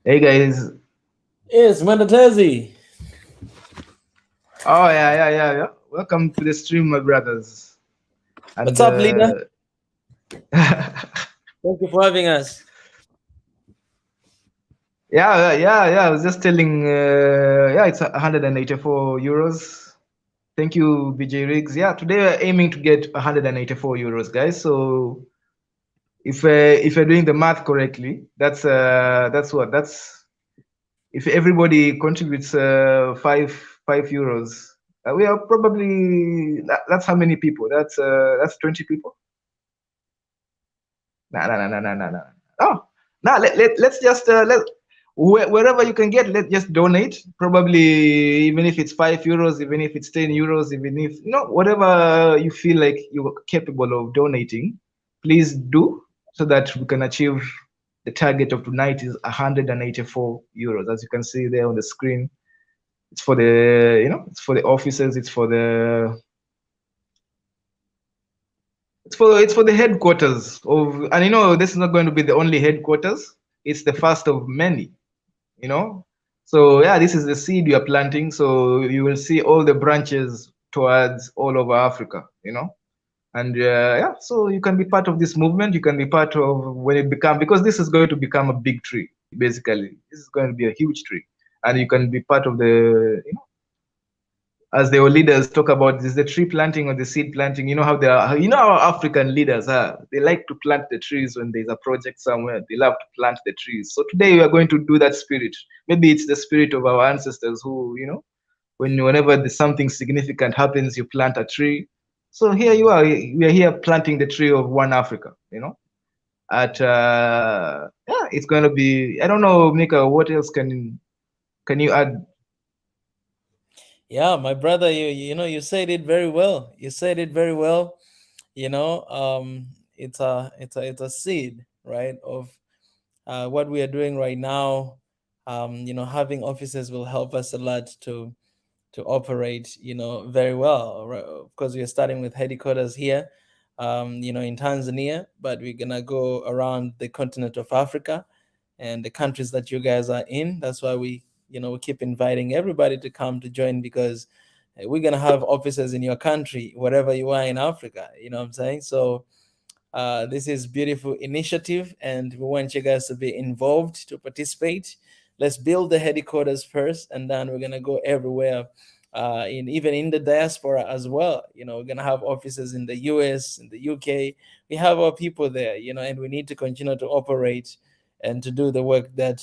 Hey guys. Yes, Mandatezi. Oh yeah. Welcome to the stream, my brothers. And What's up, leader? Thank you for having us. yeah. I was just telling. It's 184 euros. Thank you, BJ Riggs. Yeah, today we're aiming to get 184 euros, guys. So if you're doing the math correctly, that's if everybody contributes five euros. We are probably that's how many people? That's 20 people. No. Oh, now let's just wherever you can get, let's just donate. Probably even if it's 5 euros, even if it's 10 euros, even if whatever you feel like you're capable of donating, please do so that we can achieve the target of tonight is 184 euros. As you can see there on the screen, it's for the it's for the officers, it's for the headquarters of, and this is not going to be the only headquarters. It's the first of many, you know. So yeah, this is the seed we are planting. So you will see all the branches towards all over Africa, and yeah, so you can be part of this movement. You can be part of when it become, because this is going to become a big tree. Basically, this is going to be a huge tree, and you can be part of the, as the leaders talk about, this the tree planting or the seed planting. You know how they are, our African leaders are, they like to plant the trees when there's a project somewhere. They love to plant the trees. So today we are going to do that spirit. Maybe it's the spirit of our ancestors who, whenever there's something significant happens, you plant a tree. So here you are, we are here planting the tree of one Africa, at yeah, it's going to be, I don't know, Mika, what else can you add? Yeah, my brother, you said it very well. You said it very well. It's a seed, right, of what we are doing right now. Having offices will help us a lot to operate, very well. Right? Of course, we are starting with headquarters here, in Tanzania, but we're gonna go around the continent of Africa and the countries that you guys are in. That's why we keep inviting everybody to come to join, because we're gonna have offices in your country, wherever you are in Africa. You know what I'm saying? So this is beautiful initiative, and we want you guys to be involved, to participate. Let's build the headquarters first, and then we're gonna go everywhere, even in the diaspora as well. We're gonna have offices in the US, in the UK. We have our people there, and we need to continue to operate and to do the work that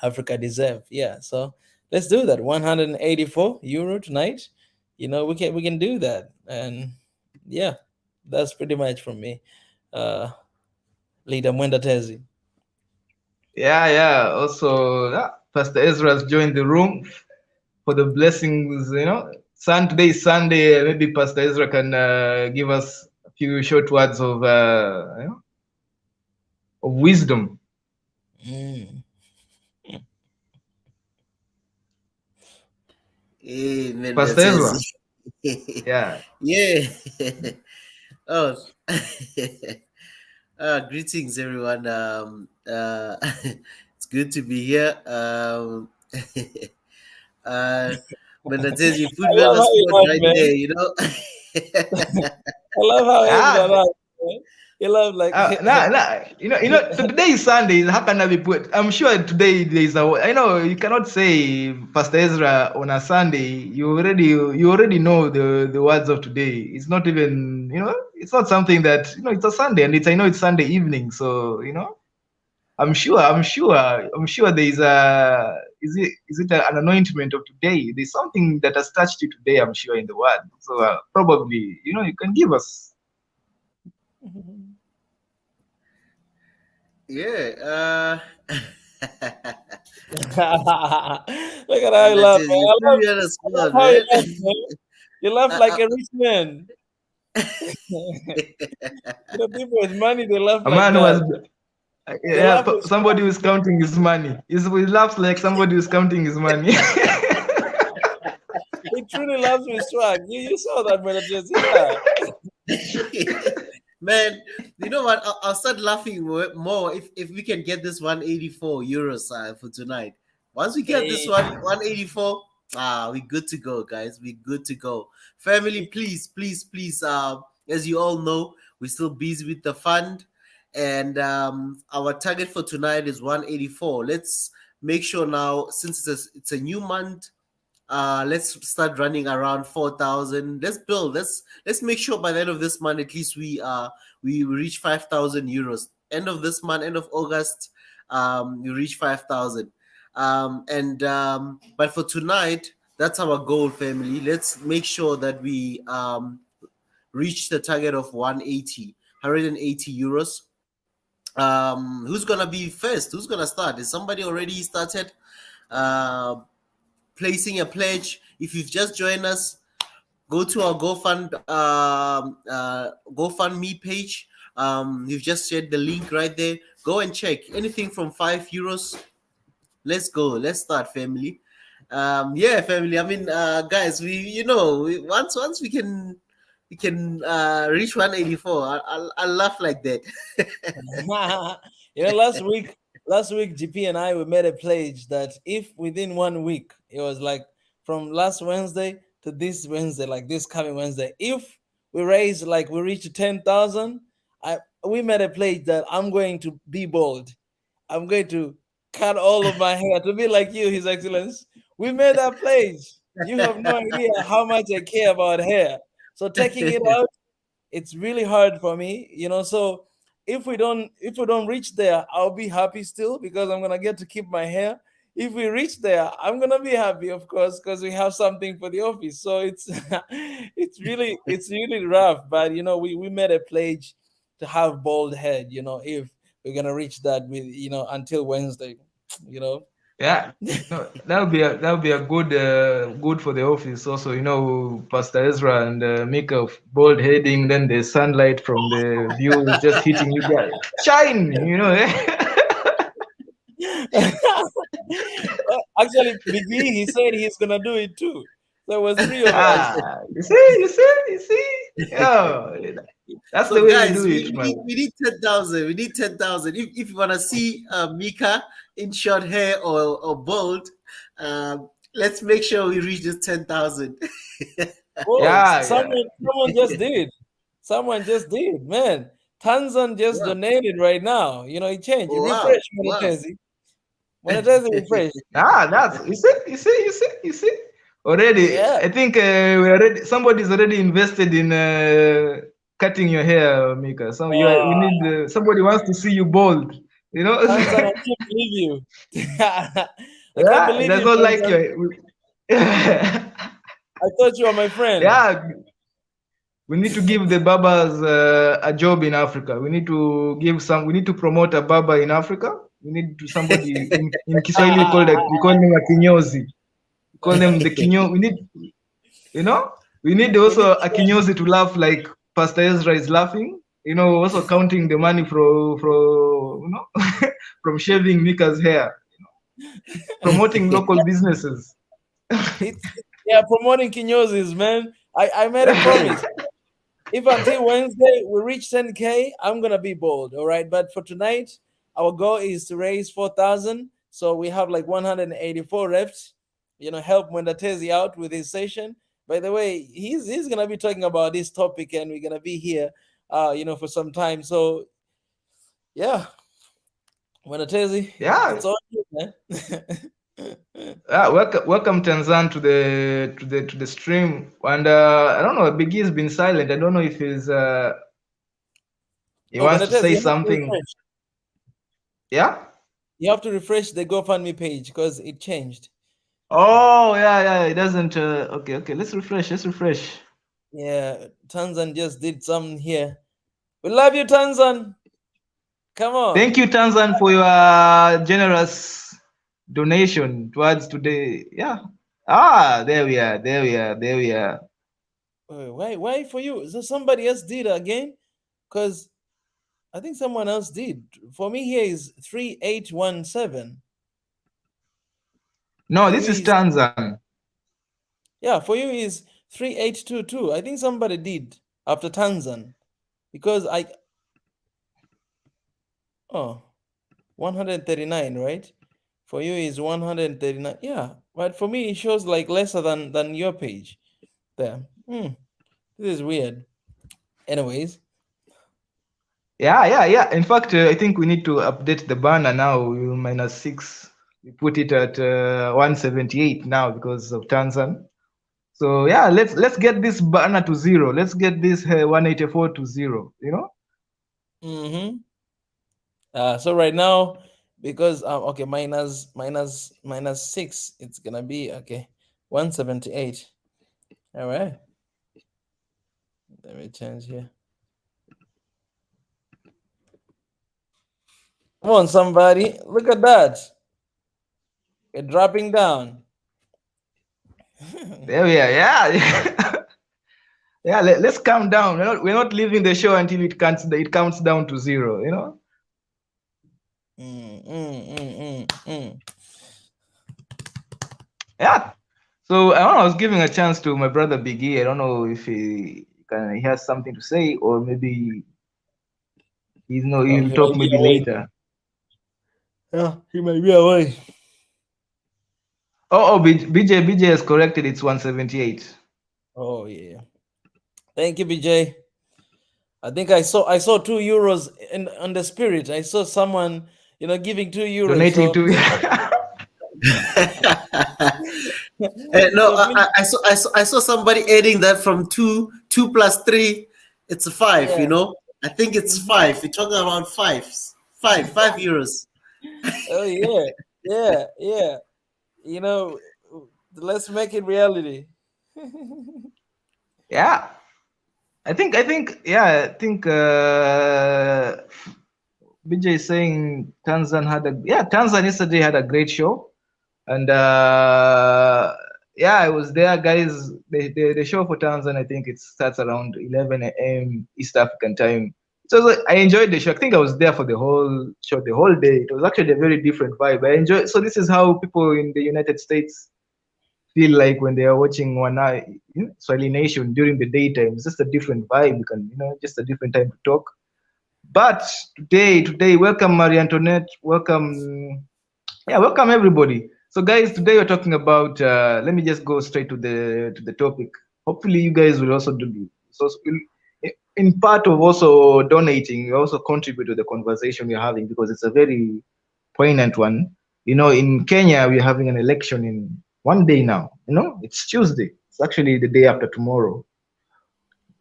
Africa deserve. Yeah, so let's do that. 184 euro tonight. We can do that, and yeah, that's pretty much from me. Uh, Leader Mwenda Tezi. Yeah. Also, Pastor Ezra has joined the room for the blessings. Today is Sunday. Maybe Pastor Ezra can give us a few short words of wisdom. Amen. Pastor Ezra. Yeah. Yeah. Oh, greetings, everyone. It's good to be here. Menatez, you put I me on love the how you spot laugh, right man. there, I love how Ezra Ah, laughs, man. You love like today is Sunday. How can I be put? I'm sure today there is a. I know you cannot say Pastor Ezra on a Sunday. You already know the words of today. It's not even it's not something that it's a Sunday, and I know it's Sunday evening. So I'm sure there is a. Is it an anointment of today? There's something that has touched you today. I'm sure in the word. So probably you can give us. yeah. look at how you laugh, Menatez, man. you put me on the I love spot, how you man. laugh, man. You laugh like a rich man. People with money, they laugh A like man who that. has They yeah, laugh with somebody who's counting his money. He laughs like somebody who's counting his money. he truly loves with swag. You saw that, Melodies. Yeah. Man, you know what? I'll start laughing more if we can get this 184 euros for tonight. Once we get this Hey, one 184, we good to go, guys. We good to go. Family, please, please, please. As you all know, we're still busy with the fund, and our target for tonight is 184. Let's make sure now, since it's a new month, let's start running around 4,000. Let's build. Let's make sure by the end of this month at least we reach 5,000 euros. End of this month, end of August, we reach 5,000. And but for tonight, that's our goal, family. Let's make sure that we reach the target of 180 euros. Who's gonna be first? Who's gonna start? Is somebody already started? Placing a pledge. If you've just joined us, go to our GoFundMe page. You've just shared the link right there. Go and check anything from €5. Let's go. Let's start, family. Yeah, family. I mean, guys, once we can reach 184. I'll laugh like that. last week, GP and I we made a pledge that if within 1 week, it was like from last Wednesday to this Wednesday, like this coming Wednesday, if we reach 10,000, we made a pledge that I'm going to be bold. I'm going to cut all of my hair to be like you, His Excellence. We made that pledge. You have no idea how much I care about hair. So taking it out, it's really hard for me, So if we don't reach there, I'll be happy still because I'm gonna get to keep my hair. If we reach there, I'm gonna be happy, of course, because we have something for the office. So it's it's really rough, but we made a pledge to have bald head. If we're gonna reach that with until Wednesday, Yeah, no, that would be a good for the office. Also, Pastor Ezra and Mika bald heading, then the sunlight from the view is just hitting you guys. Shine. Actually, Big E, he said he's gonna do it too. There was 3 of us. You see. Yeah, that's So the way guys, we do it, man. we need 10,000. We need 10,000. If you wanna see Mika in short hair or bald, let's make sure we reach this 10,000. Someone just did. Someone just did, man. Tanzan just donated right now. It changed. Refresh, Monetezi. Monetezi refresh. That's you see. Already, Yeah. I think somebody's already invested in cutting your hair, Mika. So we need somebody wants to see you bald. Tanzan, I can't believe you. I can't believe does you, not like Tanzan. you. I thought you were my friend. Yeah, we need to give the barbers a job in Africa. We need to promote a barber in Africa. We need to somebody in Kiswahili we call them a kinyozi. We call them the kinyo. We need also a kinyozi to laugh like Pastor Ezra is laughing. Also counting the money from shaving Mika's hair. Promoting local businesses. Promoting kinyozis, man. I made a promise. If until Wednesday we reach 10K, I'm gonna be bold, all right? But for tonight, our goal is to raise 4,000. So we have like 184 reps. Help Mwendatezi out with his session. By the way, he's gonna be talking about this topic, and we're gonna be here, for some time. So, yeah, Mwendatezi. Yeah, it's all good, man. welcome Tanzan to the stream. And I don't know, Biggie has been silent. I don't know if he wants to say something. Yeah, you have to refresh the GoFundMe page because it changed. Oh yeah, it doesn't. Okay, let's refresh. Yeah, Tanzan just did something here. We love you, Tanzan. Come on. Thank you, Tanzan, for your generous donation towards today. Yeah. There we are. Why for you? So somebody else did again? Because I think someone else did. For me here is 3817. No, this is Tanzan. Yeah, for you is 3822. I think somebody did after Tanzan. because oh 139, right? For you is 139. Yeah, but for me it shows like lesser than your page there. This is weird. Anyways, Yeah. In fact, I think we need to update the banner now. We -6. We put it at 178 now because of Tanzan. So yeah, let's get this banner to 0. Let's get this 184 to 0. You know. So right now, because okay, minus 6, it's gonna be okay 178. All right, let me change here. Come on, somebody, look at that. We're dropping down. There we are. Yeah. Yeah. Let's calm down. We're not leaving the show until it counts down to 0. You know. Yeah. So I was giving a chance to my brother Biggie. I don't know if he has something to say, or maybe he'll talk maybe later. Yeah, he might be away. Oh, BJ has corrected. It's 178. Oh yeah. Thank you, BJ. I think I saw €2 on the spirit. I saw someone, giving €2. Donating to No, I saw somebody adding that from 2 plus 3, it's a 5. Yeah. I think it's 5. We're talking around 5 euros. Oh yeah. Let's make it reality. Yeah. I think BJ is saying Tanzan yesterday had a great show, and I was there, guys. The show for Tanzan, I think it starts around 11 a.m. East African time. So I enjoyed the show. I think I was there for the whole show, the whole day. It was actually a very different vibe. I enjoyed. So this is how people in the United States feel like when they are watching Swahili Nation during the daytime. It's just a different vibe. You can, just a different time to talk. But today, welcome Marie Antoinette. Welcome everybody. So guys, today we're talking about. Let me just go straight to the topic. Hopefully, you guys will also do so. In part of also donating, you also contribute to the conversation we're having because it's a very poignant one. In Kenya, we're having an election in one day now. It's Tuesday. It's actually the day after tomorrow.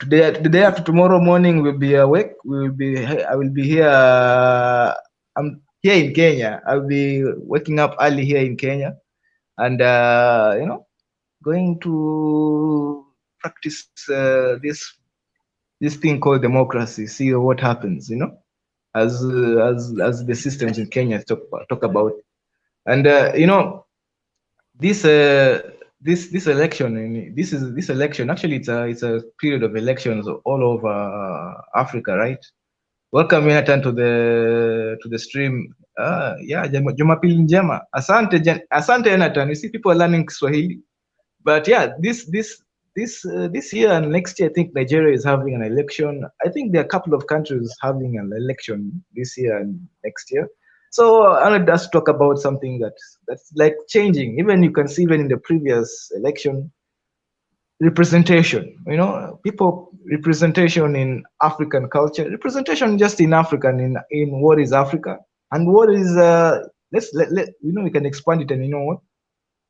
The day after tomorrow morning, we'll be awake. I will be here. I'm here in Kenya. I'll be waking up early here in Kenya, and going to practice this thing called democracy. See what happens. As the systems in Kenya talk about, and this election, this election actually it's a period of elections all over Africa, right? Welcome Jonathan to the stream. Jumapili njema. Asante Jonathan. You see people are learning Swahili, but yeah, this year and next year, I think Nigeria is having an election. I think there are a couple of countries having an election this year and next year. So I wanted us to talk about something that's like changing. Even you can see even in the previous election, representation. Representation in African culture, representation just in African in what is Africa and what is we can expand it and what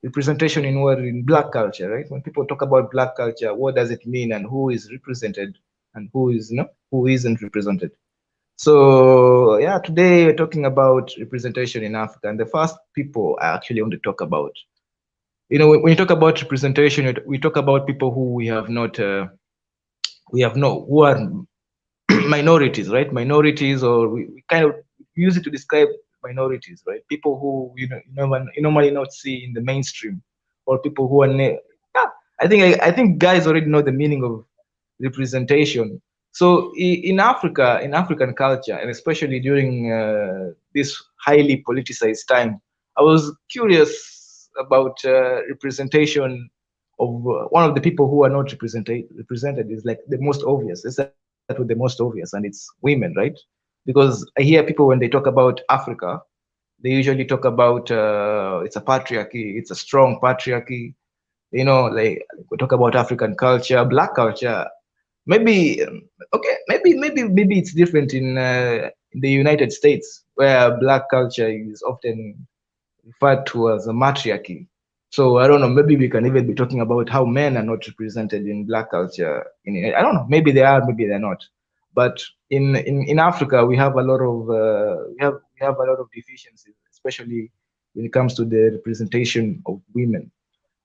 representation in Black culture, right? When people talk about Black culture, what does it mean and who is represented and who isn't represented? So yeah, today we're talking about representation in Africa, and the first people I actually want to talk about, when you talk about representation, we talk about people who who are minorities, right? Minorities, or we kind of use it to describe minorities, right? People who you normally not see in the mainstream, or people who are I think guys already know the meaning of representation. So in Africa, in African culture, and especially during this highly politicized time, I was curious about representation of one of the people who are not represented is like the most obvious. It's like with the most obvious, and it's women, right? Because I hear people when they talk about Africa, they usually talk about it's a patriarchy, it's a strong patriarchy. Like we talk about African culture, Black culture. Maybe okay, maybe it's different in the United States, where Black culture is often referred to as a matriarchy. So I don't know. Maybe we can even be talking about how men are not represented in Black culture. I don't know. Maybe they are. Maybe they're not. But in Africa, we have a lot of we have a lot of deficiencies, especially when it comes to the representation of women.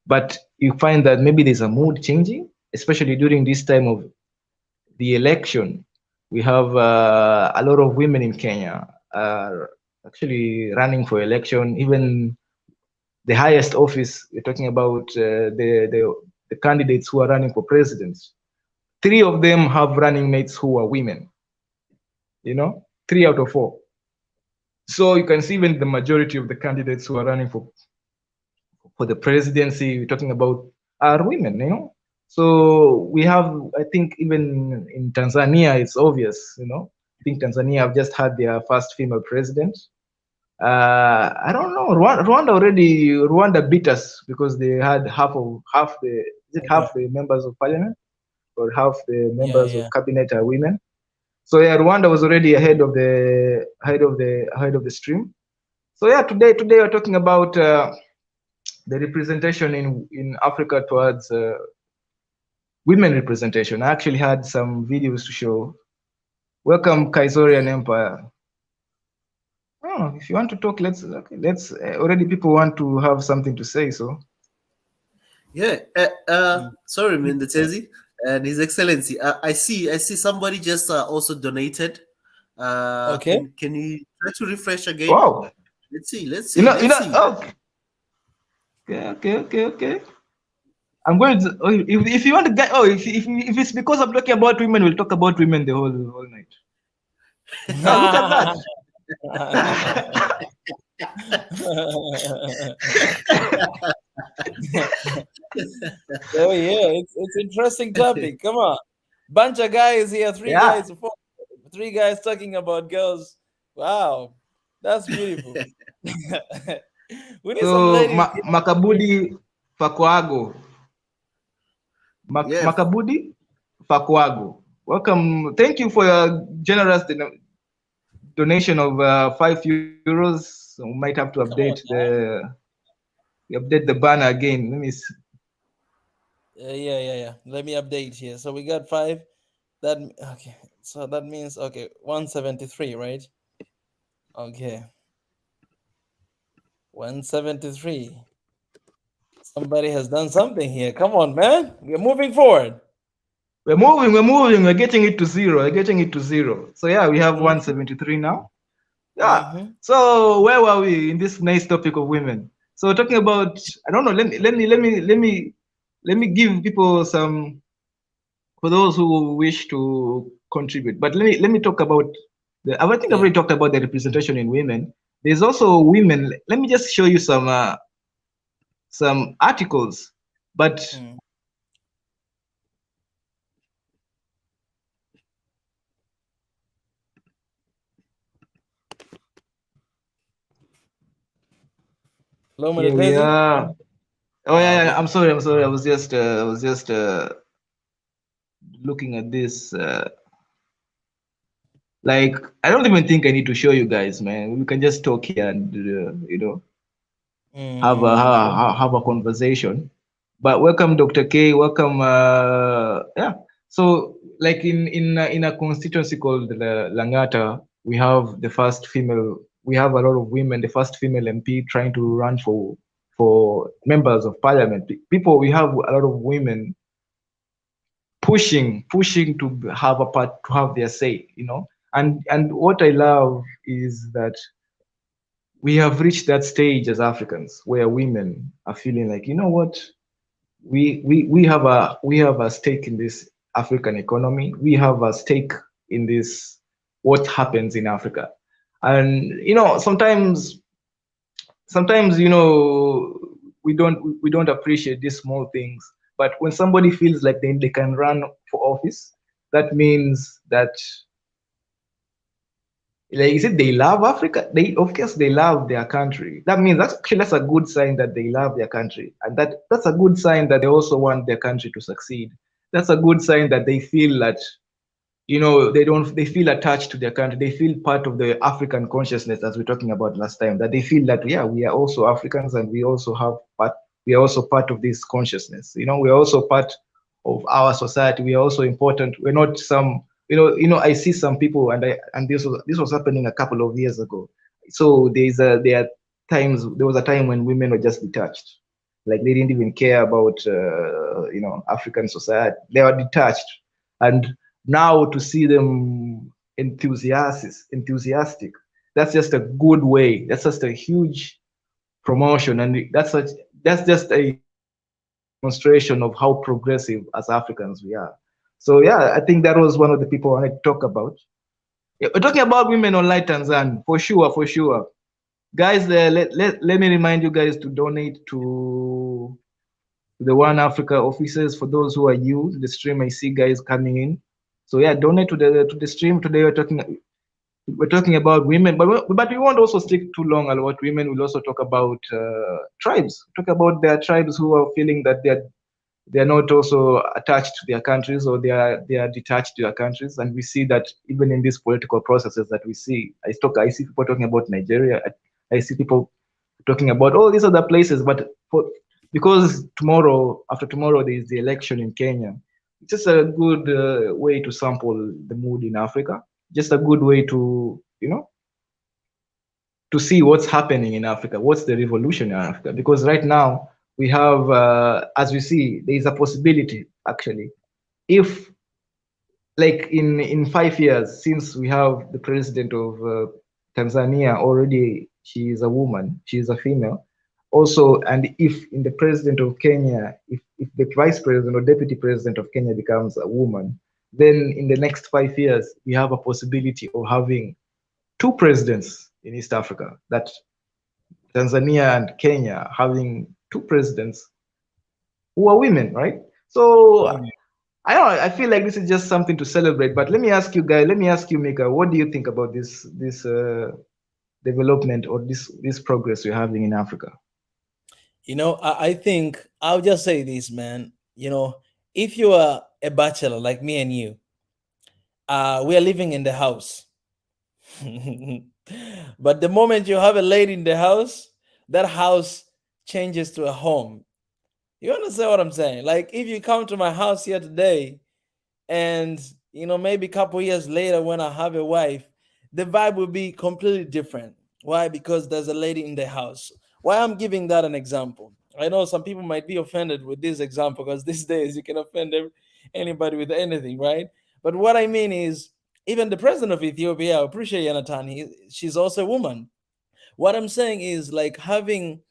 But you find that maybe there's a mood changing, especially during this time of the election. We have a lot of women in Kenya are actually running for election. Even the highest office, we're talking about the candidates who are running for president. 3 of them have running mates who are women. 3 out of 4. So you can see even the majority of the candidates who are running for the presidency, we're talking about, are women. So we have, I think, even in Tanzania, it's obvious. I think Tanzania have just had their first female president. I don't know. Rwanda beat us because they had half the members of parliament, or half the members of cabinet are women. So yeah, Rwanda was already ahead of the stream. So yeah, today we're talking about the representation in Africa towards women representation. I actually had some videos to show. Welcome, Kaisorian Empire. Oh, if you want to talk, let's. Already people want to have something to say. So. Yeah. Sorry, Mendetezi and His Excellency. I see somebody just also donated. Okay. Can you try to refresh again? Wow. Let's see. Oh. Okay. I'm going to. If you want to get. If it's because I'm talking about women, we'll talk about women the whole night. Oh, look at that. Oh yeah, it's interesting topic. Come on, bunch of guys here, 3 guys, 3 guys talking about girls. Wow, that's beautiful. We need some ladies. Makabudi Fakwago. Makabudi Fakwago. Welcome. Thank you for your generous donation of €5. We might have to update the banner again. Let me see. Yeah. Let me update here. So we got 5. Okay. So that means 173, right? Okay. 173. Somebody has done something here. Come on, man. We're moving forward. We're moving. We're getting it to 0. So yeah, we have 173 now. Yeah. So where were we in this nice topic of women? So talking about, I don't know. Let me give people some, for those who wish to contribute. But let me talk about I think I've already talked about the representation in women. There's also women. Let me just show you some articles, but. Here we are. Oh yeah. I'm sorry. I was just looking at this. Like, I don't even think I need to show you guys, man. We can just talk here and have a conversation. But welcome, Dr. K. Welcome. So like in a constituency called Langata, we have the first female. We have a lot of women. The first female MP trying to run for members of parliament. We have a lot of women pushing to have to have their say. And what I love is that we have reached that stage as Africans where women are feeling like, you know what, we have a stake in this African economy. We have a stake in this, what happens in Africa. And sometimes we don't appreciate these small things. But when somebody feels like they can run for office, that means that, like, is it they love Africa? They, of course, they love their country. That means that's a good sign that they love their country, and that's a good sign that they also want their country to succeed. That's a good sign that they feel that, they feel attached to their country. They feel part of the African consciousness, as we were talking about last time. That they feel that, yeah, we are also Africans, and we are also part of this consciousness. We are also part of our society. We are also important. We're not some, I see some people, and this was happening a couple of years ago. So there was a time when women were just detached, like they didn't even care about African society. They were detached, and now to see them enthusiastic, that's just a good way. That's just a huge promotion, and that's just a demonstration of how progressive as Africans we are. So yeah, I think that was one of the people I wanted to talk about. Yeah, we're talking about women online Tanzania, for sure, for sure. Guys, let me remind you guys to donate to the One Africa offices. For those who are new to the stream, I see guys coming in. So yeah, donate to the stream. Today we're talking about women, but we won't also stick too long about women. We'll also talk about tribes. Talk about their tribes who are feeling that they're not also attached to their countries, or they are detached to their countries. And we see that even in these political processes that we see. I see people talking about Nigeria. I see people talking about all these other places, but because after tomorrow, there is the election in Kenya. It's just a good way to sample the mood in Africa. Just a good way to to see what's happening in Africa, what's the revolution in Africa. Because right now we have, as we see, there is a possibility actually, if like in 5 years, since we have the president of Tanzania already, she is a woman, she is a female. Also, and if in the president of Kenya, if the vice president or deputy president of Kenya becomes a woman, then in the next 5 years, we have a possibility of having two presidents in East Africa, that Tanzania and Kenya having two presidents who are women, right? So I don't know, I feel like this is just something to celebrate. But let me ask you guys, let me ask you, Mika, what do you think about this development, or this progress we're having in Africa? I think I'll just say this, man. If you are a bachelor like me and you, we are living in the house. But the moment you have a lady in the house, that house changes to a home. You understand what I'm saying? Like, if you come to my house here today, and maybe a couple years later when I have a wife, the vibe will be completely different. Why? Because there's a lady in the house. Why I'm giving that an example? I know some people might be offended with this example, because these days you can offend anybody with anything, right? But what I mean is, even the president of Ethiopia, I appreciate Yonatan, she's also a woman. What I'm saying is, like, having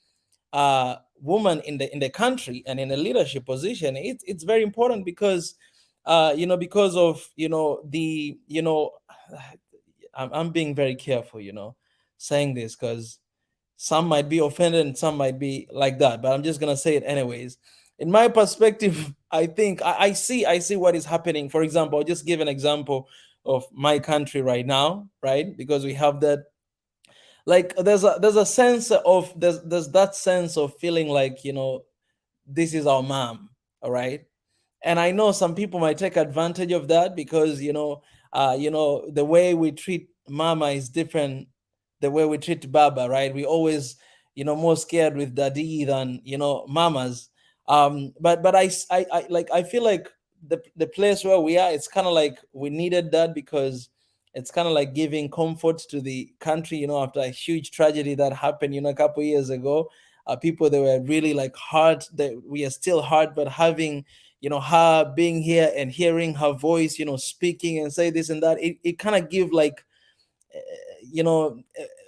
a woman in the country and in a leadership position, it's very important, because because of I'm being very careful, saying this, because some might be offended and some might be like that, but I'm just gonna say it anyways. In my perspective, I think I see what is happening. For example, I'll just give an example of my country right now, right? Because we have that, like, there's a sense of there's that sense of feeling like, this is our mom, all right? And I know some people might take advantage of that, because the way we treat mama is different the way we treat baba, right? We always more scared with daddy than mamas. But I feel like the place where we are, it's kind of like we needed that, because it's kind of like giving comfort to the country, after a huge tragedy that happened a couple years ago. People, they were really like hard, that we are still hard, but having her being here and hearing her voice, speaking and say this and that, it kind of give like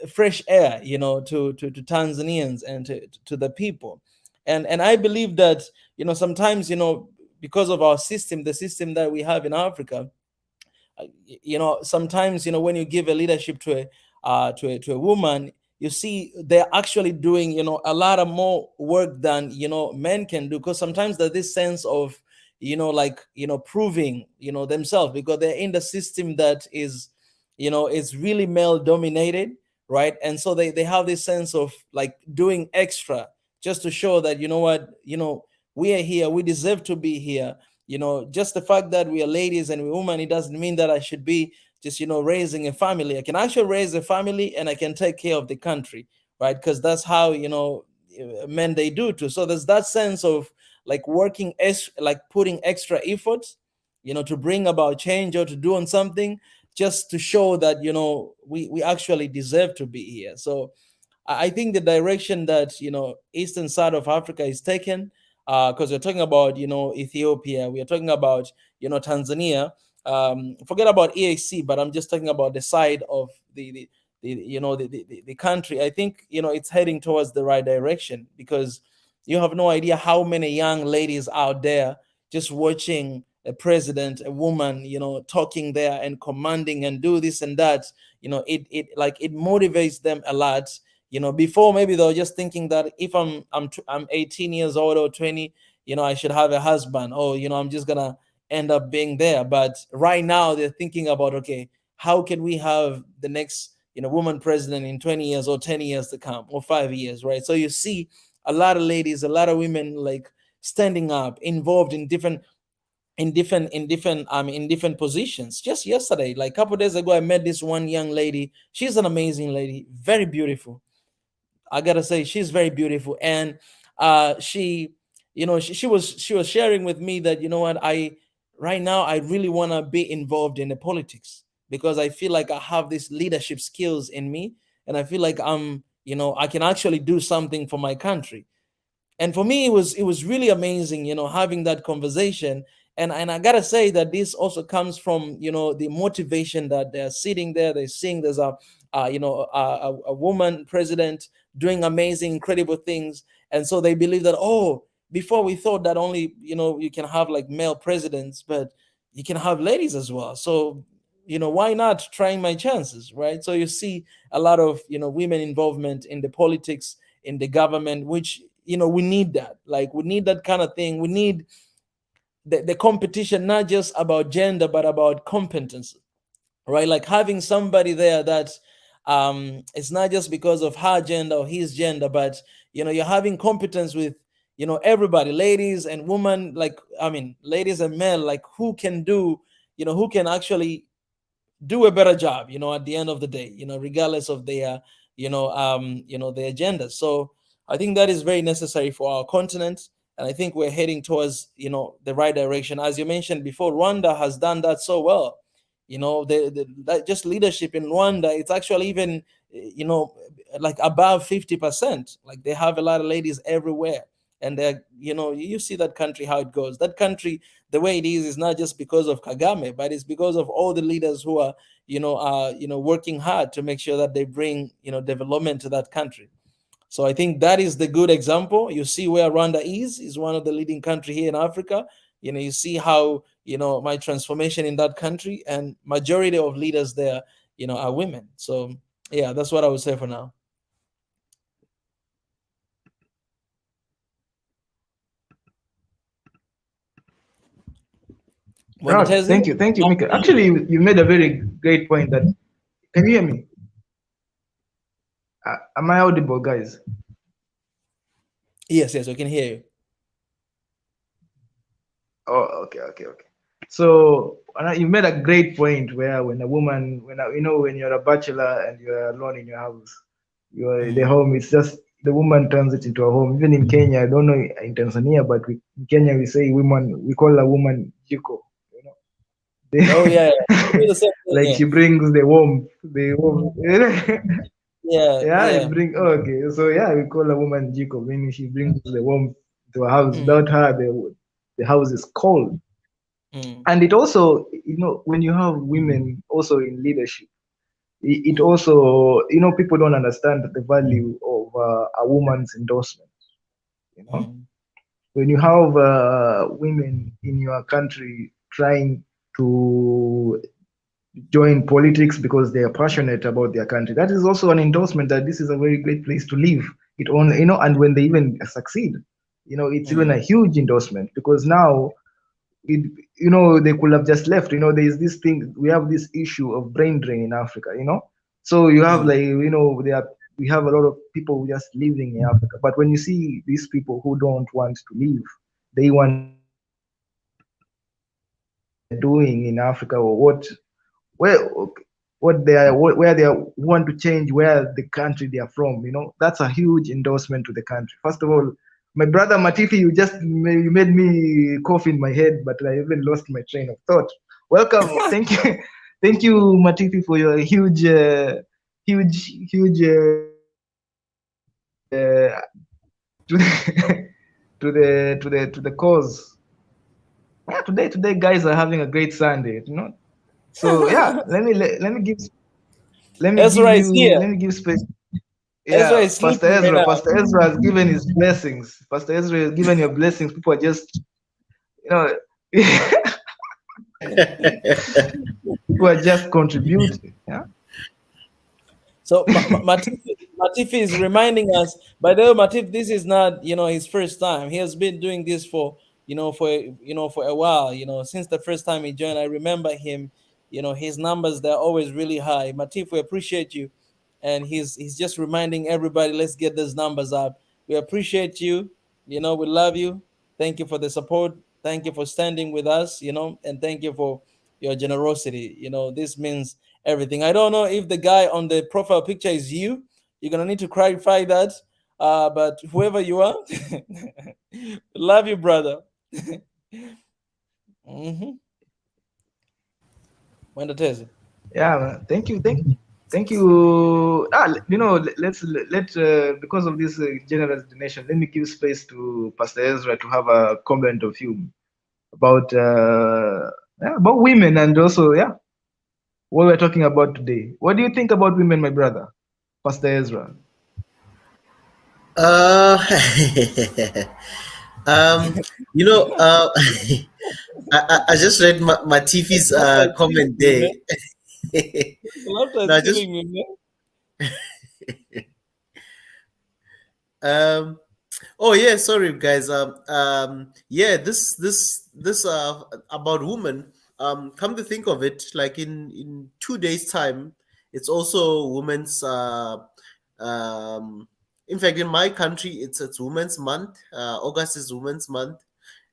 fresh air, to Tanzanians and to the people. And I believe that sometimes, because of our system, the system that we have in Africa, sometimes when you give a leadership to a woman, you see they're actually doing a lot of more work than men can do, because sometimes there's this sense of proving, themselves, because they're in the system that is, it's really male dominated, right? And so they have this sense of like doing extra just to show that, what, we are here, we deserve to be here. Just the fact that we are ladies and we're women, it doesn't mean that I should be just, raising a family. I can actually raise a family and I can take care of the country, right? Because that's how, men, they do too. So there's that sense of like working like putting extra effort, to bring about change or to do on something, just to show that, we actually deserve to be here. So I think the direction that, eastern side of Africa is taken, because we're talking about, Ethiopia, we are talking about, Tanzania. Forget about EAC, but I'm just talking about the side of the country. I think, it's heading towards the right direction, because you have no idea how many young ladies out there just watching a president, a woman, talking there and commanding and do this and that. It motivates them a lot. Before, maybe they were just thinking that if I'm 18 years old or 20, I should have a husband, or I'm just gonna end up being there. But right now they're thinking about, okay, how can we have the next woman president in 20 years or 10 years to come, or 5 years, right? So you see a lot of ladies, a lot of women, like standing up, involved in different positions. Just yesterday, like a couple days ago, I met this one young lady. She's an amazing lady, very beautiful. I gotta say, she's very beautiful. And she was sharing with me that, what, right now I really want to be involved in the politics, because I feel like I have these leadership skills in me, and I feel like I can actually do something for my country. And for me, it was really amazing, having that conversation. And I gotta say that this also comes from, the motivation that they're sitting there, they're seeing there's a woman president doing amazing, incredible things. And so they believe that, oh, before we thought that only, you can have like male presidents, but you can have ladies as well. So, why not trying my chances, right? So you see a lot of, women involvement in the politics, in the government, which, we need that. Like, we need that kind of thing. We need the competition, not just about gender, but about competence, right? Like having somebody there that it's not just because of her gender or his gender, but you're having competence with everybody, ladies and women, like, I mean, ladies and men, like, who can do, who can actually do a better job, at the end of the day, regardless of their their gender. So I think that is very necessary for our continent, and I think we're heading towards the right direction. As you mentioned before, Rwanda has done that so well. That just leadership in Rwanda, it's actually even like above 50%. Like, they have a lot of ladies everywhere, and they're you see that country, how it goes. That country, the way it is not just because of Kagame, but it's because of all the leaders who are working hard to make sure that they bring development to that country. So I think that is the good example. You see where Rwanda is one of the leading country here in Africa. You see how my transformation in that country, and majority of leaders there are women. So yeah, that's what I would say for now. Right. Thank you, Mika. Actually, you made a very great point. That, can you hear me? Am I audible, guys? Yes, we can hear you. Oh, okay. So you made a great point where when a woman, when you're a bachelor and you're alone in your house, the home, it's just the woman turns it into a home. Even in Kenya, I don't know in Tanzania, but in Kenya we say woman, we call a woman jiko. Oh yeah, like she brings the warmth, yeah. Bring. Oh, okay, so yeah, we call a woman jiko, meaning she brings the warmth to a house. Without her, the house is cold. And it also, when you have women also in leadership, it also, people don't understand the value of a woman's endorsement. When you have women in your country trying to join politics because they are passionate about their country, that is also an endorsement that this is a very great place to live. It only, and when they even succeed, it's even a huge endorsement, because now it, you know, they could have just left. You know, there is this thing. We have this issue of brain drain in Africa. You know, so you have Mm. like, you know, we have a lot of people just living in Africa. But when you see these people who don't want to leave, they want to change what they are doing in Africa, or where what they are, where they are, want to change where the country they are from. You know, that's a huge endorsement to the country. First of all, my brother Matifi, you made me cough in my head, but I even lost my train of thought. Welcome, thank you, thank you, Matifi, for your huge contribution to the to the cause. Yeah, today guys are having a great Sunday. You know, so yeah, Ezra is here. let me give space. Ezra Yeah, is sleeping right now. Pastor Ezra has given his blessings. Pastor Ezra has given your blessings. People are just, you know, people are just contributing. Yeah. So Matifi is reminding us. By the way, Matif, this is not his first time. He has been doing this for for a while. Since the first time he joined, I remember him. His numbers, they're always really high. Matif, we appreciate you, and he's just reminding everybody. Let's get those numbers up. We appreciate you. We love you. Thank you for the support. Thank you for standing with us. And thank you for your generosity. This means everything. I don't know if the guy on the profile picture is you. You're gonna need to clarify that. But whoever you are, love you, brother. Mm-hmm. When it is. Yeah, man. Thank you. You know, let because of this generous donation, let me give space to Pastor Ezra to have a comment of you about about women, and also, yeah, what we're talking about today. What do you think about women, my brother, Pastor Ezra? Uh, um, you know, I just read Matifi's Laughter is killing comment me, there. man. Laughter is No, just killing me, man. um. Oh yeah, sorry guys. Yeah, this about women. Come to think of it, like in 2 days' time, it's also Women's. Um, in fact, in my country, it's Women's Month. August is Women's Month,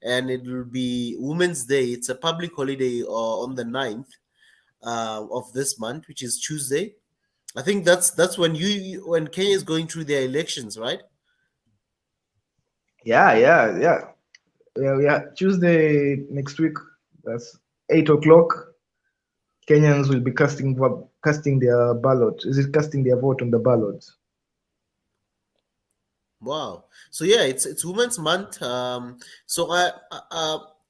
and it will be Women's Day. It's a public holiday on the 9th of this month, which is Tuesday. I think that's when Kenya is going through their elections, right? Yeah. Yeah. Tuesday next week. That's 8 o'clock. Kenyans will be casting their ballot. Is it casting their vote on the ballot? Wow. So yeah, it's Women's Month. So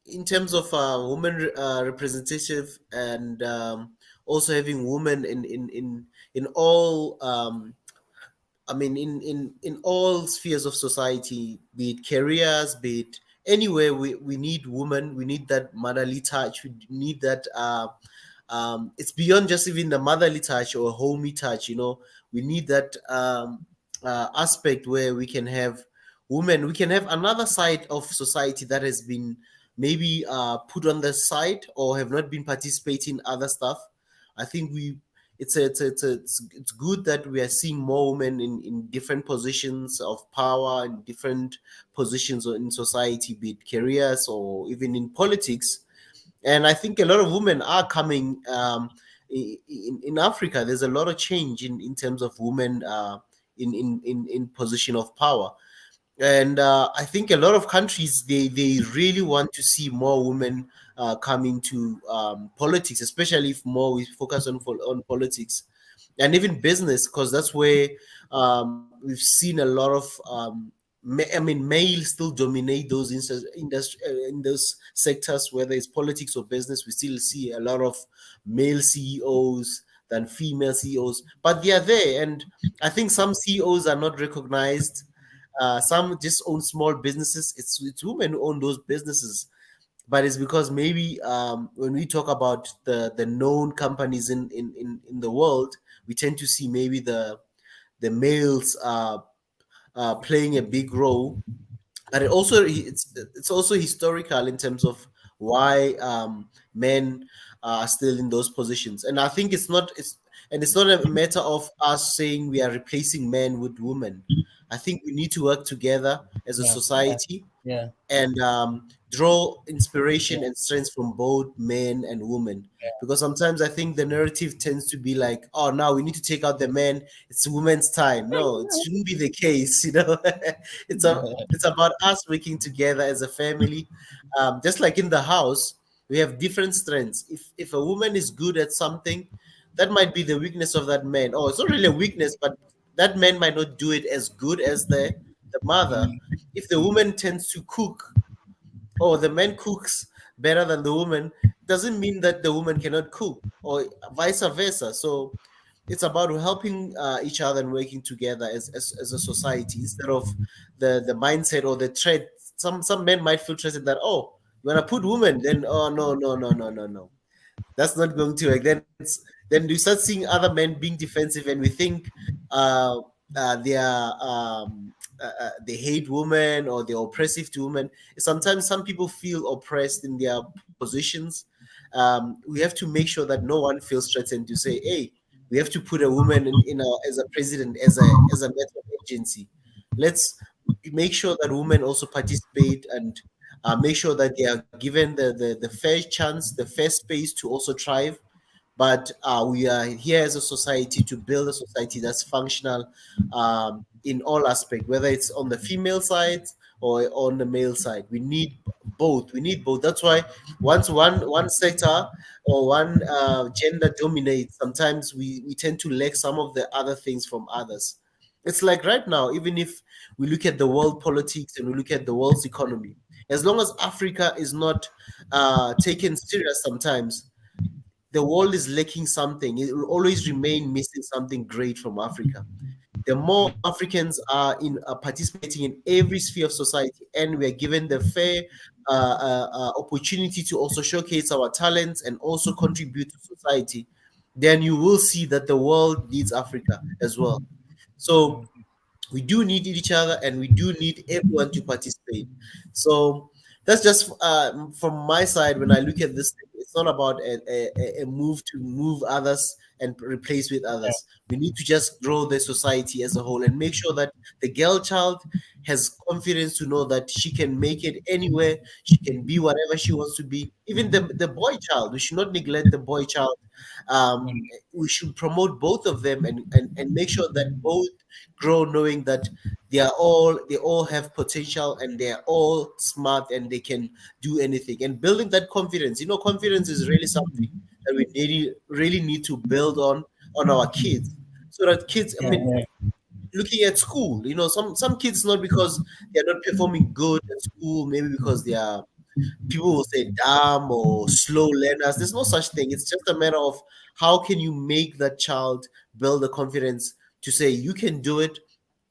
in terms of women representative, and also having women in all I mean in all spheres of society, be it careers, be it anywhere, we need women. We need that motherly touch. We need that. It's beyond just even the motherly touch or homey touch. We need that aspect where we can have women. We can have another side of society that has been maybe put on the side or have not been participating in other stuff. I think it's good that we are seeing more women in different positions of power and different positions in society, be it careers or even in politics. And I think a lot of women are coming in Africa. There's a lot of change in terms of women in position of power. And I think a lot of countries, they really want to see more women come into politics, especially if more we focus on politics and even business, because that's where we've seen a lot of I mean, males still dominate those industry in those sectors, whether it's politics or business. We still see a lot of male CEOs than female CEOs, but they are there. And I think some CEOs are not recognized. Some just own small businesses. It's women who own those businesses, but it's because maybe when we talk about the known companies in the world, we tend to see maybe the males playing a big role. But it's also historical in terms of why men are still in those positions. And I think it's not a matter of us saying we are replacing men with women. I think we need to work together as a Yeah, society yeah, and draw yeah, inspiration and strength from both men and women. Because sometimes I think the narrative tends to be like, oh, now we need to take out the men. It's women's time. No, it shouldn't be the case. It's about us working together as a family. Just like in the house, we have different strengths. If a woman is good at something, that might be the weakness of that man. Oh, it's not really a weakness, but that man might not do it as good as the mother. If the woman tends to cook, or the man cooks better than the woman, doesn't mean that the woman cannot cook, or vice versa. So it's about helping each other and working together as a society instead of the mindset or the threat. Some men might feel threatened that, oh, you want to put women, then oh, no, that's not going to work. Then we start seeing other men being defensive, and we think uh, they are they hate women or they're oppressive to women. Sometimes some people feel oppressed in their positions. We have to make sure that no one feels threatened to say, "Hey, we have to put a woman as a president, as a matter of agency." Let's make sure that women also participate and make sure that they are given the fair chance, the fair space to also thrive. But we are here as a society to build a society that's functional in all aspects, whether it's on the female side or on the male side. We need both. We need both. That's why once one sector or one gender dominates, sometimes we tend to lack some of the other things from others. It's like right now, even if we look at the world politics and we look at the world's economy, as long as Africa is not taken serious, sometimes the world is lacking something. It will always remain missing something great from Africa. The more Africans are in participating in every sphere of society, and we are given the fair opportunity to also showcase our talents and also contribute to society, then you will see that the world needs Africa as well. So we do need each other and we do need everyone to participate. So that's just from my side. When I look at this thing, it's not about a move to move others and replace with others. We need to just grow the society as a whole and make sure that the girl child has confidence to know that she can make it anywhere, she can be whatever she wants to be. Even the boy child, we should not neglect the boy child. We should promote both of them and make sure that both grow knowing that they all have potential and they're all smart and they can do anything, and building that confidence. Confidence is really something that we really need to build on our kids, so that kids, I yeah, mean, yeah, looking at school, some kids, not because they're not performing good at school, maybe because they are, people will say, dumb or slow learners. There's no such thing. It's just a matter of how can you make that child build the confidence to say you can do it,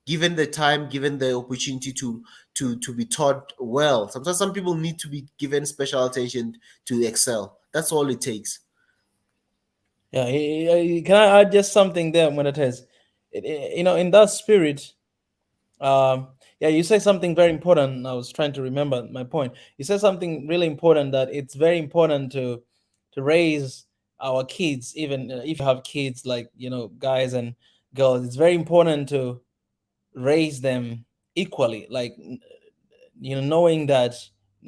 given the time, given the opportunity to be taught well. Sometimes some people need to be given special attention to excel. That's all it takes. yeah. Can I add just something there, Monetez? In that spirit, yeah, you say something very important. I was trying to remember my point. You said something really important, that it's very important to raise our kids, even if you have kids, like guys and girls. It's very important to raise them equally, like knowing that,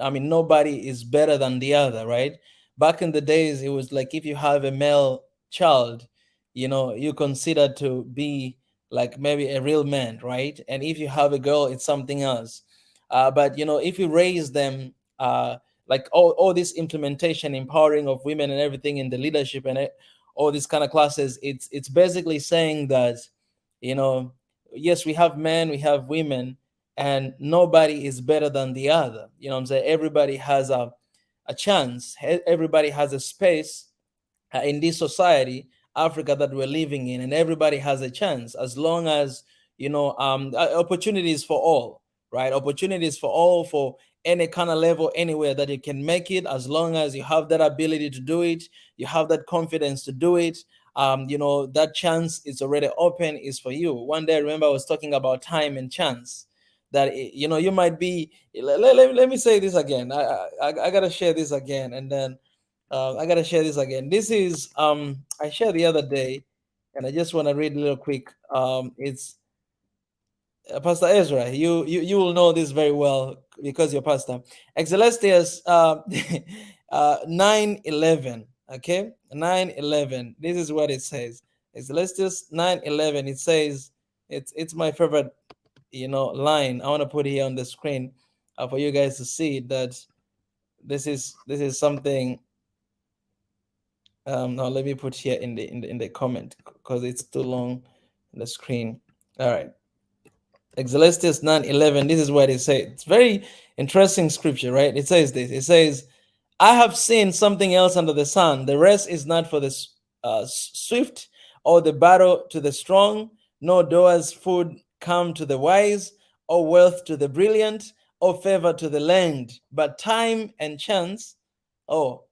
I mean, nobody is better than the other, right? Back in the days, it was like if you have a male child, you consider to be like maybe a real man, right? And if you have a girl, it's something else. But if you raise them, like all this implementation, empowering of women and everything in the leadership and all these kind of classes, it's basically saying that, you know yes, we have men, we have women, and nobody is better than the other. What I'm saying? Everybody has a chance. Everybody has a space in this society, Africa, that we're living in, and everybody has a chance, as long as opportunities for all, right? Opportunities for all, for any kind of level, anywhere that you can make it, as long as you have that ability to do it, you have that confidence to do it. That chance is already open, is for you. One day, I remember I was talking about time and chance, that you might be. Let me say this again. I gotta share this again, and then I gotta share this again. This is I shared the other day, and I just want to read a little quick. It's Pastor Ezra. You will know this very well because you're pastor. Excelestius 9:11. Okay, 9:11. This is what it says. Excelestius 9:11. It says it's my favorite line. I want to put it here on the screen for you guys to see that this is something. Now let me put here in the comment because it's too long on the screen. All right. Excelestius 9:11. This is what it says. It's very interesting scripture, right? It says this. It says, I have seen something else under the sun. The rest is not for the swift or the battle to the strong, nor does food come to the wise, or wealth to the brilliant, or favor to the learned, but time and chance,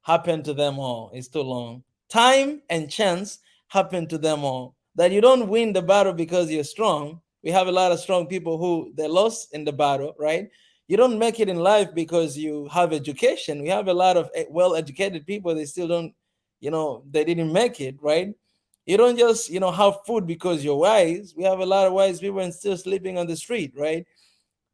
happen to them all. It's too long. Time and chance happen to them all. That you don't win the battle because you're strong. We have a lot of strong people who they lost in the battle, right? You don't make it in life because you have education. We have a lot of well-educated people. They still don't, they didn't make it, right? You don't just, have food because you're wise. We have a lot of wise people and still sleeping on the street, right?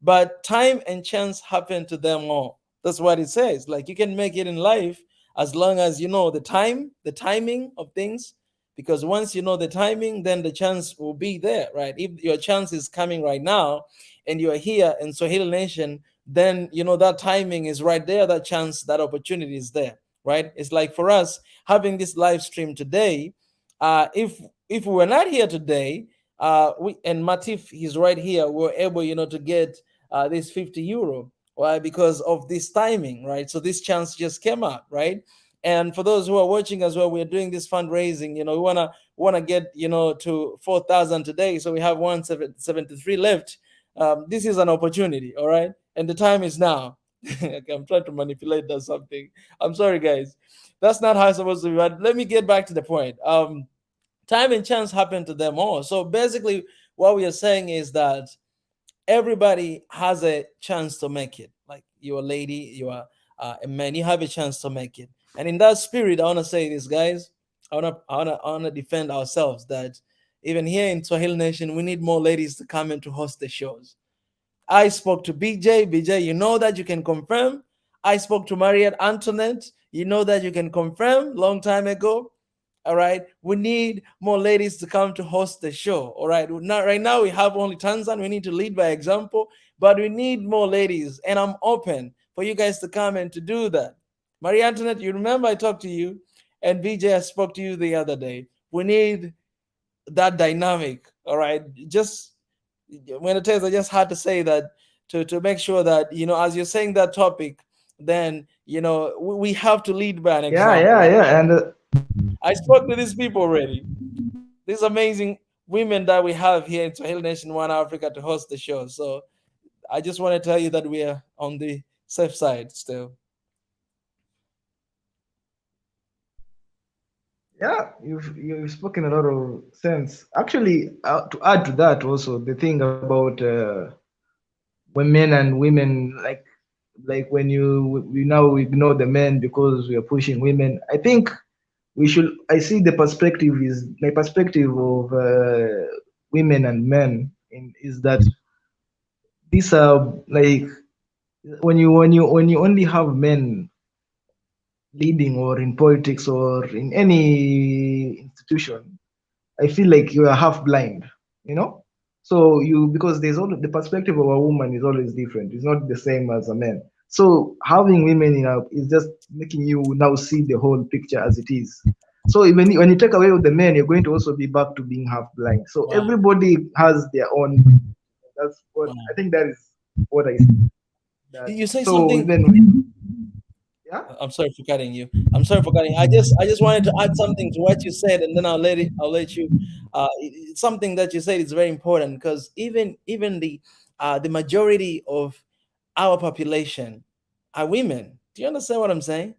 But time and chance happen to them all. That's what it says. Like you can make it in life as long as you know the timing of things. Because once you know the timing, then the chance will be there, right? If your chance is coming right now and you're here in Swahili Nation, then that timing is right there, that chance, that opportunity is there, right? It's like for us having this live stream today, if we were not here today, we and Matif, he's right here, we're able, to get this 50 euro. Why? Because of this timing, right? So this chance just came out, right? And for those who are watching as well, we're doing this fundraising. We wanna get to 4,000 today, so we have 173 left. This is an opportunity, all right, and the time is now. I'm trying to manipulate that something. I'm sorry, guys. That's not how it's supposed to be. But let me get back to the point. Time and chance happen to them all. So basically, what we are saying is that everybody has a chance to make it. Like you're a lady, you are a man, you have a chance to make it. And in that spirit, I want to say this, guys. I want to defend ourselves that even here in Swahili Nation, we need more ladies to come in to host the shows. I spoke to BJ. BJ, you know that you can confirm. I spoke to Mariette Antoinette. You know that you can confirm long time ago. All right. We need more ladies to come to host the show. All right. Not right now, we have only Tanzan. We need to lead by example, but we need more ladies. And I'm open for you guys to come and to do that. Marie Antoinette, you remember I talked to you, and BJ, I spoke to you the other day. We need that dynamic. All right. Just when it is, I just had to say that to make sure that, as you're saying that topic, then, we have to lead by an example. Yeah. And I spoke to these people already. These amazing women that we have here in Swahili Nation One Africa to host the show. So I just want to tell you that we are on the safe side still. Yeah, you've spoken a lot of sense. Actually, to add to that, also the thing about women and women, like when we now ignore the men because we are pushing women. I think we should. I see my perspective of women and men is that these are like when you only have men leading or in politics or in any institution, I feel like you are half blind, So because there's the perspective of a woman is always different. It's not the same as a man. So having women is just making you now see the whole picture as it is. So when you take away the men, you're going to also be back to being half blind. So everybody has their own. That's what I think. That is what I see. You say so something. Yeah. I'm sorry for cutting you. I just wanted to add something to what you said, and then I'll let you. Something that you said is very important because even the majority of our population are women. Do you understand what I'm saying?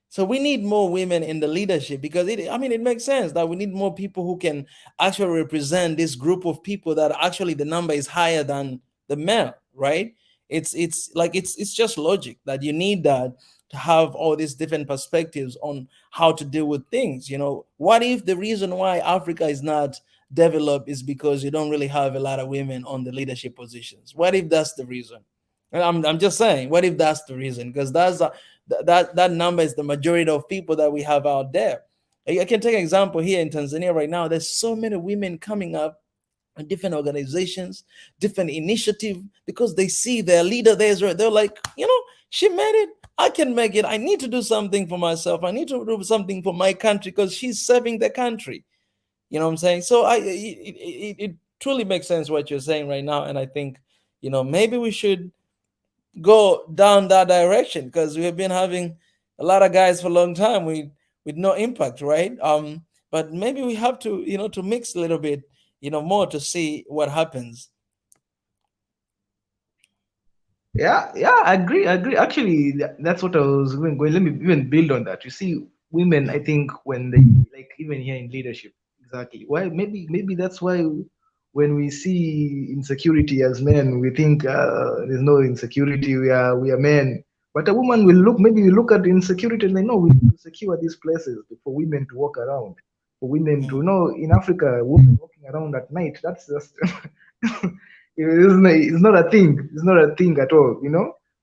So we need more women in the leadership because it makes sense that we need more people who can actually represent this group of people that actually the number is higher than the male, right? It's like it's just logic that you need that to have all these different perspectives on how to deal with things. What if the reason why Africa is not developed is because you don't really have a lot of women on the leadership positions? What if that's the reason? And I'm just saying, what if that's the reason? Because that number is the majority of people that we have out there. I can take an example here in Tanzania right now. There's so many women coming up in different organizations, different initiative, because they see their leader there is right. They're like, she made it. I can make it. I need to do something for myself. I need to do something for my country because she's serving the country. You know what I'm saying? So it truly makes sense what you're saying right now. And I think, maybe we should go down that direction because we have been having a lot of guys for a long time with no impact, right? But maybe we have to, to mix a little bit, more to see what happens. Yeah, I agree. Actually, that's what I was going. Let me even build on that. You see, women, I think when they like even here in leadership, exactly. Why? Maybe that's why when we see insecurity as men, we think there's no insecurity. We are men. But a woman will look. Maybe you look at insecurity and they know we need to secure these places for women to walk around. For women to know in Africa, women walking around at night. That's just it's not a thing. It's not a thing at all,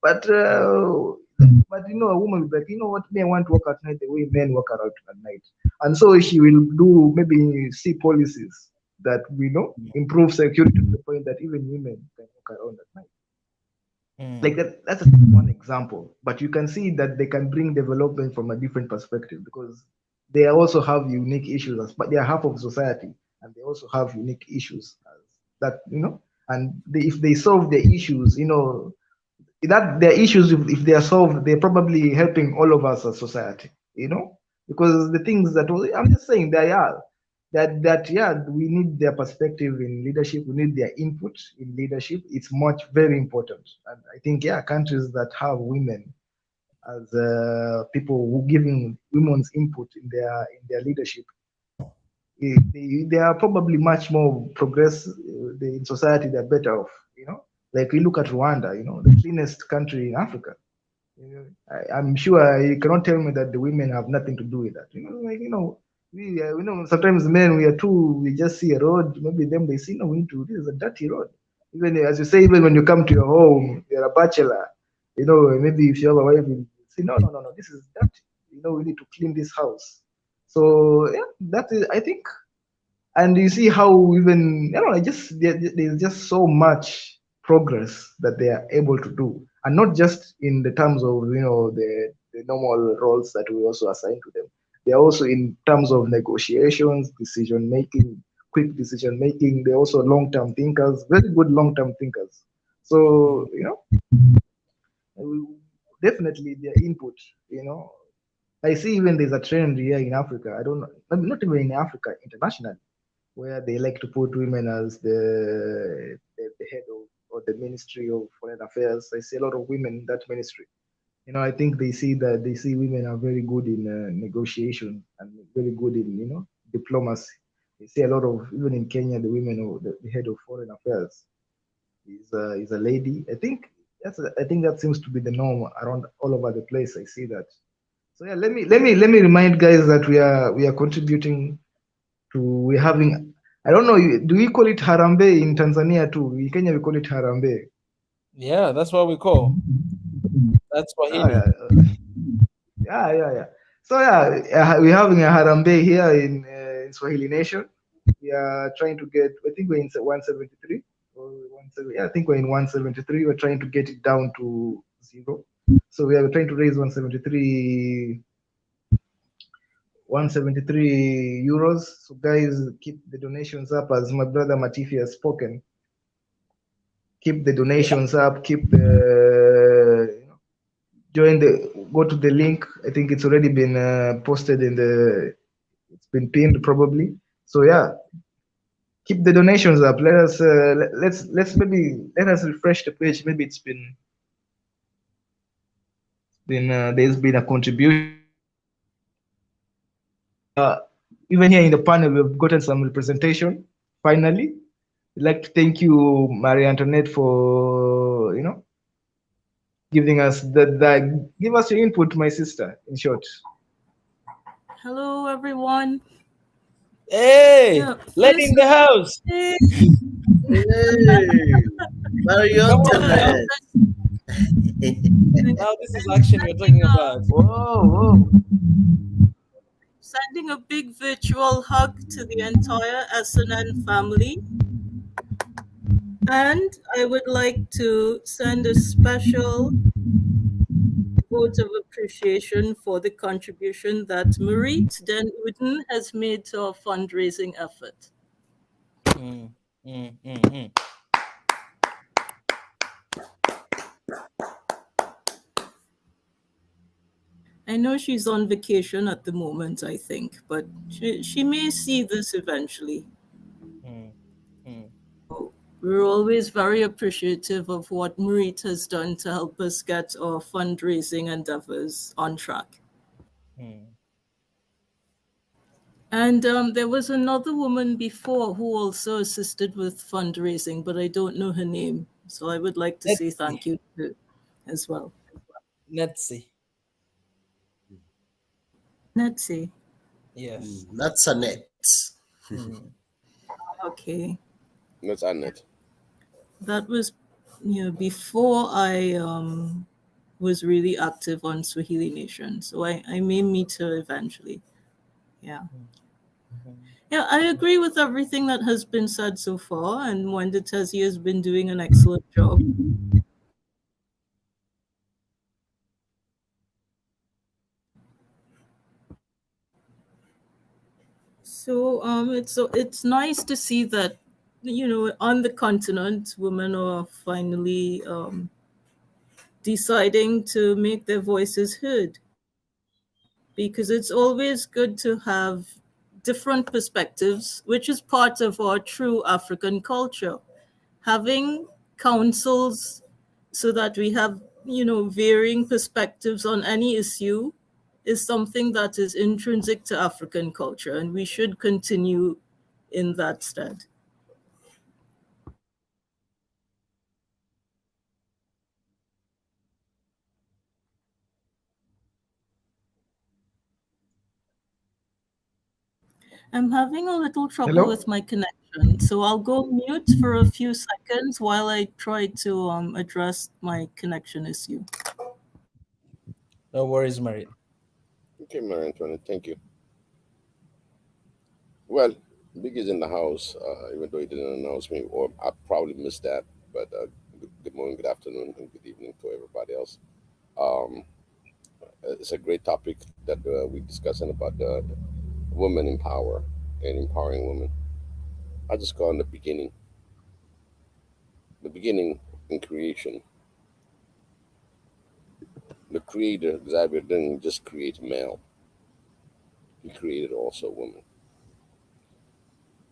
But a woman will be like, you know what, me, I want to work at night the way men work out at night, and so she will do maybe see policies that improve security to the point that even women can walk around at night. Like that. That's one example, but you can see that they can bring development from a different perspective because they also have unique issues, but they are half of society, and they also have unique issues that and if they solve the issues, that their issues, if they are solved, they're probably helping all of us as society, because the things that I'm just saying they are that yeah, we need their perspective in leadership, we need their input in leadership. It's very important, and I think countries that have women as people who giving women's input in their leadership, they are probably much more progress in society. They're better off, like we look at Rwanda, the cleanest country in Africa. I'm sure you cannot tell me that the women have nothing to do with that. Sometimes men, we just see a road, maybe them they see, no, this is a dirty road. Even as you say, even when you come to your home, you're a bachelor, maybe if you have a wife, you say, no, this is dirty. We need to clean this house. So yeah, that is, I think, and you see how even there's just so much progress that they are able to do, and not just in the terms of the normal roles that we also assign to them. They are also in terms of negotiations, decision making, quick decision making. They're also long-term thinkers, very good long-term thinkers. So definitely their input. I see even there's a trend here in Africa. I don't know, not even in Africa, internationally, where they like to put women as the head of or the Ministry of Foreign Affairs. I see a lot of women in that ministry. I think they see women are very good in negotiation and very good in diplomacy. They see a lot of, even in Kenya, the women or the head of Foreign Affairs is a lady. I think that seems to be the norm around all over the place. I see that. So yeah, let me remind guys that we are contributing to, we're having, I don't know, do we call it Harambee in Tanzania too? In Kenya we call it Harambee. Yeah, that's what we call. That's what he yeah. So yeah, we're having a Harambee here in Swahili Nation. We are trying to get, I think we're in 173 or 170. Yeah, I think we're in 173. We're trying to get it down to 0. So we are trying to raise 173 euros. So guys, keep the donations up, as my brother Matifi has spoken. Keep the donations up. Keep the go to the link. I think it's already been posted it's been pinned probably. So yeah, keep the donations up. Let us let us refresh the page. Maybe there's been a contribution. Even here in the panel, we've gotten some representation finally. I'd like to thank you, Marie Antoinette, for giving us the give us your input, my sister. In short, Hello, everyone. Hey, Yeah, lady in first, the house. hey, Hey, Come on yeah, now. Marionette. Now this is action we're sending talking about. whoa. sending a big virtual hug to the entire SNN family, and I would like to send a special vote of appreciation for the contribution that Marit Den Uden has made to our fundraising effort. Mm, mm, mm, mm. I know she's on vacation at the moment, I think, but she may see this eventually. Mm, mm. We're always very appreciative of what Marit has done to help us get our fundraising endeavors on track. Mm. And there was another woman before who also assisted with fundraising, but I don't know her name. So I would like to say Netsi, thank you to her as well. Netsi. Nancy. Yes. That's a net. Mm, Okay. That's Annette. That was before I was really active on Swahili Nation. So I may meet her eventually. Yeah. mm, mm. Yeah, I agree with everything that has been said so far, and Wanda Tesi has been doing an excellent job. So it's nice to see that on the continent, women are finally deciding to make their voices heard, because it's always good to have different perspectives, which is part of our true African culture. Having councils so that we have, varying perspectives on any issue is something that is intrinsic to African culture, and we should continue in that stead. I'm having a little trouble hello. with my connection, so I'll go mute for a few seconds while I try to address my connection issue. No worries, Marie. Okay, Marie Antoinette, thank you. Well, Big is in the house, even though he didn't announce me, or I probably missed that. But good morning, good afternoon, and good evening to everybody else. Um, it's a great topic that we're discussing about women in power and empowering women. I just call in the beginning in creation. The creator, Xavier, didn't just create male, he created also woman.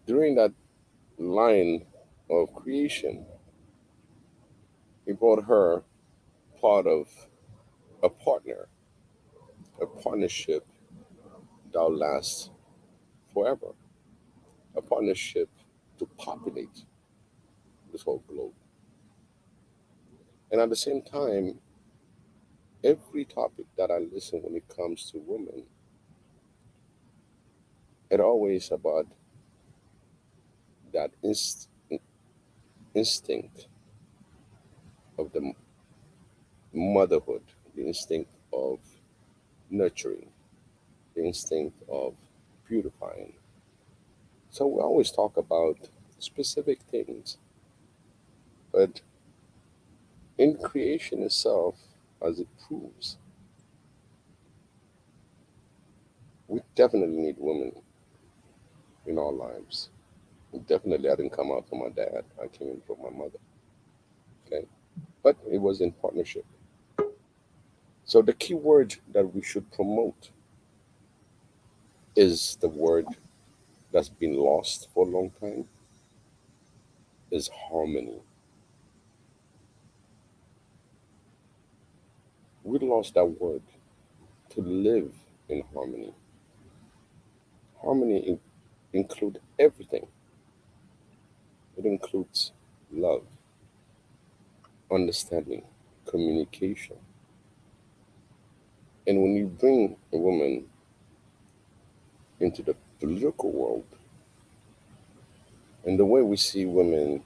During that line of creation, he brought her part of a partner, a partnership that will last forever, a partnership to populate this whole globe. And at the same time, every topic that I listen when it comes to women, it always about that instinct of the motherhood, the instinct of nurturing, the instinct of beautifying. So we always talk about specific things, but in creation itself, as it proves, we definitely need women in our lives. Definitely, I didn't come out from my dad. I came in from my mother. Okay, but it was in partnership. So the key word that we should promote is the word that's been lost for a long time is harmony. We lost that word to live in harmony. Harmony include everything. It includes love, understanding, communication. And when you bring a woman into the political world, and the way we see women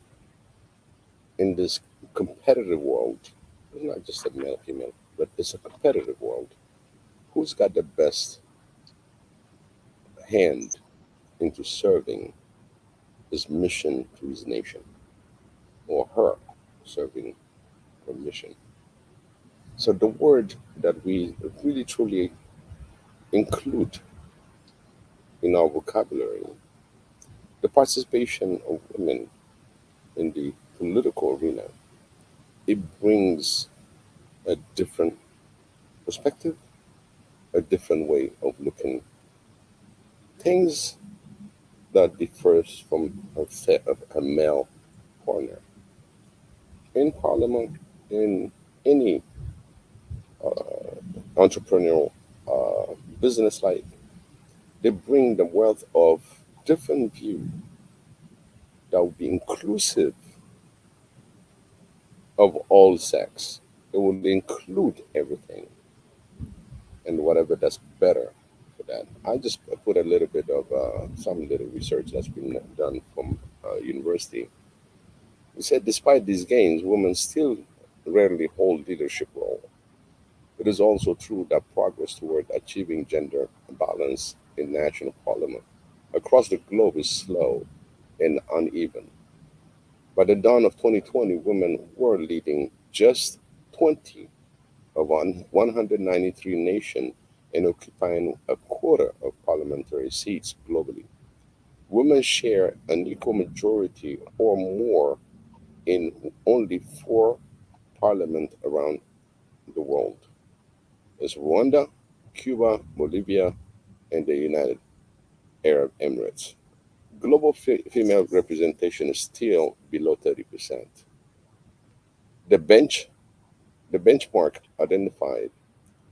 in this competitive world, it's not just a male female, but it's a competitive world. Who's got the best hand into serving his mission to his nation, or her serving her mission? So the word that we really truly include in our vocabulary, the participation of women in the political arena, it brings a different perspective, a different way of looking things that differs from a male partner. In parliament, in any entrepreneurial business life, they bring the wealth of different view that will be inclusive of all sex. It will include everything and whatever that's better for that. I just put a little bit of some little research that's been done from university. It said despite these gains, women still rarely hold leadership role. It is also true that progress toward achieving gender balance in national parliament across the globe is slow and uneven. By the dawn of 2020, women were leading just 20 of 193 nations and occupying a quarter of parliamentary seats globally. Women share an equal majority or more in only four parliaments around the world. It's Rwanda, Cuba, Bolivia, and the United Arab Emirates. Global female representation is still below 30%. The bench, the benchmark identified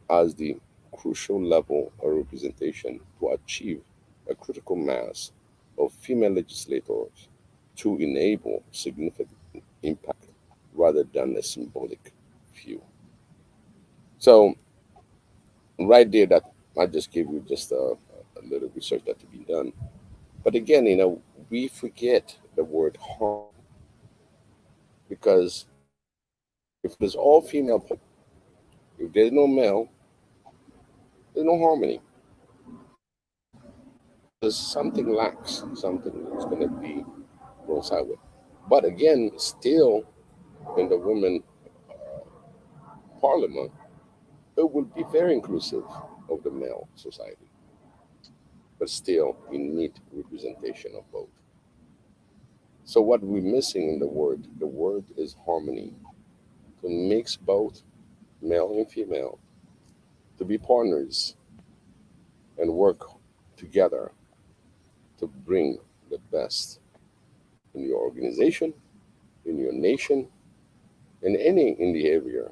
as the crucial level of representation to achieve a critical mass of female legislators to enable significant impact rather than a symbolic few. So right there, that I just gave you just a little research that to be done. But again, we forget the word harmony because if there's all female, if there's no male, there's no harmony. There's something lacks, something is going to be going sideways. But again, still in the women parliament, it will be very inclusive of the male society. But still, we need representation of both. So what we're missing in the word is harmony. To mix both male and female, to be partners and work together to bring the best in your organization, in your nation, in any in the area.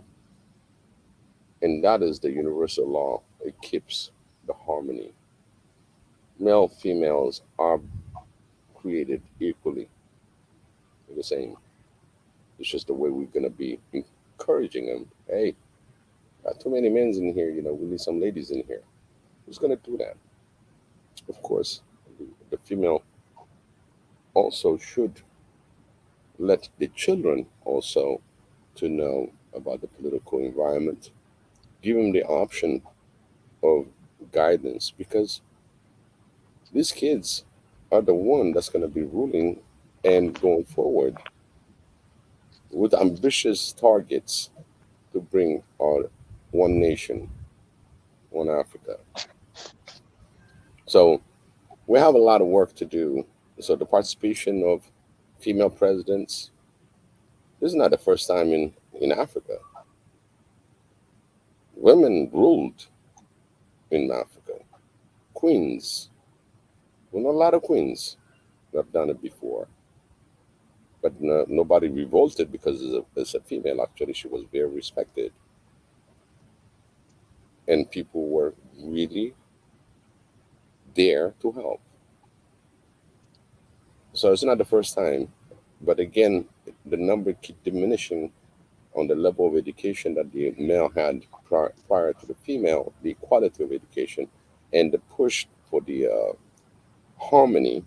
And that is the universal law. It keeps the harmony. Male, females are created equally the same. It's just the way we're gonna be encouraging them. Hey, got too many men in here, we need some ladies in here. Who's gonna do that? Of course, the female also should let the children also to know about the political environment, give them the option of guidance because these kids are the one that's going to be ruling and going forward with ambitious targets to bring our one nation, one Africa. So we have a lot of work to do. So the participation of female presidents, this is not the first time in Africa. Women ruled in Africa. Queens. We know a lot of queens that have done it before. But nobody revolted because it's a female. Actually, she was very respected. And people were really there to help. So it's not the first time But again, the number keep diminishing on the level of education that the male had prior to the female, the equality of education, and the push for the harmony,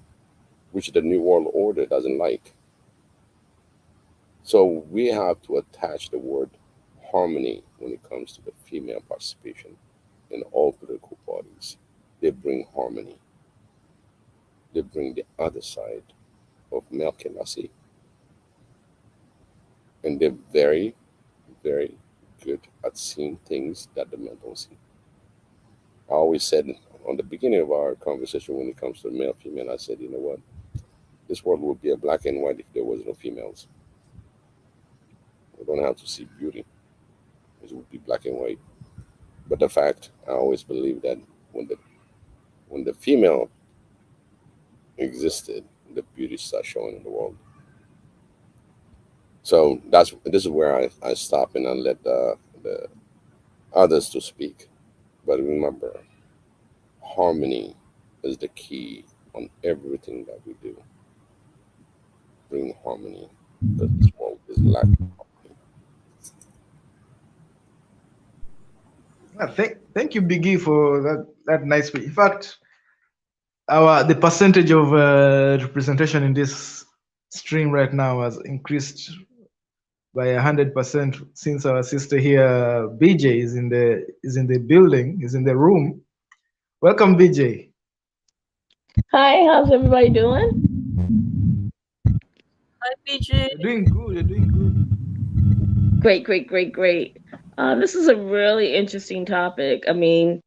which the New World Order doesn't like. So we have to attach the word harmony when it comes to the female participation in all political parties. They bring harmony. They bring the other side of male candidacy, and they're very, very good at seeing things that the men don't see. I always said on the beginning of our conversation when it comes to male female, I said, you know what? This world would be a black and white if there was no females. We don't have to see beauty. It would be black and white. But the fact, I always believe that when the female existed, the beauty starts showing in the world. So this is where I stop and I let the others to speak. But remember, harmony is the key on everything that we do. Bring harmony because this world is lacking harmony. Thank you, Biggie, for that nice speech. In fact, the percentage of representation in this stream right now has increased by 100% since our sister here, BJ, is in the building, is in the room. Welcome, BJ. Hi, how's everybody doing? Hi, BJ. You're doing good. You're doing good. Great, great, great, great. This is a really interesting topic. I mean,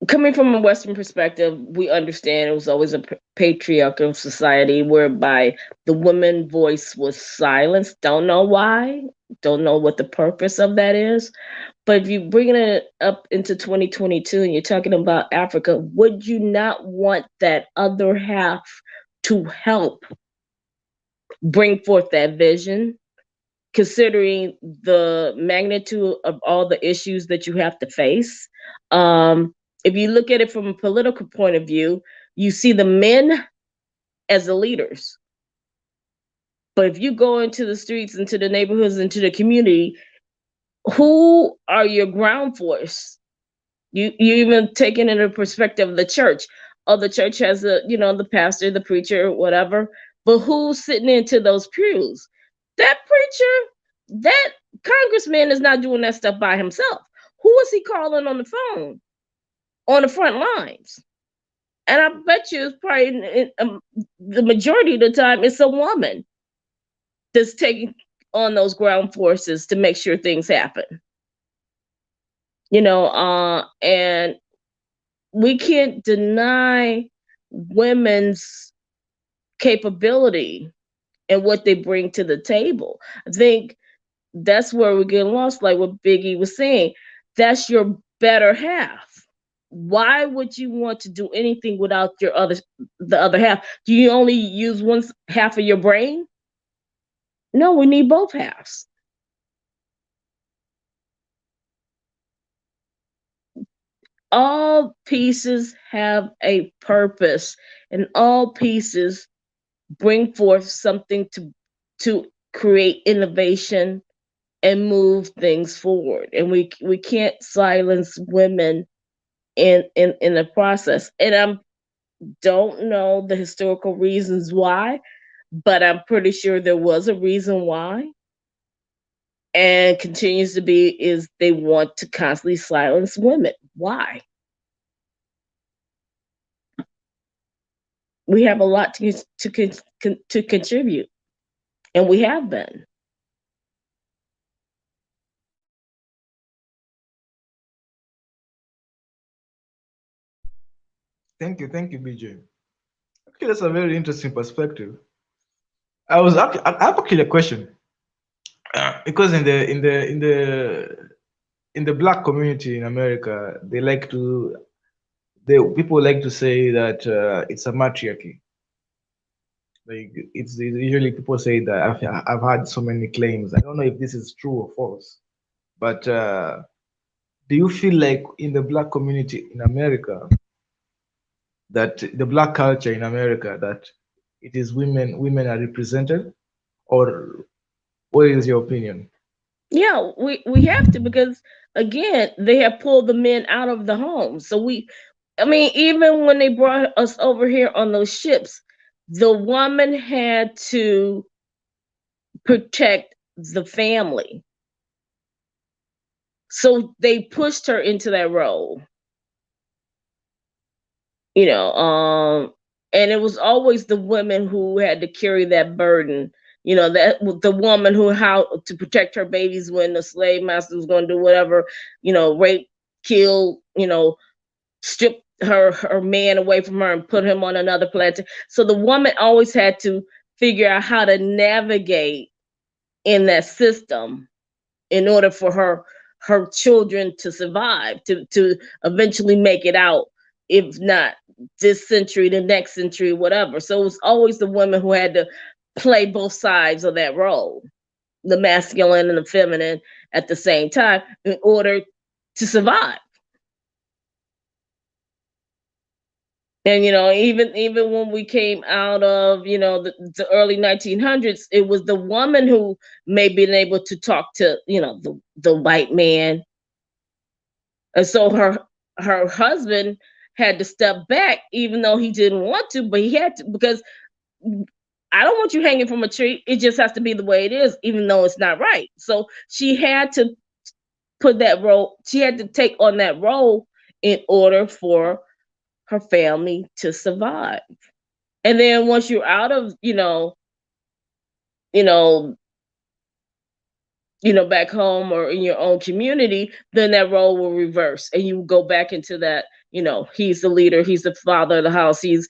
coming from a Western perspective, we understand it was always a patriarchal society whereby the woman voice was silenced. Don't know why, don't know what the purpose of that is. But if you bring it up into 2022 and you're talking about Africa, would you not want that other half to help bring forth that vision, considering the magnitude of all the issues that you have to face? If you look at it from a political point of view, you see the men as the leaders. But if you go into the streets, into the neighborhoods, into the community, who are your ground force? You even taking into perspective of the church. Oh, the church has the pastor, the preacher, whatever. But who's sitting into those pews? That preacher, that congressman is not doing that stuff by himself. Who is he calling on the phone? On the front lines? And I bet you it's probably the majority of the time it's a woman that's taking on those ground forces to make sure things happen. And we can't deny women's capability and what they bring to the table. I think that's where we get lost, like what Biggie was saying. That's your better half. Why would you want to do anything without the other half? Do you only use one half of your brain? No, we need both halves. All pieces have a purpose, and all pieces bring forth something to create innovation and move things forward. And we can't silence women in the process. And I don't know the historical reasons why, but I'm pretty sure there was a reason why, and continues to be, is they want to constantly silence women. Why? We have a lot to contribute, and we have been. Thank you, BJ. Actually, that's a very interesting perspective. I have actually a question, because in the black community in America, people like to say that it's a matriarchy. Like it's usually people say that I've had so many claims. I don't know if this is true or false, but do you feel like in the black community in America, that the black culture in America, that it is women are represented, or what is your opinion? Yeah, we have to, because again, they have pulled the men out of the home. So I mean, even when they brought us over here on those ships, the woman had to protect the family. So they pushed her into that role. You know, and it was always the women who had to carry that burden. You know, that the woman who how to protect her babies when the slave master was going to do whatever, you know, rape, kill, you know, strip her man away from her and put him on another planet. So the woman always had to figure out how to navigate in that system in order for her children to survive, to eventually make it out, if not this century, the next century, whatever. So it was always the women who had to play both sides of that role, the masculine and the feminine at the same time, in order to survive. And you know, even when we came out of, you know, the early 1900s, it was the woman who may been able to talk to, you know, the white man, and so her husband had to step back, even though he didn't want to, but he had to, because I don't want you hanging from a tree. It just has to be the way it is, even though it's not right. So she had to put that role. She had to take on that role in order for her family to survive. And then once you're out of, you know, back home or in your own community, then that role will reverse and you go back into that, he's the leader, he's the father of the house, he's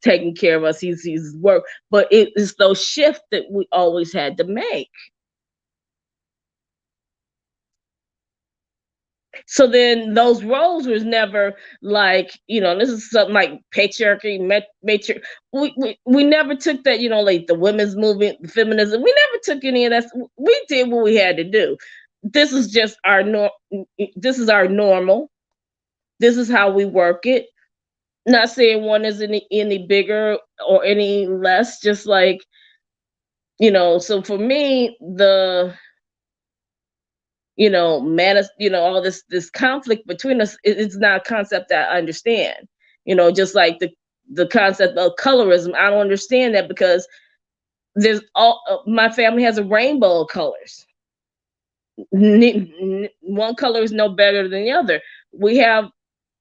taking care of us, he's work. But it is those shifts that we always had to make. So then those roles was never like, this is something like patriarchy, matriarchy. We never took that, like the women's movement, the feminism. We never took any of that. We did what we had to do. This is just this is our normal. This is how we work it. Not saying one is any bigger or any less, just like, so for me, all this conflict between us, it's not a concept that I understand. Just like the concept of colorism, I don't understand that, because there's my family has a rainbow of colors. One color is no better than the other. We have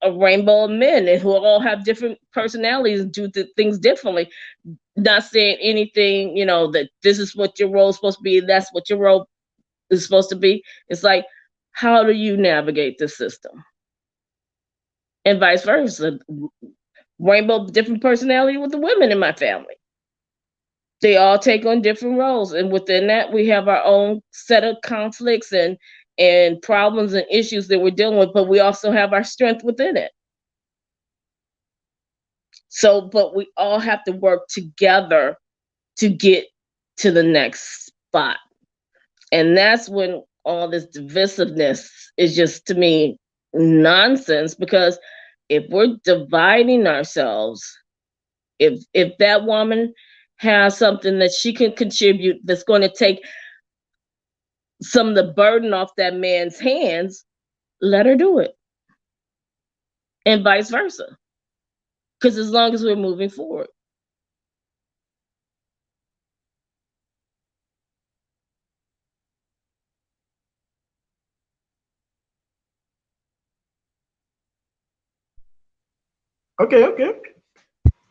a rainbow of men who all have different personalities and do things differently. Not saying anything, that this is what your role is supposed to be, that's what your role is supposed to be. It's like, how do you navigate this system? And vice versa. Rainbow, different personality with the women in my family. They all take on different roles. And within that, we have our own set of conflicts and problems and issues that we're dealing with, but we also have our strength within it. So, but we all have to work together to get to the next spot. And that's when all this divisiveness is just, to me, nonsense, because if we're dividing ourselves, if that woman has something that she can contribute that's going to take some of the burden off that man's hands, let her do it. And vice versa. Because as long as we're moving forward. Okay.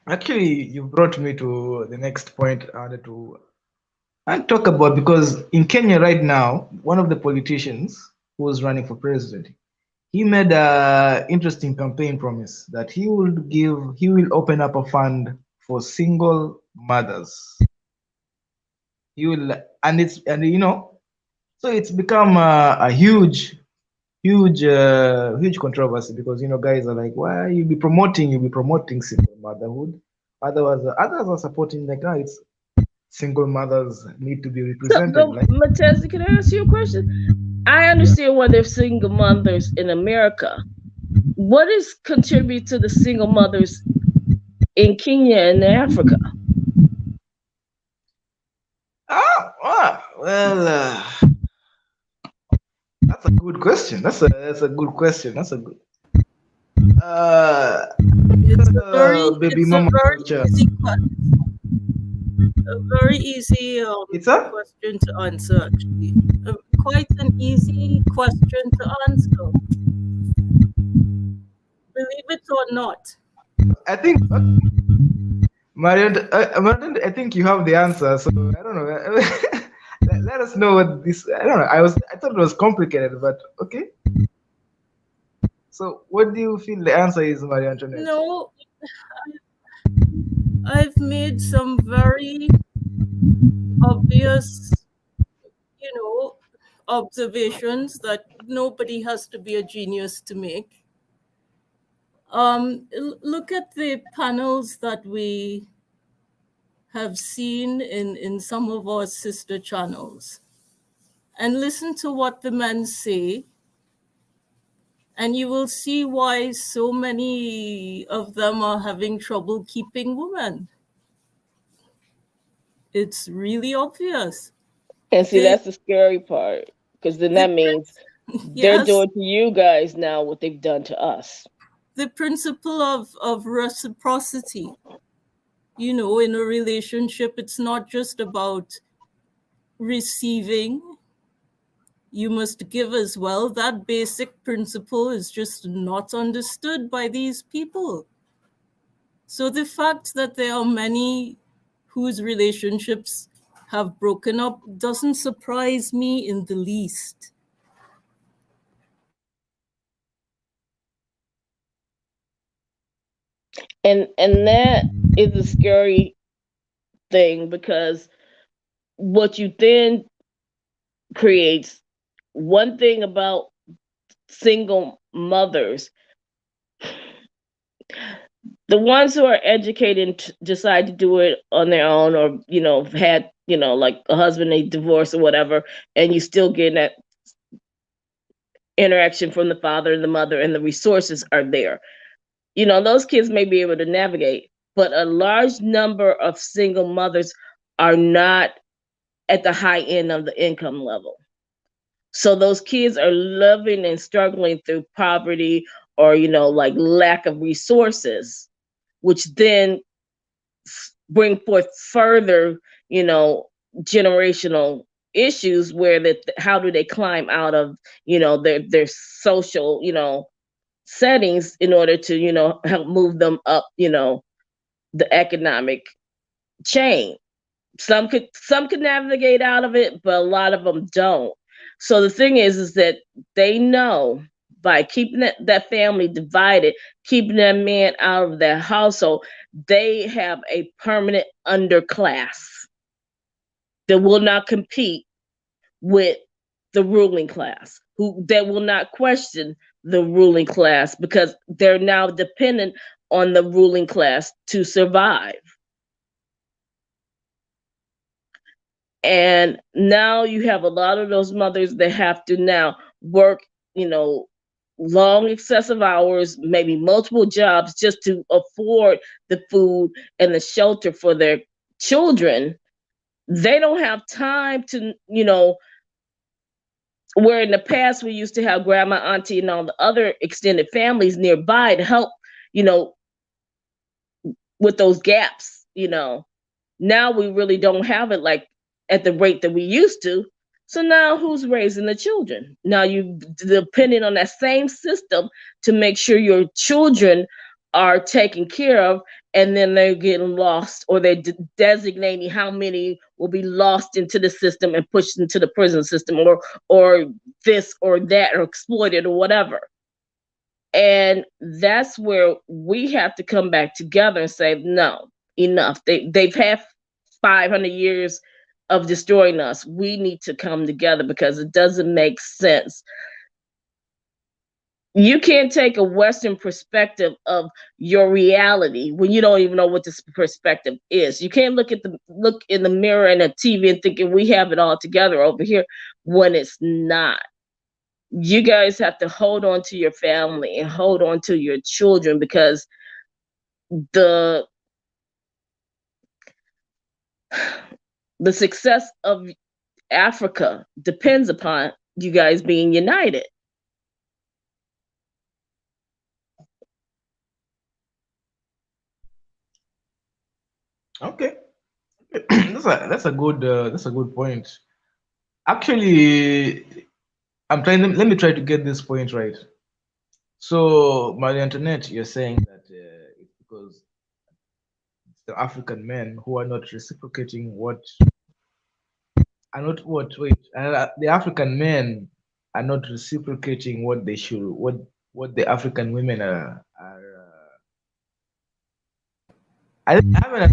Actually, you brought me to the next point I wanted to talk about, because in Kenya right now, one of the politicians who was running for president, he made an interesting campaign promise that he will open up a fund for single mothers. He will, so it's become a huge controversy, because guys are like, why you'll be promoting single motherhood, others are supporting, like, it's single mothers need to be represented. So, Matezi, can I ask you a question? I understand why there's single mothers in America. What is contribute to the single mothers in Kenya and Africa? Well, that's a good question. That's a good question. That's a good. Uh, baby it's a mama very culture. easy a very easy It's a. question to answer, actually. Quite an easy question to answer, believe it or not. I think Marian, Marian, I think you have the answer. So I don't know. Let us know what this. I don't know. I thought it was complicated, but okay. So what do you feel the answer is, Maria Antoinette? No, I've made some very obvious, observations that nobody has to be a genius to make. Look at the panels that we have seen in some of our sister channels and listen to what the men say, and you will see why so many of them are having trouble keeping women. It's really obvious. And see, They, that's the scary part, because then that the, means they're yes, doing to you guys now what they've done to us. the principle of reciprocity. In a relationship, it's not just about receiving. You must give as well. That basic principle is just not understood by these people. So the fact that there are many whose relationships have broken up doesn't surprise me in the least. And that is a scary thing, because what you then creates, one thing about single mothers, the ones who are educated and decide to do it on their own, or had like a husband, they divorce or whatever, and you still get that interaction from the father and the mother, and the resources are there, those kids may be able to navigate. But a large number of single mothers are not at the high end of the income level. So those kids are living and struggling through poverty, or like lack of resources, which then bring forth further, generational issues, where that how do they climb out of, their social, settings, in order to, help move them up, the economic chain. Some could navigate out of it, but a lot of them don't. So the thing is that they know, by keeping that family divided, keeping that man out of their household, they have a permanent underclass that will not compete with the ruling class, who that will not question the ruling class, because they're now dependent on the ruling class to survive. And now you have a lot of those mothers that have to now work, long excessive hours, maybe multiple jobs, just to afford the food and the shelter for their children. They don't have time to, where in the past we used to have grandma, auntie, and all the other extended families nearby to help, with those gaps. Now we really don't have it like at the rate that we used to. So now who's raising the children? Now you depending on that same system to make sure your children are taken care of, and then they're getting lost, or they're designating how many will be lost into the system and pushed into the prison system, or this or that, or exploited, or whatever. And that's where we have to come back together and say, no, enough. They've had 500 years of destroying us. We need to come together, because it doesn't make sense. You can't take a Western perspective of your reality when you don't even know what this perspective is. You can't look in the mirror and a TV and thinking we have it all together over here, when it's not. You guys have to hold on to your family and hold on to your children, because the success of Africa depends upon you guys being united. Okay. That's a good point. Actually, let me try to get this point right. So, Maria Antoinette, you're saying that it's because it's the African men who are not reciprocating what are not what wait the African men are not reciprocating what they should what the African women are I haven't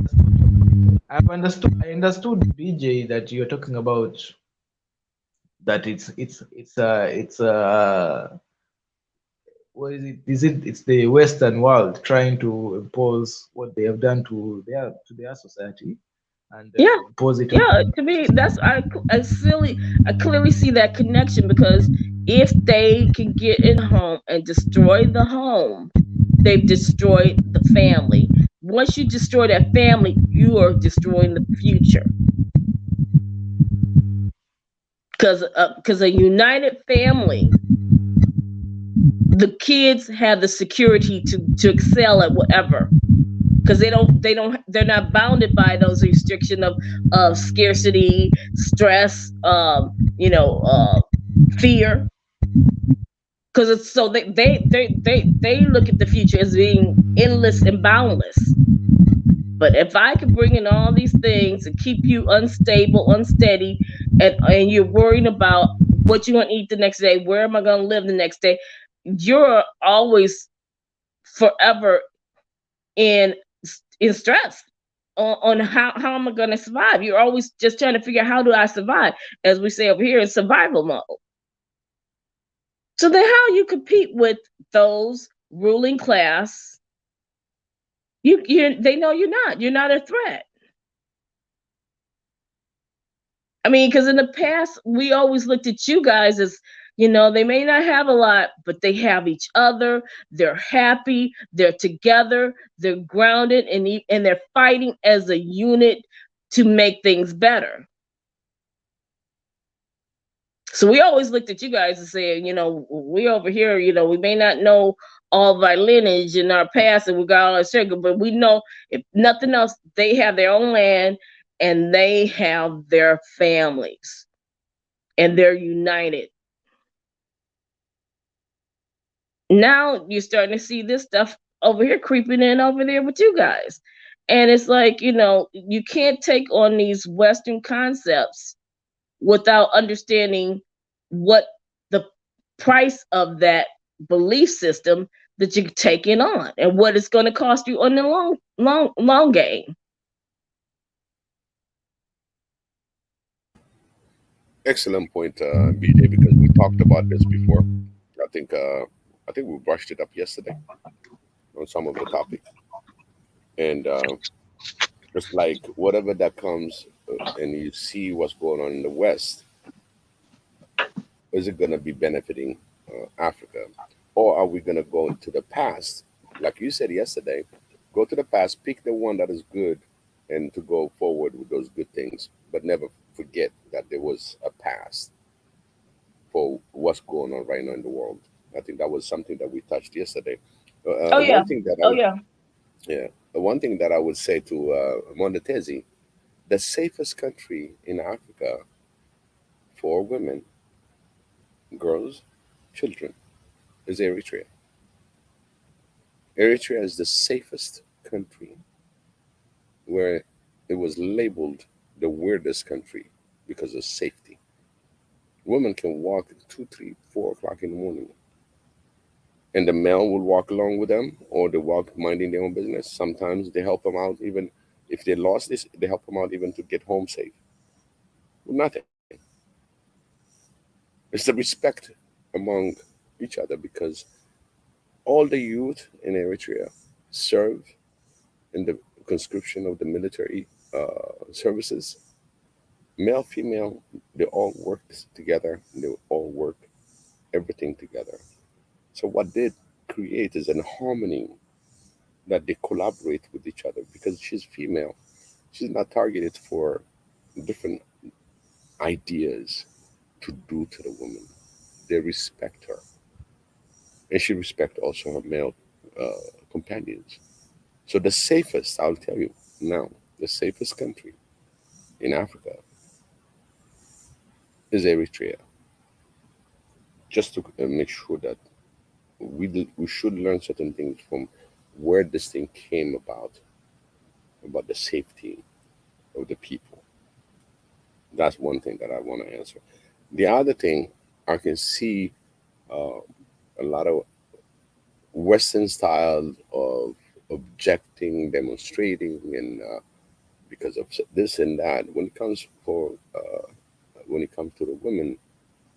understood. I understood BJ that you're talking about that it's what is it? Is it it's the Western world trying to impose what they have done to their society and Yeah, impose it yeah. on. To me, that's I clearly see that connection, because if they can get in home and destroy the home, they've destroyed the family. Once you destroy that family, you are destroying the future. Because a united family, the kids have the security to excel at whatever, because they're not bounded by those restrictions of scarcity, stress, fear. Because it's so they look at the future as being endless and boundless. But if I can bring in all these things and keep you unstable, unsteady, and you're worrying about what you're gonna eat the next day, where am I gonna live the next day, you're always forever in stress on how am I gonna survive. You're always just trying to figure out, how do I survive? As we say over here, in survival mode. So then how you compete with those ruling class? They know you're not a threat. I mean, because in the past, we always looked at you guys as, they may not have a lot, but they have each other. They're happy. They're together. They're grounded, and they're fighting as a unit to make things better. So we always looked at you guys and said, we over here, we may not know all of our lineage and our past, and we got all our circle, but we know, if nothing else, they have their own land and they have their families and they're united. Now you're starting to see this stuff over here creeping in over there with you guys. And it's like, you can't take on these Western concepts without understanding what the price of that belief system that you're taking on and what it's going to cost you on the long game. Excellent point, BJ, because we talked about this before. I think we brushed it up yesterday on some of the topics, and it's like whatever that comes, and you see what's going on in the West, is it going to be benefiting Africa, or are we going to go into the past, like you said yesterday? Go to the past, pick the one that is good, and to go forward with those good things, but never forget that there was a past for what's going on right now in the world. I think that was something that we touched yesterday. Oh yeah. One thing that Oh yeah. yeah, one thing that I would say to Monetezi, the safest country in Africa for women, girls, children is Eritrea. Eritrea is the safest country, where it was labeled the weirdest country because of safety. Women can walk 2, 3, 4 o'clock in the morning, and the male will walk along with them, or they walk minding their own business. Sometimes they help them out, even if they lost this, they help them out even to get home safe. With nothing. It's the respect among each other, because all the youth in Eritrea serve in the conscription of the military services. Male, female, they all work together. They all work everything together. So what they create is an harmony, that they collaborate with each other, because she's female. She's not targeted for different ideas to do to the woman. They respect her, and she respects also her male companions. So the safest, I'll tell you now, the safest country in Africa is Eritrea. Just to make sure that we should learn certain things from where this thing came about the safety of the people. That's one thing that I want to answer. The other thing, I can see uh, a lot of Western style of objecting, demonstrating, and because of this and that. When it comes to the women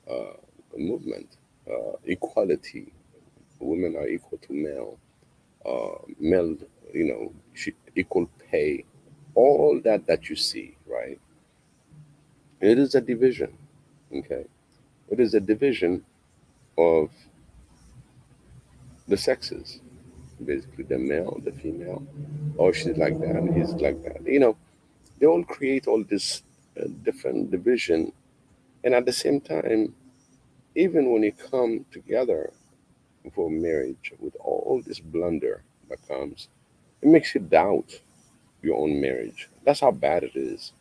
uh, movement, equality, women are equal to male, male, equal pay, all that you see, right? It is a division, okay? It is a division of the sexes, basically the male, the female. Oh, she's like that, and he's like that. They all create all this different division, and at the same time, even when you come together for marriage with all this blunder that comes, it makes you doubt your own marriage. That's how bad it is.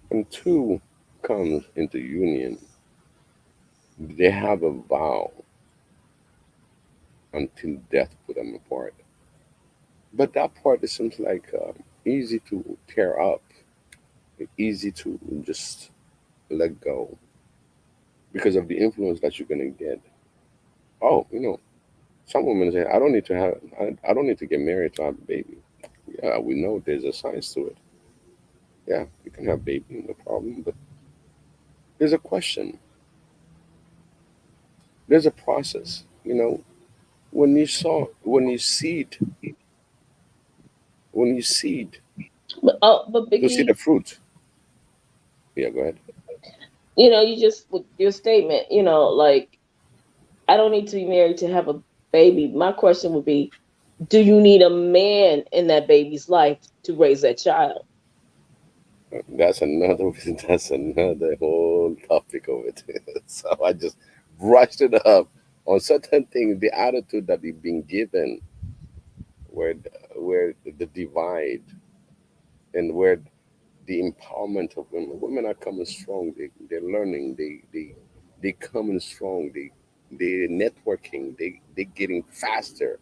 When two comes into union, they have a vow until death put them apart. But that part, it seems like easy to tear up, easy to just let go because of the influence that you're gonna get. Oh, some women say, I don't need to get married to have a baby. Yeah, we know there's a science to it. Yeah, you can have baby, no problem. But there's a question. There's a process. When you seed, when you seed But to see the Biggie, fruit. Yeah, go ahead. you just with your statement, like I don't need to be married to have a baby. My question would be, do you need a man in that baby's life to raise that child? That's another that's another whole topic over there. So I just brushed it up on certain things, the attitude that we've been given, where the divide and where the empowerment of women. Women are coming strong. They're learning. They coming strong. They're networking. They're getting faster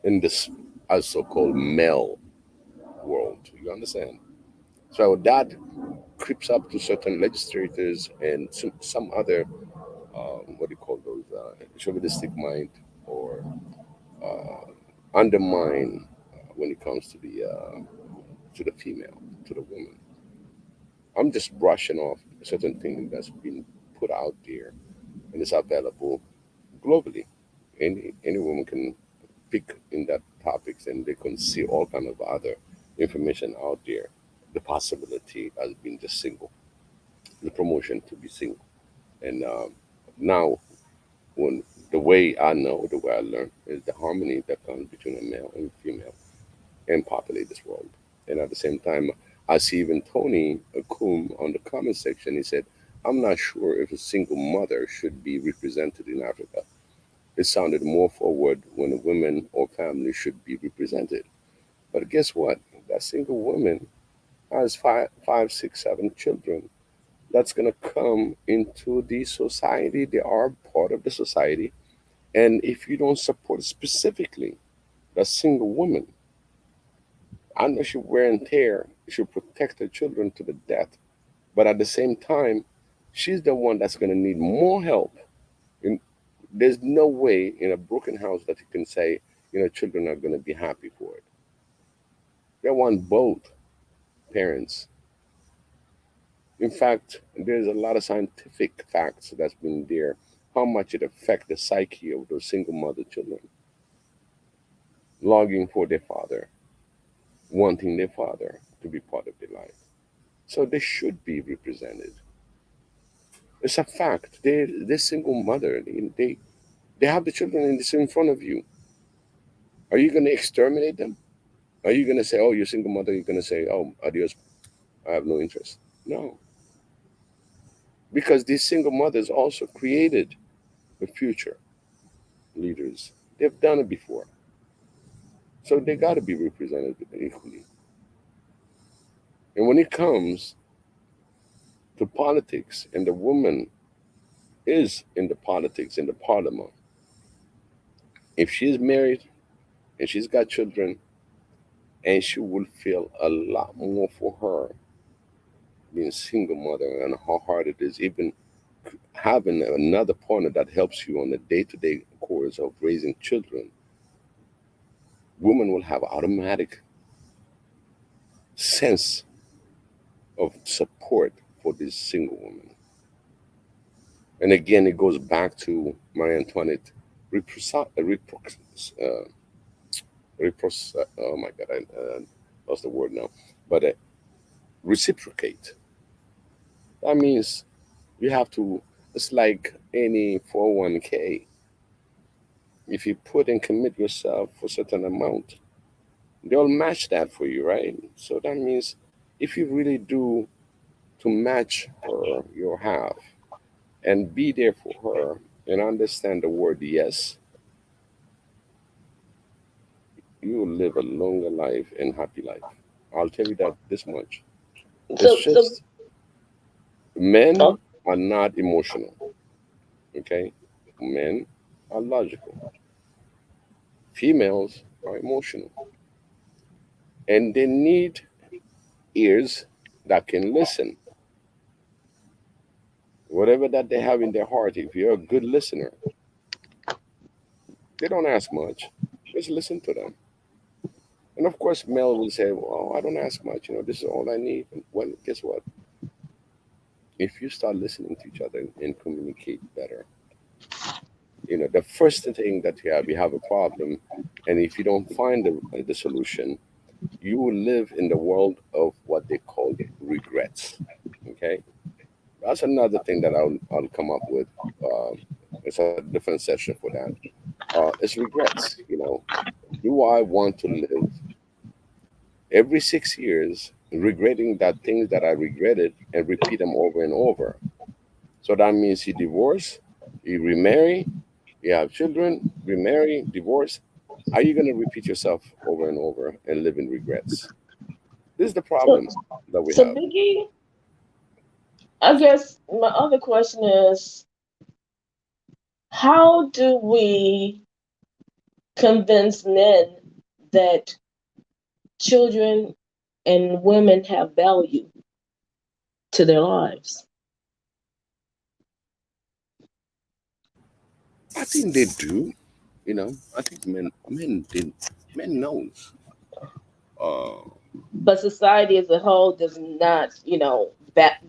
in this as so-called male world. You understand? So that creeps up to certain legislators and some other what do you call those chauvinistic mind or undermine when it comes to the female, to the woman. I'm just brushing off certain things that's been put out there and it's available globally. Any woman can pick in that topics and they can see all kind of other information out there. The possibility as being just single, the promotion to be single, and now when the way I know, the way I learn is the harmony that comes between a male and female and populate this world. And at the same time, I see even Tony Akum on the comment section. He said, I'm not sure if a single mother should be represented in Africa. It sounded more forward when a woman or family should be represented. But guess what? That single woman has five, six, 7 children. That's going to come into the society. They are part of the society. And if you don't support specifically that single woman, I know she wear and tear. She'll protect her children to the death. But at the same time, she's the one that's going to need more help. And there's no way in a broken house that you can say, children are going to be happy for it. They want both parents. In fact, there's a lot of scientific facts that's been there, how much it affects the psyche of those single mother children, longing for their father, wanting their father to be part of their life. So they should be represented. It's a fact. They're single mother. They have the children in front of you. Are you going to exterminate them? Are you going to say, oh, you're a single mother? You're going to say, oh, adios, I have no interest. No. because these single mothers also created the future leaders. They've done it before. So they got to be represented equally. And when it comes to politics, and the woman is in the politics, in the parliament, if she's married and she's got children, and she will feel a lot more for her being single mother and how hard it is, even having another partner that helps you on the day-to-day course of raising children. Women will have automatic sense of support for this single woman. And again, it goes back to Marie Antoinette, uh, oh my God, I lost the word now, but reciprocate. That means you have to, it's like any 401k. If you put and commit yourself for a certain amount, they'll match that for you, right? So that means if you really do to match her, your half, and be there for her and understand the word yes, you will live a longer life and happy life. I'll tell you that this much. It's So just men oh, are not emotional, okay? Men are logical. Females are emotional. And they need ears that can listen. Whatever that they have in their heart, if you're a good listener, they don't ask much. Just listen to them. And of course, Mel will say, well, I don't ask much. This is all I need. Well, guess what? If you start listening to each other and communicate better, the first thing that you have a problem, and if you don't find the solution, you will live in the world of what they call regrets. Okay? That's another thing that I'll come up with. It's a different session for that. It's regrets. Do I want to live every 6 years regretting that things that I regretted and repeat them over and over? So that means you divorce, you remarry, you have children, remarry, divorce. Are you going to repeat yourself over and over and live in regrets? This is the so, problem that we so have. Biggie, I guess my other question is, how do we convince men that children and women have value to their lives? I think they do. I think men knows. Uh, But society as a whole does not,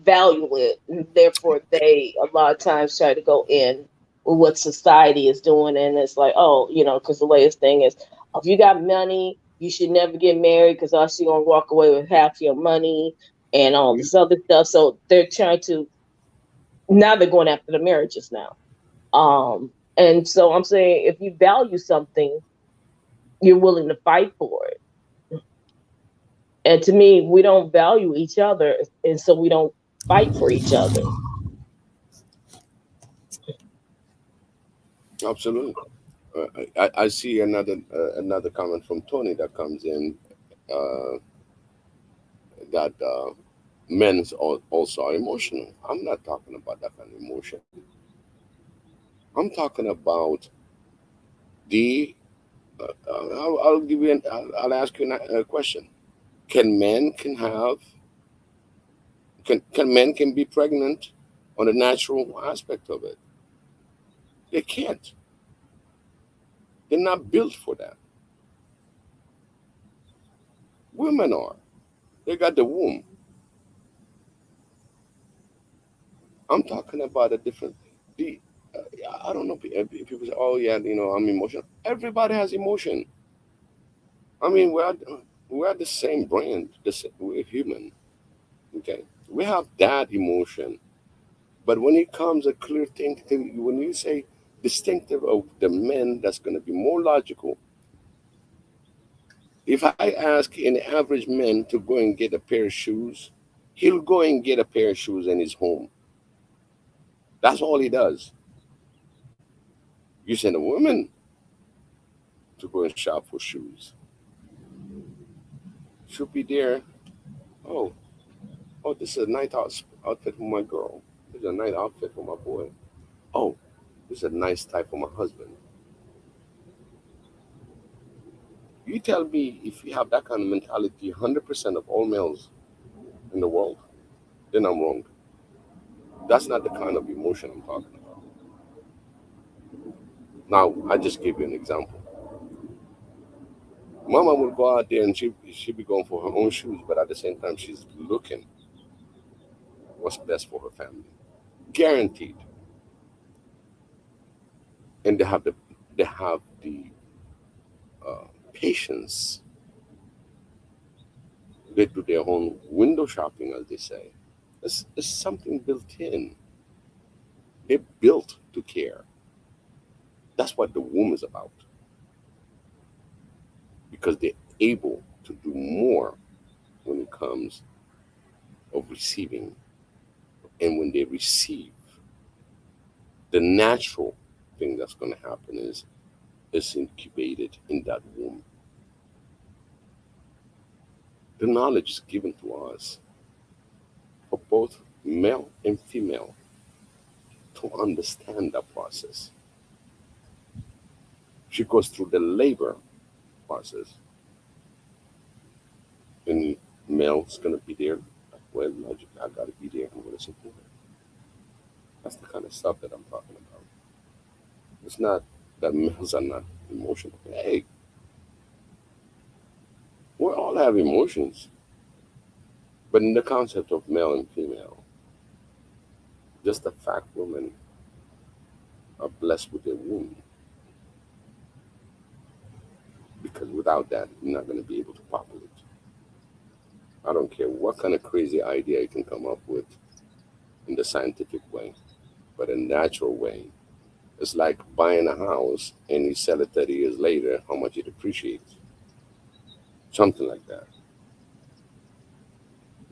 value it. And therefore, they a lot of times try to go in with what society is doing. And it's like, oh, because the latest thing is, if you got money, you should never get married because else you're going to walk away with half your money and all yeah, this other stuff. So they're trying to, now they're going after the marriages now. And so I'm saying if you value something, you're willing to fight for it. And to me, we don't value each other, and so we don't fight for each other. absolutely. I see another comment from Tony that comes in, uh, that men also are emotional. I'm not talking about that kind of emotion. I'm talking about the. I'll give you. I'll ask you a question. Can men can be pregnant on the natural aspect of it? They can't. They're not built for that. Women are. They got the womb. I'm talking about a different. The I don't know. People say, "Oh yeah, I'm emotional." Everybody has emotion. I mean, we're the same brain. We're human. Okay, we have that emotion. But when it comes a clear thing, when you say distinctive of the men, that's going to be more logical. If I ask an average man to go and get a pair of shoes, he'll go and get a pair of shoes in his home. That's all he does. You send a woman to go and shop for shoes. She'll be there. Oh, oh, this is a nice outfit for my girl. This is a nice outfit for my boy. Oh, this is a nice type for my husband. You tell me if you have that kind of mentality, 100% of all males in the world, then I'm wrong. That's not the kind of emotion I'm talking about. Now, I just gave you an example. Mama would go out there and she'd be going for her own shoes, but at the same time, she's looking what's best for her family. Guaranteed. And they have the patience. They do their own window shopping, as they say. It's something built in. They're built to care. That's what the womb is about. Because they're able to do more when it comes of receiving. And when they receive, the natural thing that's going to happen is it's incubated in that womb. The knowledge is given to us for both male and female to understand that process. She goes through the labor process, and male's going to be there. Well, logic, I got to be there. I'm going to support her. That's the kind of stuff that I'm talking about. It's not that males are not emotional. Hey, we all have emotions, but in the concept of male and female, just the fact women are blessed with their womb, because without that, you're not going to be able to populate. I don't care what kind of crazy idea you can come up with in the scientific way, but a natural way. It's like buying a house and you sell it 30 years later, how much it appreciates. Something like that.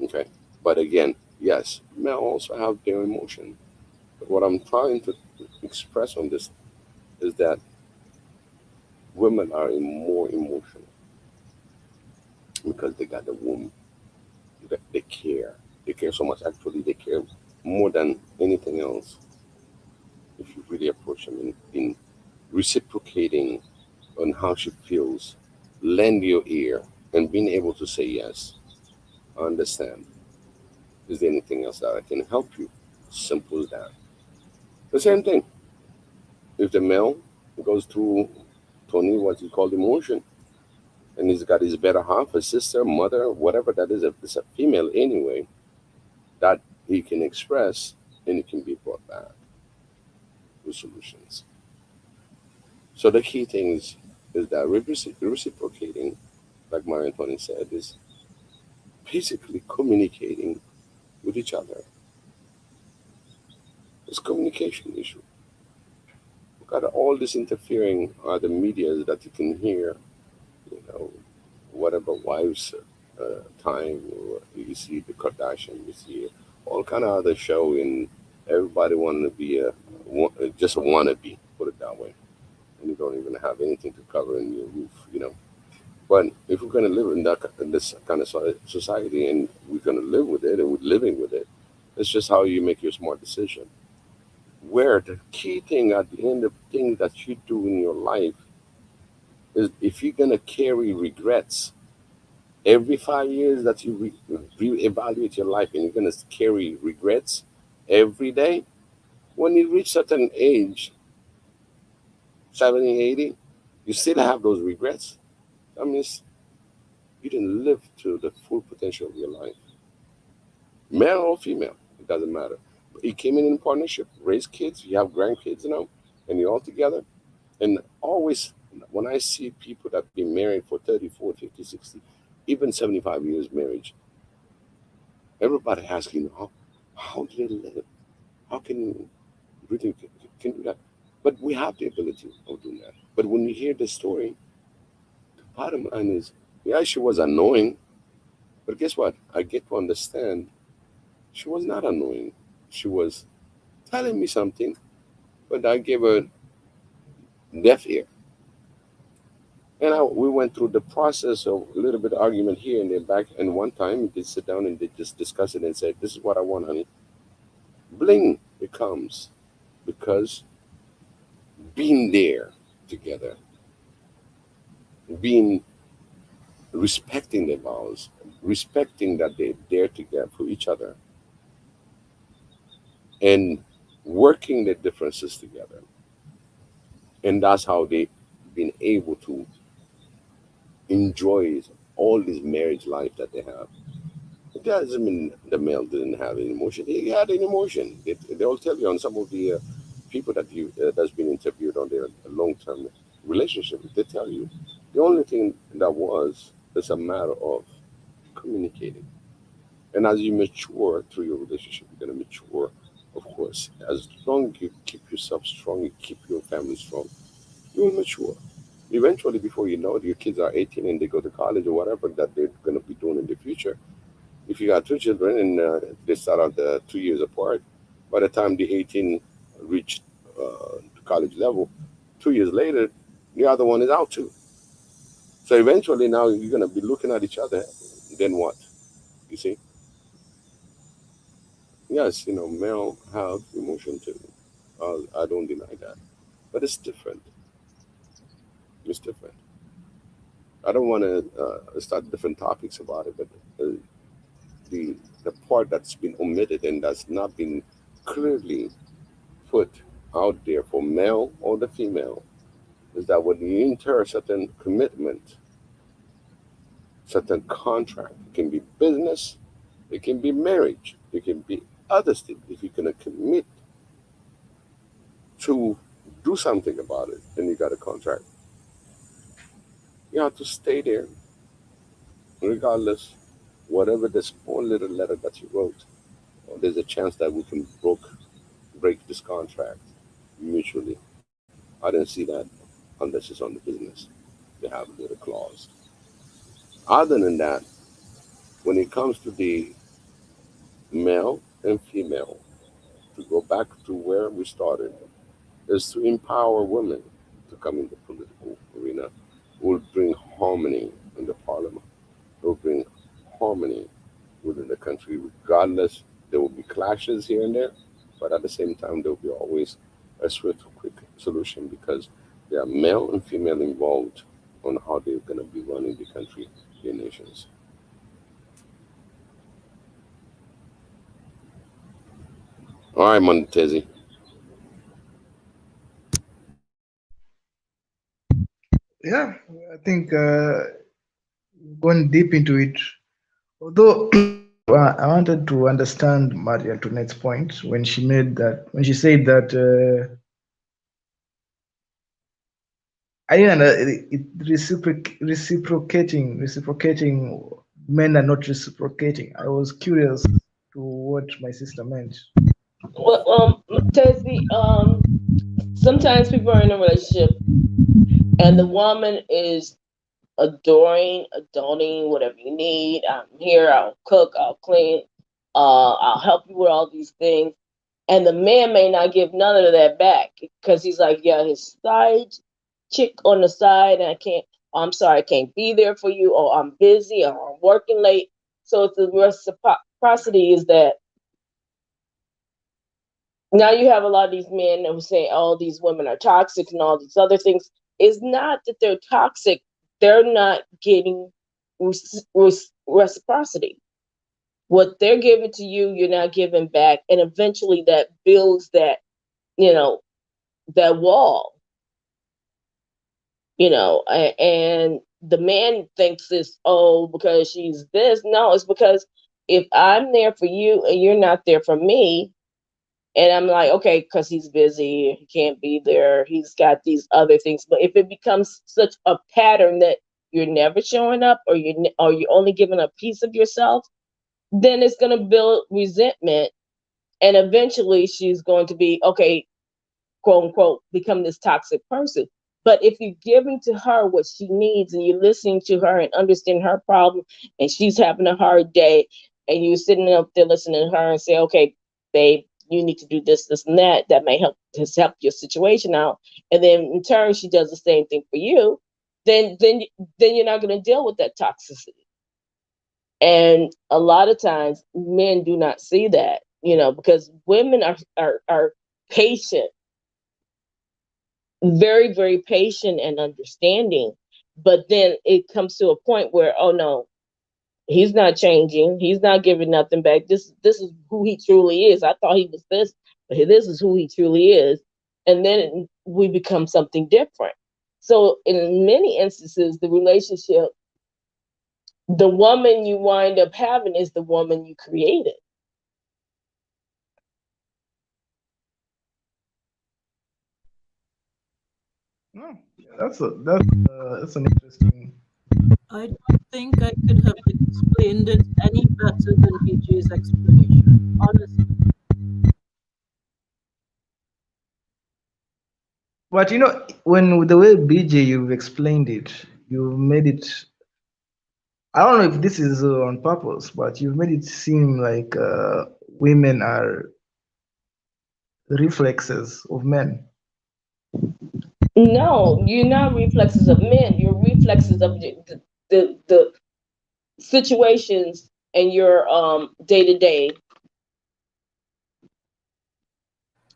Okay. But again, yes, men also have their emotion. But what I'm trying to express on this is that women are more emotional because they got the womb. They care. They care so much. Actually, they care more than anything else. If you really approach them in reciprocating on how she feels, lend your ear, and being able to say yes, I understand. Is there anything else that I can help you? Simple as that. The same thing. If the male goes through Tony, what he called emotion, and he's got his better half, a sister, mother, whatever that is, if it's a female anyway, that he can express and it can be brought back with solutions. So the key things is that reciprocating, like Marie Antoinette said, is basically communicating with each other. It's communication issue. We've got all this interfering the medias that you can hear, you know, whatever wives time, or you see the Kardashian, you see all kind of other show, and everybody want to be just a wannabe, put it that way, and you don't even have anything to cover in your roof. But if we're going to live in this kind of society, and we're going to live with it, and we're living with it, it's just how you make your smart decision. Where the key thing at the end of things that you do in your life is, if you're going to carry regrets every 5 years that you reevaluate your life, and you're going to carry regrets every day, when you reach certain age, 70, 80, you still have those regrets. That means you didn't live to the full potential of your life. Male or female, it doesn't matter. But you came in partnership, raised kids, you have grandkids now, and you're all together. And always, when I see people that been married for 30, 40, 50, 60, even 75 years marriage, everybody asking, how do they live? How can you really can do that? But we have the ability of doing that. But when you hear the story, the bottom line is, yeah, she was annoying, but guess what? I get to understand she was not annoying. She was telling me something, but I gave a deaf ear. And we went through the process of a little bit of argument here and there back. And one time they sit down and they just discuss it and say, "This is what I want, honey." Bling, it comes because being there together, being respecting their vows, respecting that they're there together for each other, and working their differences together. And that's how they've been able to enjoy all this marriage life that they have. It doesn't mean the male didn't have any emotion. He had an emotion. They'll tell you on some of the people that you that's been interviewed on their long-term relationship. They tell you the only thing that was is a matter of communicating. And as you mature through your relationship, you're gonna mature, of course. As long as you keep yourself strong, you keep your family strong, you will mature. Eventually, before you know it, your kids are 18 and they go to college or whatever that they're gonna be doing in the future. If you got two children and they start out 2 years apart, by the time the 18 reach the college level, 2 years later, the other one is out too. So eventually now you're going to be looking at each other. Then what? You see? Yes, male have emotion too. I don't deny that. But it's different. It's different. I don't want to start different topics about it, but uh, the the part that's been omitted and that's not been clearly put out there for male or the female is that when you enter a certain commitment, certain contract, it can be business, it can be marriage, it can be other things. If you're gonna commit to do something about it, then you got a contract. You have to stay there, regardless, whatever the small little letter that you wrote. There's a chance that we can break this contract mutually. I didn't see that unless it's on the business. They have a little clause. Other than that, when it comes to the male and female, to go back to where we started, is to empower women to come in the political arena. Will bring harmony in the parliament. Will bring harmony within the country, regardless. There will be clashes here and there, but at the same time, there will be always a swift, quick solution because there are male and female involved on how they're going to be running the country, their nations. All right, Montezi. Yeah, I think going deep into it. Although I wanted to understand Maria Antoinette's point when she said that I didn't reciprocating men are not reciprocating. I was curious to what my sister meant. Well, Tessie, sometimes people are in a relationship and the woman is adoring, adulting, whatever you need. I'm here, I'll cook, I'll clean, I'll help you with all these things. And the man may not give none of that back because he's like, yeah, his side chick on the side, and I'm sorry, I can't be there for you, or I'm busy, or I'm working late. So it's the reciprocity is that now you have a lot of these men who say, oh, these women are toxic and all these other things. It's not that they're toxic, they're not getting reciprocity. What they're giving to you, you're not giving back. And eventually that builds that, you know, that wall, and the man thinks it's, oh, because she's this. No, it's because if I'm there for you and you're not there for me, and I'm like, okay, because he's busy, he can't be there, he's got these other things. But if it becomes such a pattern that you're never showing up, or you're only giving a piece of yourself, then it's going to build resentment, and eventually she's going to be, okay, quote unquote, become this toxic person. But if you're giving to her what she needs and you're listening to her and understanding her problem, and she's having a hard day, and you're sitting up there listening to her and say, okay, babe, you need to do this, this, and that may help your situation out. And then in turn, she does the same thing for you. Then you're not going to deal with that toxicity. And a lot of times men do not see that, because women are patient, very, very patient and understanding. But then it comes to a point where, oh no, he's not changing. He's not giving nothing back. This is who he truly is. I thought he was this, but this is who he truly is. And then we become something different. So in many instances, the relationship, the woman you wind up having is the woman you created. Oh, that's an interesting. I don't think I could have explained it any better than BJ's explanation, honestly. But when the way BJ you've explained it, you've made it. I don't know if this is on purpose, but you've made it seem like women are reflexes of men. No, you're not reflexes of men. You're reflexes of the situations and your day-to-day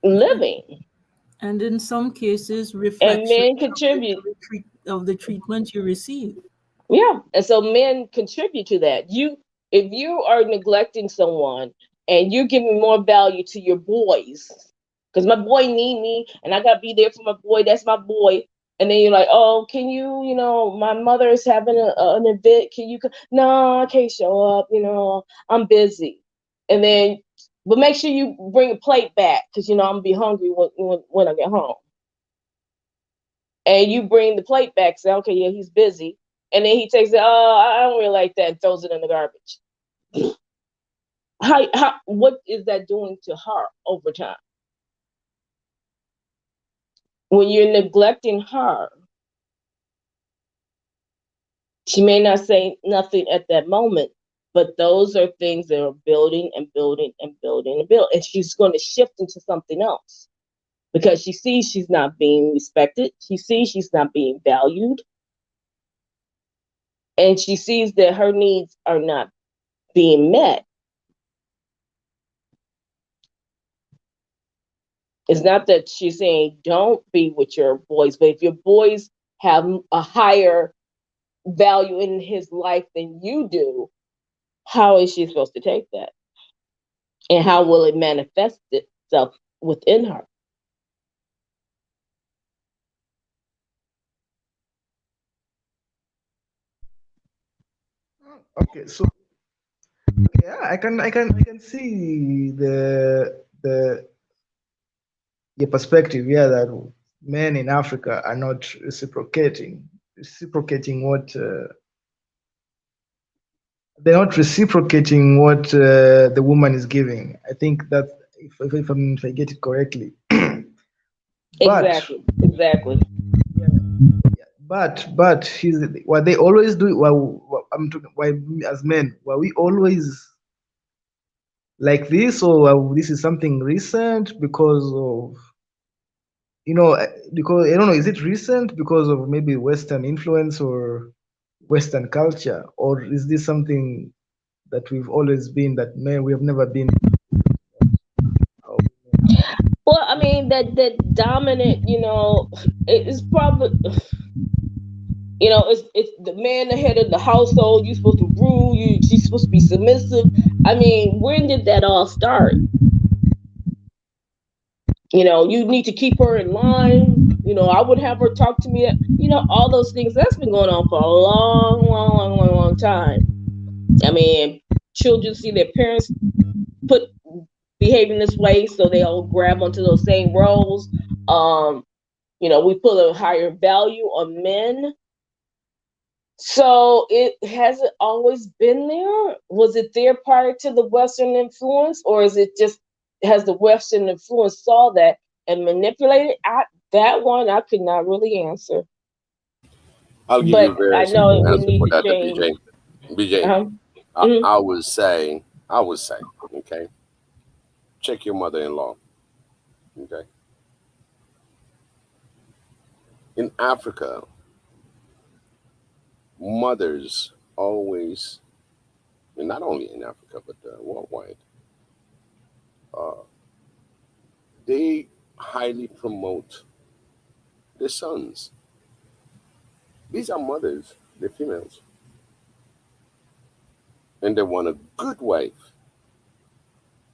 living. And in some cases, And reflection men contribute. of the treatment you receive. Yeah. And so men contribute to that. If you are neglecting someone and you're giving more value to your boys, because my boy need me and I gotta be there for my boy, that's my boy. And then you're like, oh, can you, my mother is having an event. Can you come? No, I can't show up. I'm busy. And then, but make sure you bring a plate back because, I'm gonna be hungry when I get home. And you bring the plate back, say, okay, yeah, he's busy. And then he takes it, oh, I don't really like that, and throws it in the garbage. What is that doing to her over time? When you're neglecting her, she may not say nothing at that moment, but those are things that are building and building and building and building. And she's going to shift into something else because she sees she's not being respected. She sees she's not being valued. And she sees that her needs are not being met. It's not that she's saying don't be with your boys, but if your boys have a higher value in his life than you do, how is she supposed to take that? And how will it manifest itself within her? Okay, so yeah, I can see the your perspective. Yeah, that men in Africa are not reciprocating what they're not reciprocating what the woman is giving. I think that if I get it correctly. But Exactly. but what they always do. I'm talking. Why as men? Were we always like this, or this is something recent because of because I don't know. Is it recent because of maybe Western influence or Western culture, or is this something that we've always been that man we have never been? Well, I mean that dominant, it's probably, it's the man the head of the household. You're supposed to rule. She's supposed to be submissive. I mean, when did that all start? You need to keep her in line. I would have her talk to me. All those things that's been going on for a long, long, long, long, long time. I mean, children see their parents behaving this way, so they all grab onto those same roles. We put a higher value on men. So it hasn't always been there. Was it there prior to the Western influence, or is it just has the Western influence saw that and manipulated? That one I could not really answer. I'll give But you a very I know it simple would answer need for to that, to change. BJ. BJ, Uh-huh. Mhm. I would say, okay, check your mother-in-law. Okay. In Africa, mothers always, and not only in Africa but worldwide, uh, they highly promote their sons. These are mothers, they're females, and they want a good wife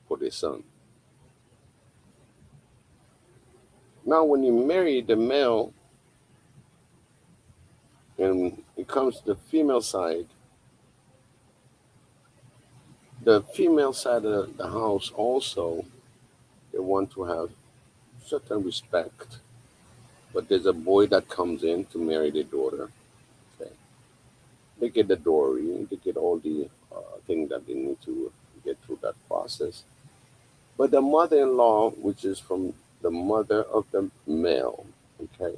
for their son. Now, when you marry the male and it comes to the female side, the female side of the house also, they want to have certain respect. But there's a boy that comes in to marry their daughter. Okay. They get the dowry, they get all the things that they need to get through that process. But the mother-in-law, which is from the mother of the male, okay,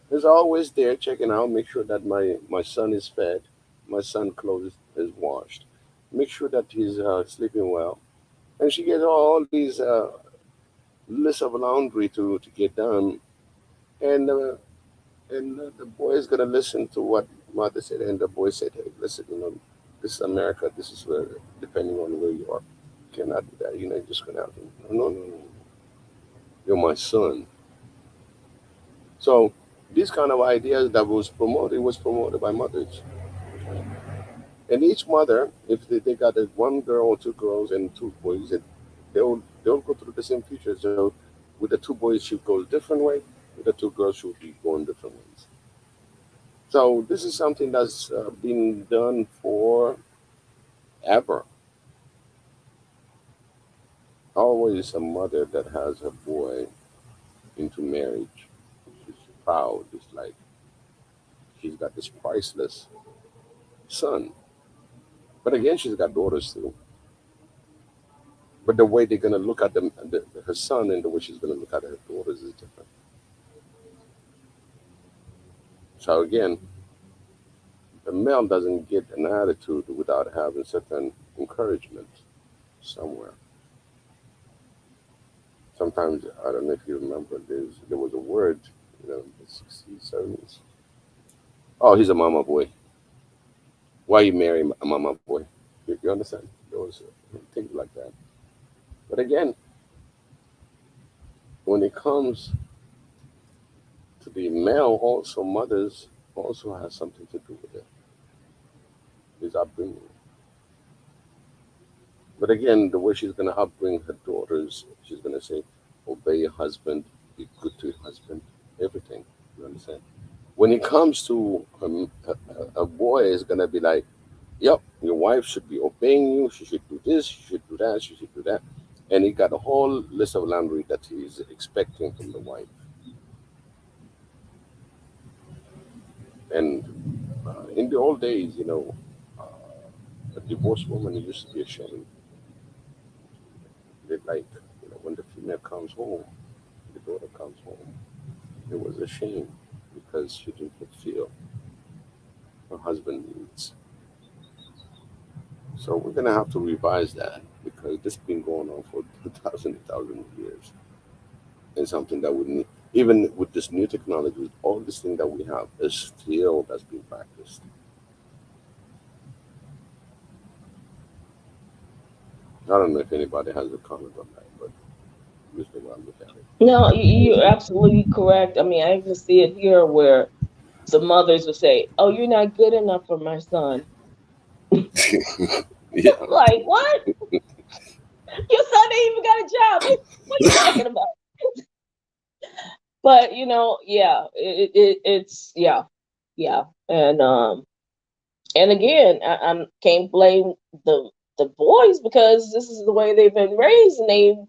is always there checking out, make sure that my son is fed, my son clothes is washed, make sure that he's sleeping well. And she gets all these lists of laundry to get done. And the boy is gonna listen to what mother said, and the boy said, "Hey, listen, this is America. This is where, depending on where you are, you cannot do that. You're not just gonna have to. No, no, no, no. You're my son." So these kind of ideas that was promoted by mothers, and each mother, if they got a one girl or two girls and two boys, they'll go through the same future. So with the two boys, she'll go a different way. With the two girls, she'll be going different ways. So this is something that's been done forever. Always a mother that has a boy into marriage. She's proud. It's like she's got this priceless son. But again, she's got daughters too. But the way they're gonna look at her son and the way she's gonna look at her daughters is different. So again, the male doesn't get an attitude without having certain encouragement somewhere. Sometimes I don't know if you remember, there was a word, in the 60s, 70s. Oh, he's a mama boy. Why you marry a mama boy? You understand? There was things like that. But again, when it comes to the male, also mothers also has something to do with it. His upbringing. But again, the way she's gonna upbring her daughters, she's gonna say, obey your husband, be good to your husband, everything. You understand? When it comes to a boy, is gonna be like, yep, your wife should be obeying you. She should do this. She should do that. She should do that. And he got a whole list of laundry that he's expecting from the wife. And in the old days, uh, a divorced woman used to be ashamed. They like, when the female comes home, the daughter comes home, it was a shame because she didn't fulfill her husband needs. So we're gonna have to revise that because this has been going on for thousand years, and something that would need, even with this new technology, with all this thing that we have, is still that's being practiced. I don't know if anybody has a comment on that, but usually when I look at it. No, you're absolutely correct. I mean, I even see it here where some mothers would say, "Oh, you're not good enough for my son." Yeah. Like, what? Your son ain't even got a job. What are you talking about? But yeah, it's yeah, yeah, and again, I can't blame the boys because this is the way they've been raised, and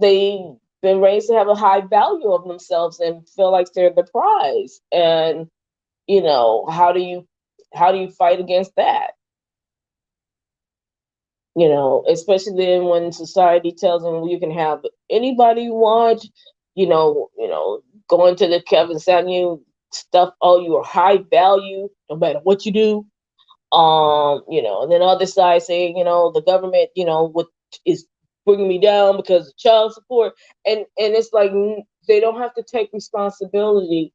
they've been raised to have a high value of themselves and feel like they're the prize. And how do you fight against that? Especially then when society tells them, well, you can have anybody you want, going to the Kevin Samuel stuff, oh, you're high value no matter what you do. And then other side saying, the government, what is bring me down because of child support, and it's like they don't have to take responsibility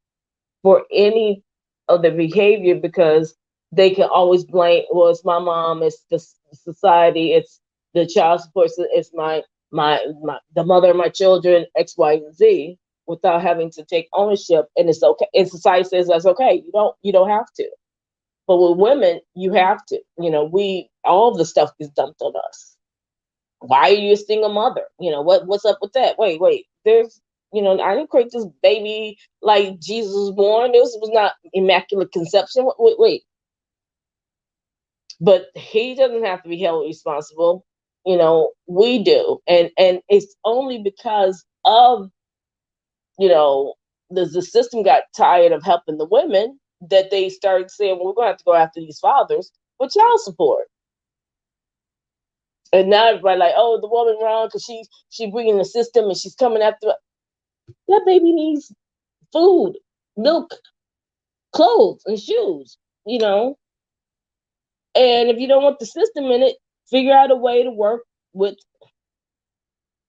for any of the behavior because they can always blame. Well, it's my mom, it's the society, it's the child support, it's my the mother of my children, X, Y, and Z, without having to take ownership. And it's okay. And society says that's okay. You don't have to. But with women, you have to. We all the stuff is dumped on us. Why are you a single mother? What's up with that? Wait. There's I didn't create this baby like Jesus was born. This was not immaculate conception. Wait. But he doesn't have to be held responsible. We do. And it's only because of, the system got tired of helping the women that they started saying, well, we're going to have to go after these fathers for child support. And now everybody like, oh, the woman wrong because she's bringing the system and she's coming after. That baby needs food, milk, clothes, and shoes, And if you don't want the system in it, figure out a way to work with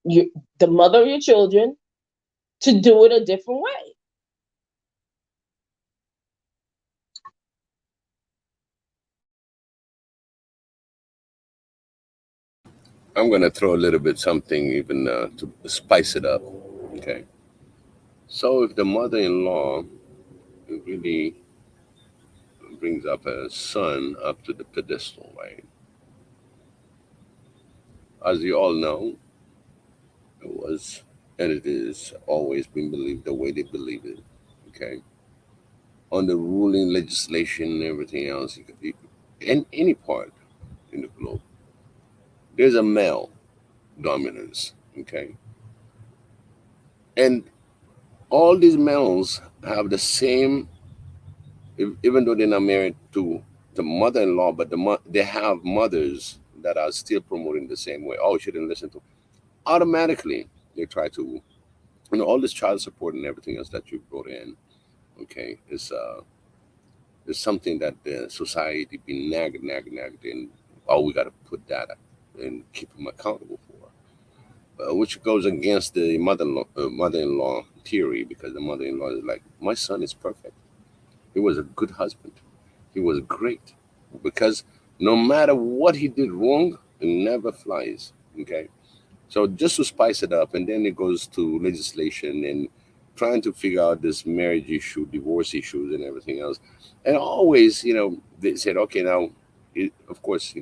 the mother of your children to do it a different way. I'm going to throw a little bit something even to spice it up. Okay. So if the mother-in-law really brings up a son up to the pedestal, right? As you all know, it was and it is always been believed the way they believe it. Okay. On the ruling legislation and everything else, in any part in the globe, there's a male dominance. Okay. And all these males have the same, even though they're not married to the mother-in-law, but they have mothers that are still promoting the same way. Oh, you shouldn't listen to. Automatically, they try to, all this child support and everything else that you brought in. Okay, is something that the society be nagged, and oh, we got to put that up and keep them accountable for, which goes against the mother-in-law theory because the mother-in-law is like, my son is perfect. He was a good husband. He was great because no matter what he did wrong, it never flies. Okay, so just to spice it up, and then it goes to legislation and trying to figure out this marriage issue, divorce issues, and everything else. And always, they said, okay, now, of course,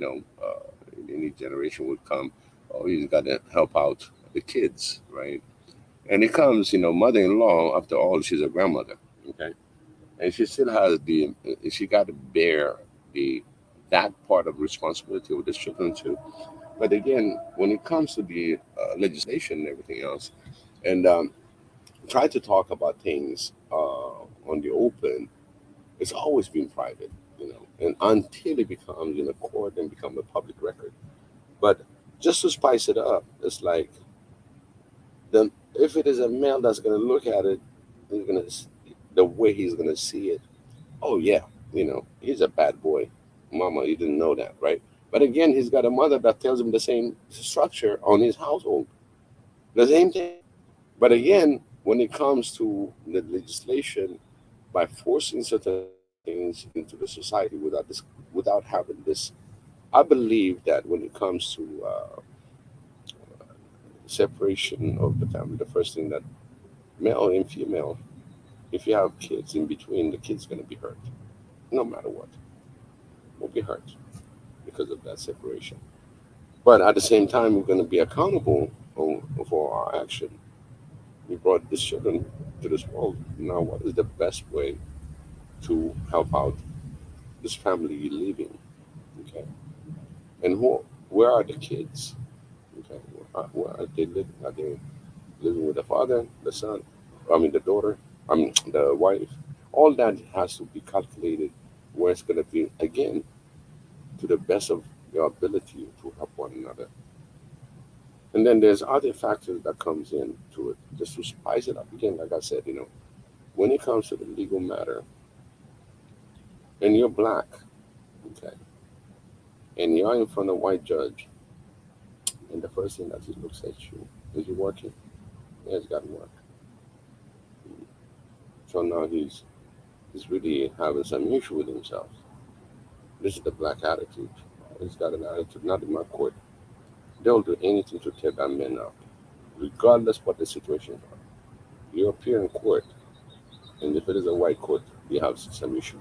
any generation would come. Oh, he's got to help out the kids, right? And it comes, mother-in-law. After all, she's a grandmother. Okay, and she still has she got to bear the that part of responsibility with the children too. But again, when it comes to the legislation and everything else, and try to talk about things on the open, it's always been private, and until it becomes in a court and become a public record. But just to spice it up, it's like then if it is a male that's going to look at it, he's going to the way he's going to see it. Oh yeah, he's a bad boy. Mama, you didn't know that, right? But again, he's got a mother that tells him the same structure on his household, the same thing. But again, when it comes to the legislation, by forcing certain things into the society without having this, I believe that when it comes to separation of the family, the first thing that male and female, if you have kids in between, the kid's going to be hurt, no matter what, will be hurt because of that separation. But at the same time, we're going to be accountable for our action. We brought these children to this world. Now, what is the best way to help out this family living? Okay, and where are the kids? Okay, where are they living? Are they living with the father, the son? I mean, the daughter. I mean, the wife. All that has to be calculated. Where it's going to be again to the best of your ability to help one another. And then there's other factors that comes in to it, just to spice it up again. Like I said, when it comes to the legal matter, and you're black, okay, and you're in front of a white judge, And the first thing that he looks at you is you working. Yeah, he's got to work. So now he's really having some issue with himself. This is the black attitude. He's got an attitude, not in my court. They'll do anything to tear that man up, regardless what the situation are. You appear in court, and if it is a white court, you have some issue.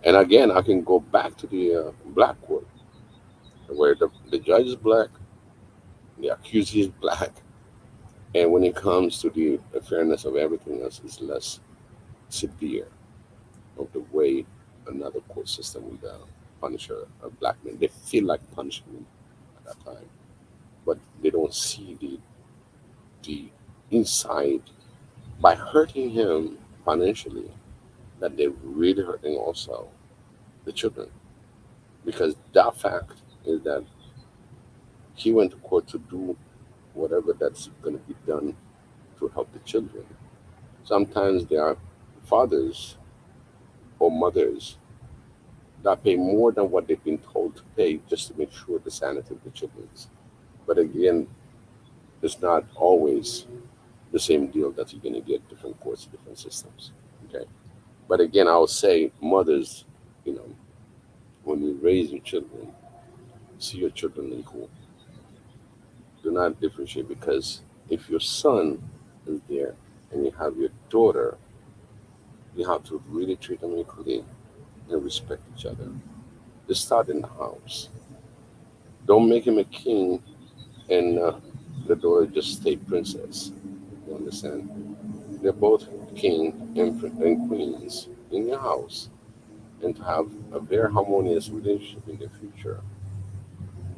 And again, I can go back to the black court, where the judge is black, the accused is black, and when it comes to the fairness of everything else, it's less severe of the way another court system would punish a black man. They feel like punishing him at that time, but they don't see the inside by hurting him financially that they're really hurting also the children, because that fact is that he went to court to do whatever that's going to be done to help the children. Sometimes there are fathers or mothers that pay more than what they've been told to pay just to make sure the sanity of the children. But again, it's not always the same deal that you're going to get different courts, different systems. Okay. But again, I would say mothers, you know, when you raise your children, see your children equal. Do not differentiate, because if your son is there and you have your daughter, you have to really treat them equally and respect each other. Just start in the house. Don't make him a king and the daughter just stay princess. You understand? They're both king and queens in your house, and to have a very harmonious relationship in the future,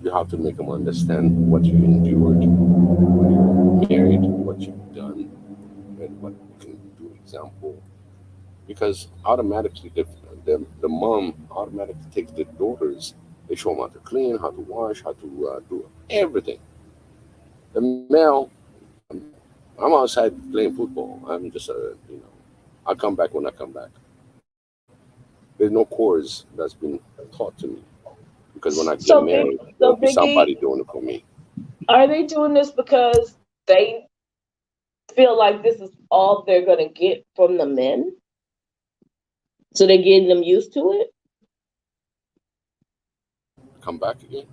you have to make them understand what you endured when you were married, what you've done, and what you can do. Example, because automatically the mom automatically takes the daughters. They show them how to clean, how to wash, how to do everything. The male, I'm, I'm outside playing football. I'm just I come back when I come back. There's no chorus that's been taught to me, because when I get So big, married, there'll so be Biggie, somebody doing it for me. are they doing this because they feel like this is all they're gonna get from the men? So they're getting them used to it? Come back again.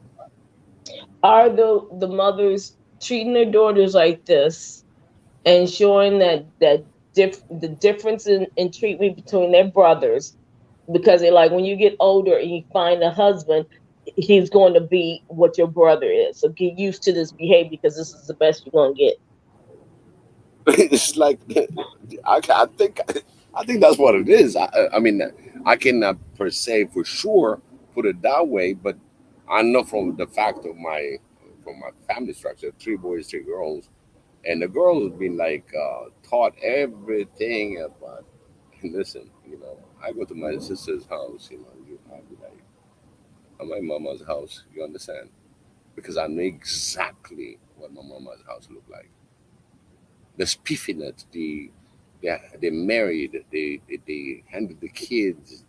Are the mothers treating their daughters like this and showing the difference in treatment between their brothers, because they're like, when you get older and you find a husband, he's going to be what your brother is. So get used to this behavior because this is the best you're gonna get. It's like I think that's what it is. I mean, I cannot per se for sure put it that way, but I know from the fact of my family structure, three boys, three girls, and the girls been like taught everything about. Listen, I go to my sister's house, I'll be like at my mama's house. You understand? Because I know exactly what my mama's house looked like. The spiffiness, they're married, they handle the kids,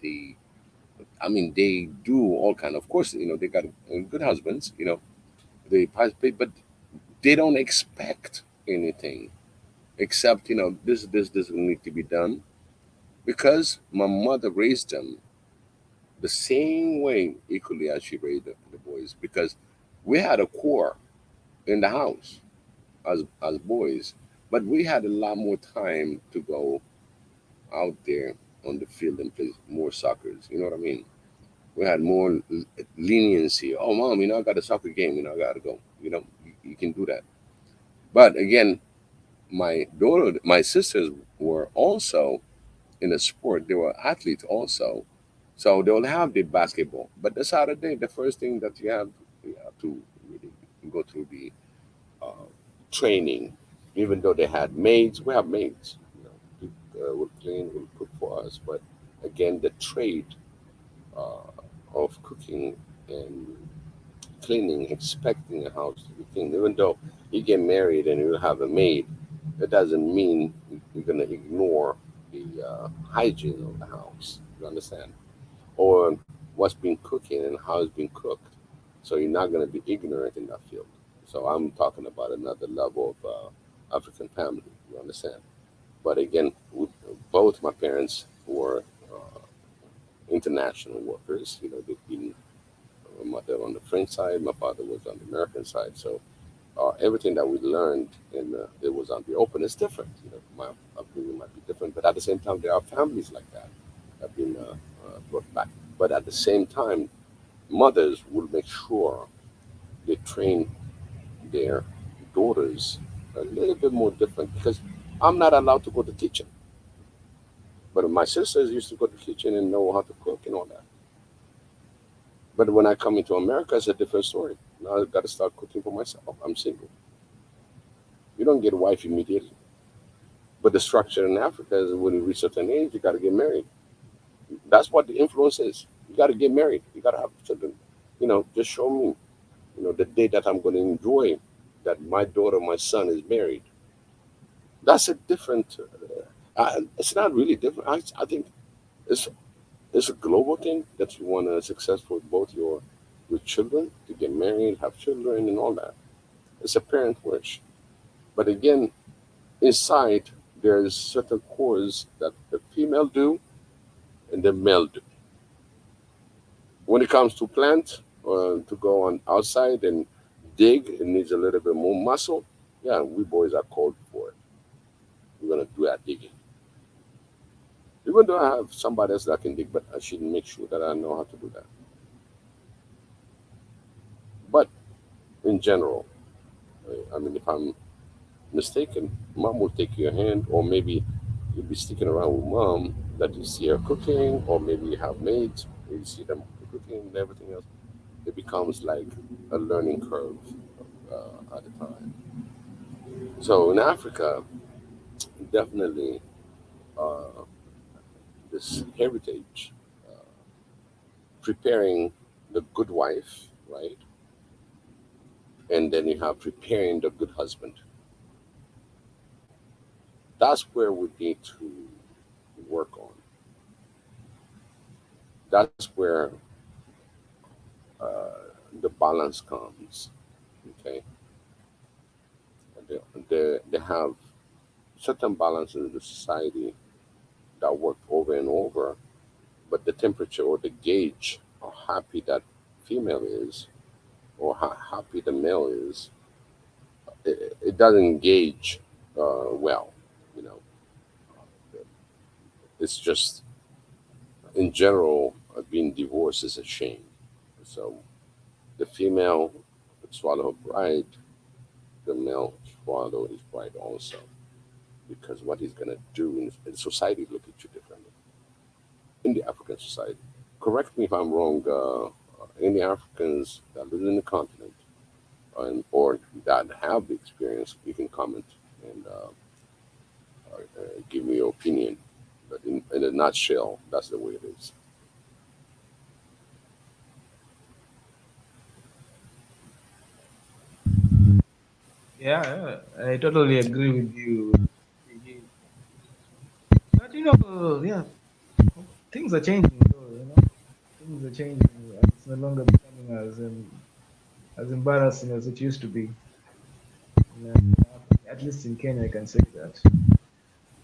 I mean, they do all kind. Of course, they got good husbands, they participate, but they don't expect anything except this need to be done, because my mother raised them the same way equally as she raised the boys, because we had a core in the house as boys, but we had a lot more time to go out there on the field and play more soccer. You know what I mean? We had more leniency. Oh, mom, I got a soccer game. I got to go. You can do that. But again, my sisters were also in a sport. They were athletes also, so they'll have the basketball. But the Saturday, the first thing that you have to really go through the uh, training. Even though they had maids, we have maids. People will clean, will cook for us. But again, the trade of cooking and cleaning, expecting a house to be clean. Even though you get married and you have a maid, that doesn't mean you're going to ignore the hygiene of the house. You understand? Or what's been cooking and how it's been cooked. So you're not going to be ignorant in that field. So I'm talking about another level of African family. You understand? But again, both my parents were international workers. You know, they've been my mother on the French side, my father was on the American side. So everything that we learned in it was on the open is different. You know, my upbringing might be different, but at the same time, there are families like that have been brought back. But at the same time, mothers will make sure they train their daughters a little bit more different because I'm not allowed to go to the kitchen. But my sisters used to go to the kitchen and know how to cook and all that. But when I come into America, it's a different story. Now I've got to start cooking for myself. I'm single. You don't get a wife immediately. But the structure in Africa is when you reach a certain age, you got to get married. That's what the influence is. You got to get married. You got to have children. You know, just show me, you know, the day that I'm going to enjoy that my daughter, my son is married. That's a different. It's not really different. I think it's it's a global thing that you want to successful both your children to get married, have children, and all that. It's a parent wish. But again, inside there's certain cores that the female do and the male do. When it comes to plant to go on outside and dig, it needs a little bit more muscle. Yeah, we boys are called for it. We're gonna do that digging. Even though I have somebody else that can dig, but I should make sure that I know how to do that. But in general, I mean, if I'm mistaken, mom will take your hand, or maybe you'll be sticking around with mom that you see her cooking, or maybe you have maids, you see them cooking and everything else. It becomes like a learning curve at a time. So in Africa, definitely uh, this heritage, preparing the good wife, right? And then you have preparing the good husband. That's where we need to work on. That's where uh, the balance comes. Okay, they have certain balances in the society that work over and over, but the temperature or the gauge, how happy that female is, or how happy the male is, it doesn't gauge well. You know, it's just in general, being divorced is a shame. So the female would swallow her pride, the male swallow his pride also, because what he's gonna do in society look at you differently in the African society. Correct me if I'm wrong. Any Africans that live in the continent or that have the experience, you can comment and give me your opinion. But in a nutshell, that's the way it is. Yeah, yeah, I totally agree with you. But yeah, things are changing. Though, things are changing. It's no longer becoming as embarrassing as it used to be. You at least in Kenya, I can say that.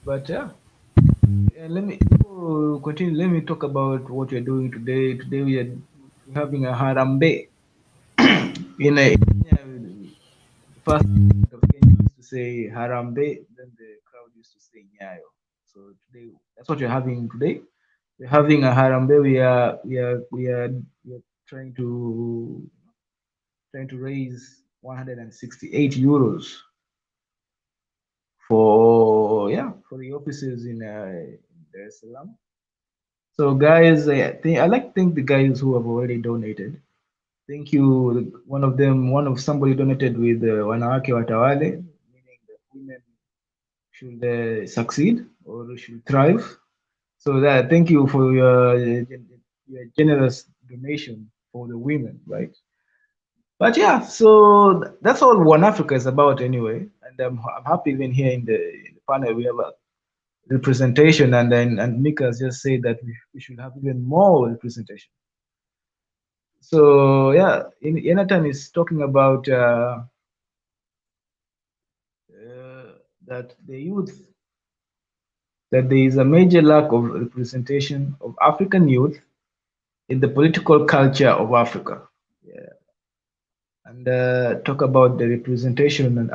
But yeah, let me before we continue. Let me talk about what we're doing today. Today we're having a harambe in Kenya. The first president of Kenya used to say harambe, then the crowd used to say nyayo. So today, that's what we're having today. We're having a harambe. We are trying to raise 168 euros for the offices in Dar es Salaam. So guys, I like to thank the guys who have already donated. Thank you. One of somebody donated with wanawake watawale, meaning that women should succeed or should thrive. So that thank you for your generous donation for the women, right? But yeah, so that's all One Africa is about anyway. And I'm happy even here in the panel we have a representation, and then and Mika has just said that we should have even more representation. So yeah, Jonathan is talking about that the youth, that there is a major lack of representation of African youth in the political culture of Africa. Yeah. And talk about the representation and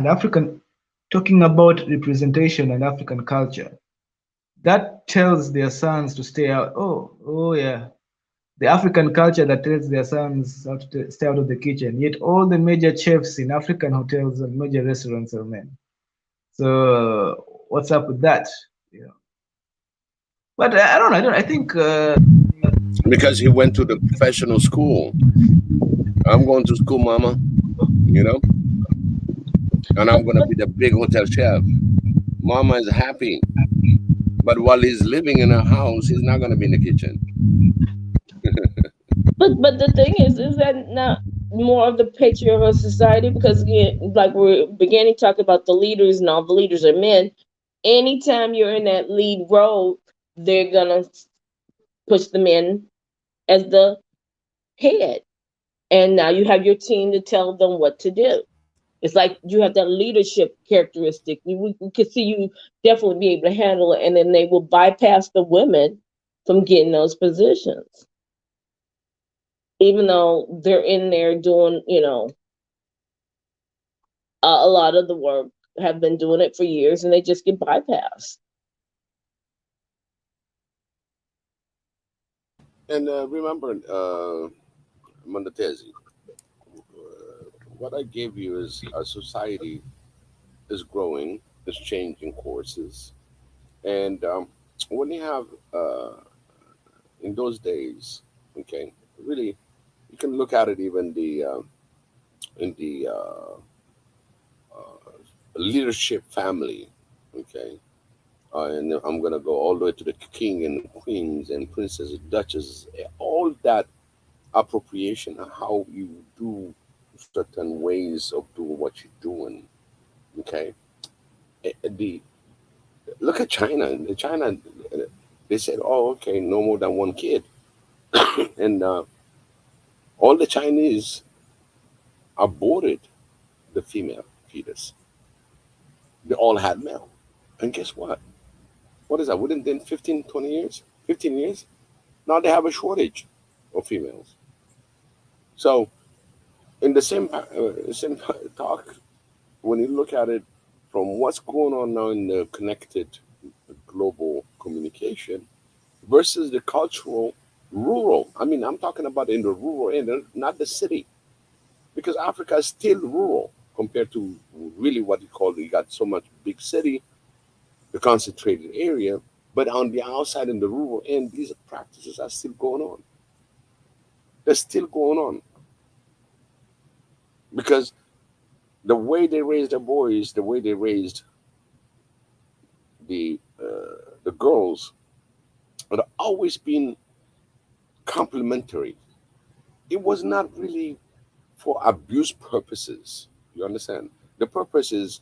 African, talking about representation and African culture. That tells their sons to stay out. Oh yeah, the African culture that tells their sons how to stay out of the kitchen. Yet all the major chefs in African hotels and major restaurants are men. So what's up with that? You know. But I don't know. I think Because he went to the professional school. I'm going to school, mama, you know, and I'm But going to be the big hotel chef. Mama is happy. But while he's living in a house, he's not going to be in the kitchen. but the thing is that not more of the patriarchal society? Because again, like we're beginning to talk about the leaders and all the leaders are men. Anytime you're in that lead role, they're gonna push the men as the head, and now you have your team to tell them what to do. It's like you have that leadership characteristic. We can see you definitely be able to handle it, and then they will bypass the women from getting those positions, even though they're in there doing, a lot of the work, have been doing it for years, and they just get bypassed. And remember, Mondatezi, what I gave you is our society is growing, is changing courses. And when you have, in those days, okay, really, you can look at it even in the leadership family, okay. And I'm gonna go all the way to the king and queens and princesses, duchesses, all that appropriation of how you do certain ways of doing what you're doing. Okay, the look at China. In China, they said, "Oh, okay, no more than one kid," and all the Chinese aborted the female fetus. They all had male, and guess what? What is that? Within then 15, 20 years, 15 years, now they have a shortage of females. So in the same talk, when you look at it from what's going on now in the connected global communication versus the cultural rural. I mean, I'm talking about in the rural end, not the city, because Africa is still rural compared to really what you call. You got so much big city, the concentrated area, but on the outside in the rural end, these practices are still going on. They're still going on because the way they raised their boys, the way they raised the girls, had always been complementary. It was not really for abuse purposes. You understand? The purpose is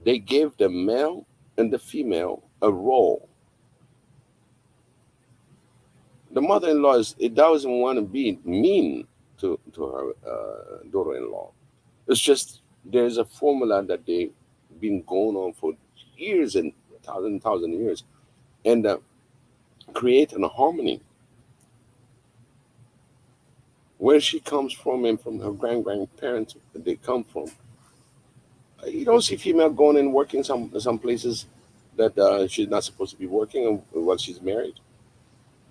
they gave the male and the female a role. The mother-in-law it doesn't want to be mean to her daughter-in-law. It's just there's a formula that they've been going on for years and thousand years, and create a harmony where she comes from and from her grandparents they come from. You don't see female going and working some places that she's not supposed to be working while she's married.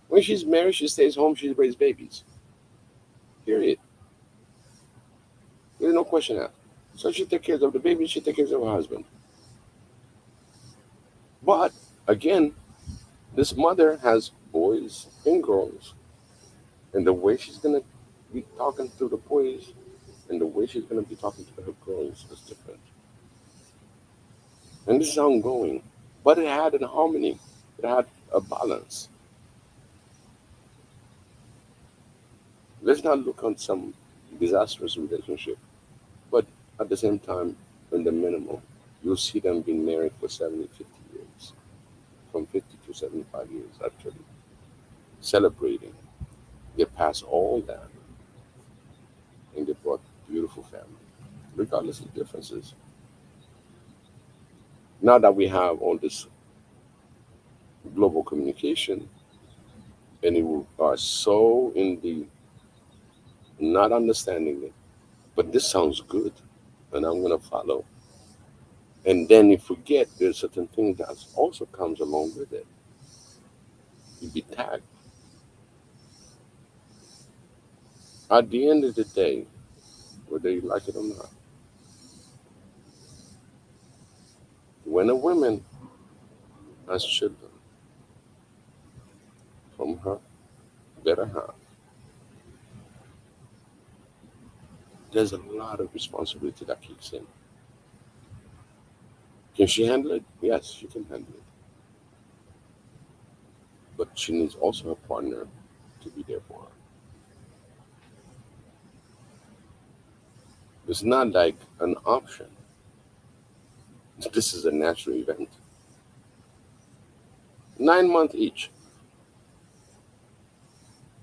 When she's married, she stays home. She raises babies. Period. There's no question asked. So she takes care of the baby. She takes care of her husband. But again, this mother has boys and girls, and the way she's gonna be talking to the boys and the way she's gonna be talking to her girls is different. And this is ongoing. But it had an harmony. It had a balance. Let's not look on some disastrous relationship, but at the same time, in the minimum, you'll see them being married for 70, 50 years, from 50 to 75 years actually, celebrating. They passed all that and they brought beautiful family, regardless of differences. Now that we have all this global communication, and you are so in the not understanding it, but this sounds good, and I'm gonna follow. And then you forget there's certain things that also comes along with it. You be tagged. At the end of the day, whether you like it or not, when a woman has children from her better half, there's a lot of responsibility that kicks in. Can she handle it? Yes, she can handle it. But she needs also a partner to be there for her. It's not like an option. This is a natural event. 9 months each.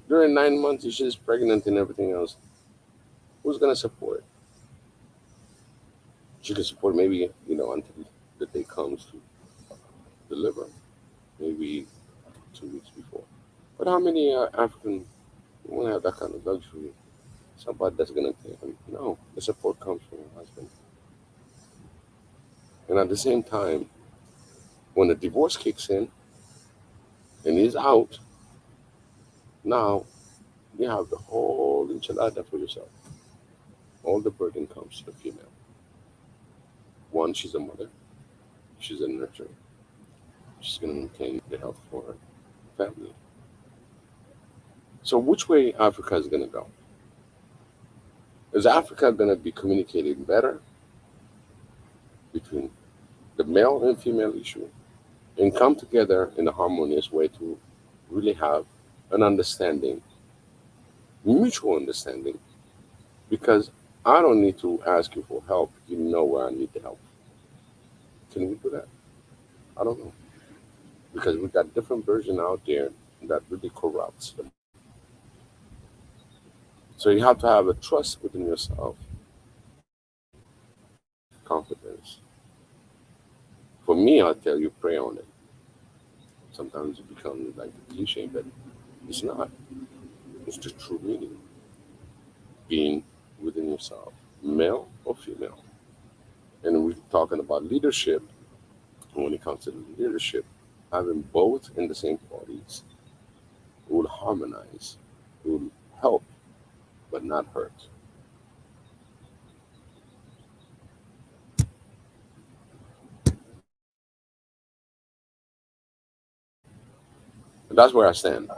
During 9 months, if she's pregnant and everything else, who's gonna support? She can support maybe, until the day comes to deliver, maybe 2 weeks before. But how many African women have that kind of luxury? Somebody that's gonna take them. No, the support comes from her husband. And at the same time, when the divorce kicks in and he's out, now you have the whole enchilada for yourself. All the burden comes to the female. One, she's a mother, she's a nurturer. She's going to maintain the health for her family. So, which way Africa is going to go? Is Africa going to be communicating better between the male and female issue and come together in a harmonious way to really have an understanding, mutual understanding? Because I don't need to ask you for help. You know where I need the help. Can we do that? I don't know. Because we got different version out there that really corrupts them. So you have to have a trust within yourself, confidence. For me, I'll tell you, pray on it. Sometimes it becomes like a cliche, but it's not. It's the true meaning. Being within yourself, male or female. And we're talking about leadership. And when it comes to leadership, having both in the same parties will harmonize, will help, but not hurt. And that's where I stand.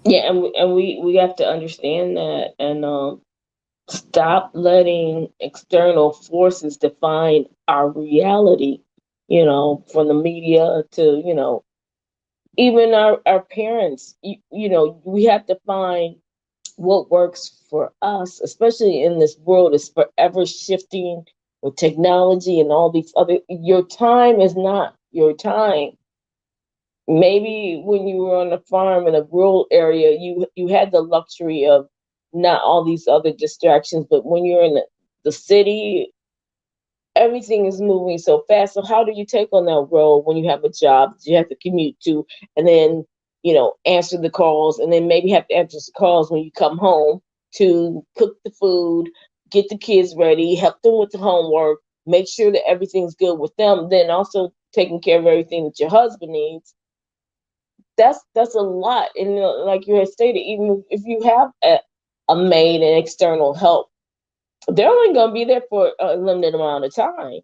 Yeah, and we have to understand that, and stop letting external forces define our reality. From the media to even our parents. We have to find what works for us, especially in this world is forever shifting with technology and all these other. Your time is not your time. Maybe when you were on a farm in a rural area, you had the luxury of not all these other distractions. But when you're in the city, everything is moving so fast. So how do you take on that role when you have a job that you have to commute to, and then answer the calls, and then maybe have to answer the calls when you come home to cook the food, get the kids ready, help them with the homework, make sure that everything's good with them, then also taking care of everything that your husband needs. That's a lot. And like you had stated, even if you have a maid and external help, they're only going to be there for a limited amount of time.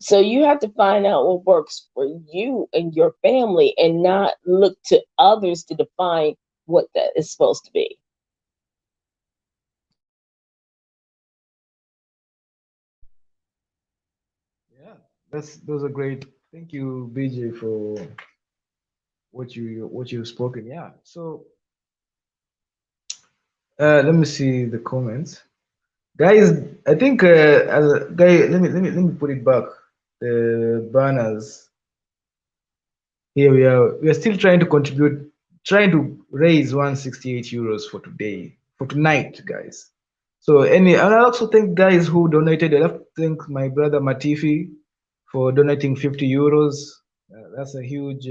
So you have to find out what works for you and your family, and not look to others to define what that is supposed to be. Yeah, those are great. Thank you, BJ, for what you've spoken. Yeah. So let me see the comments, guys. I think guy, let me put it back. The banners. Here we are. We are still trying to contribute, trying to raise 168 euros for today, for tonight, guys. So and I also thank guys who donated. I have to thank my brother Matifi for donating 50 euros. That's a huge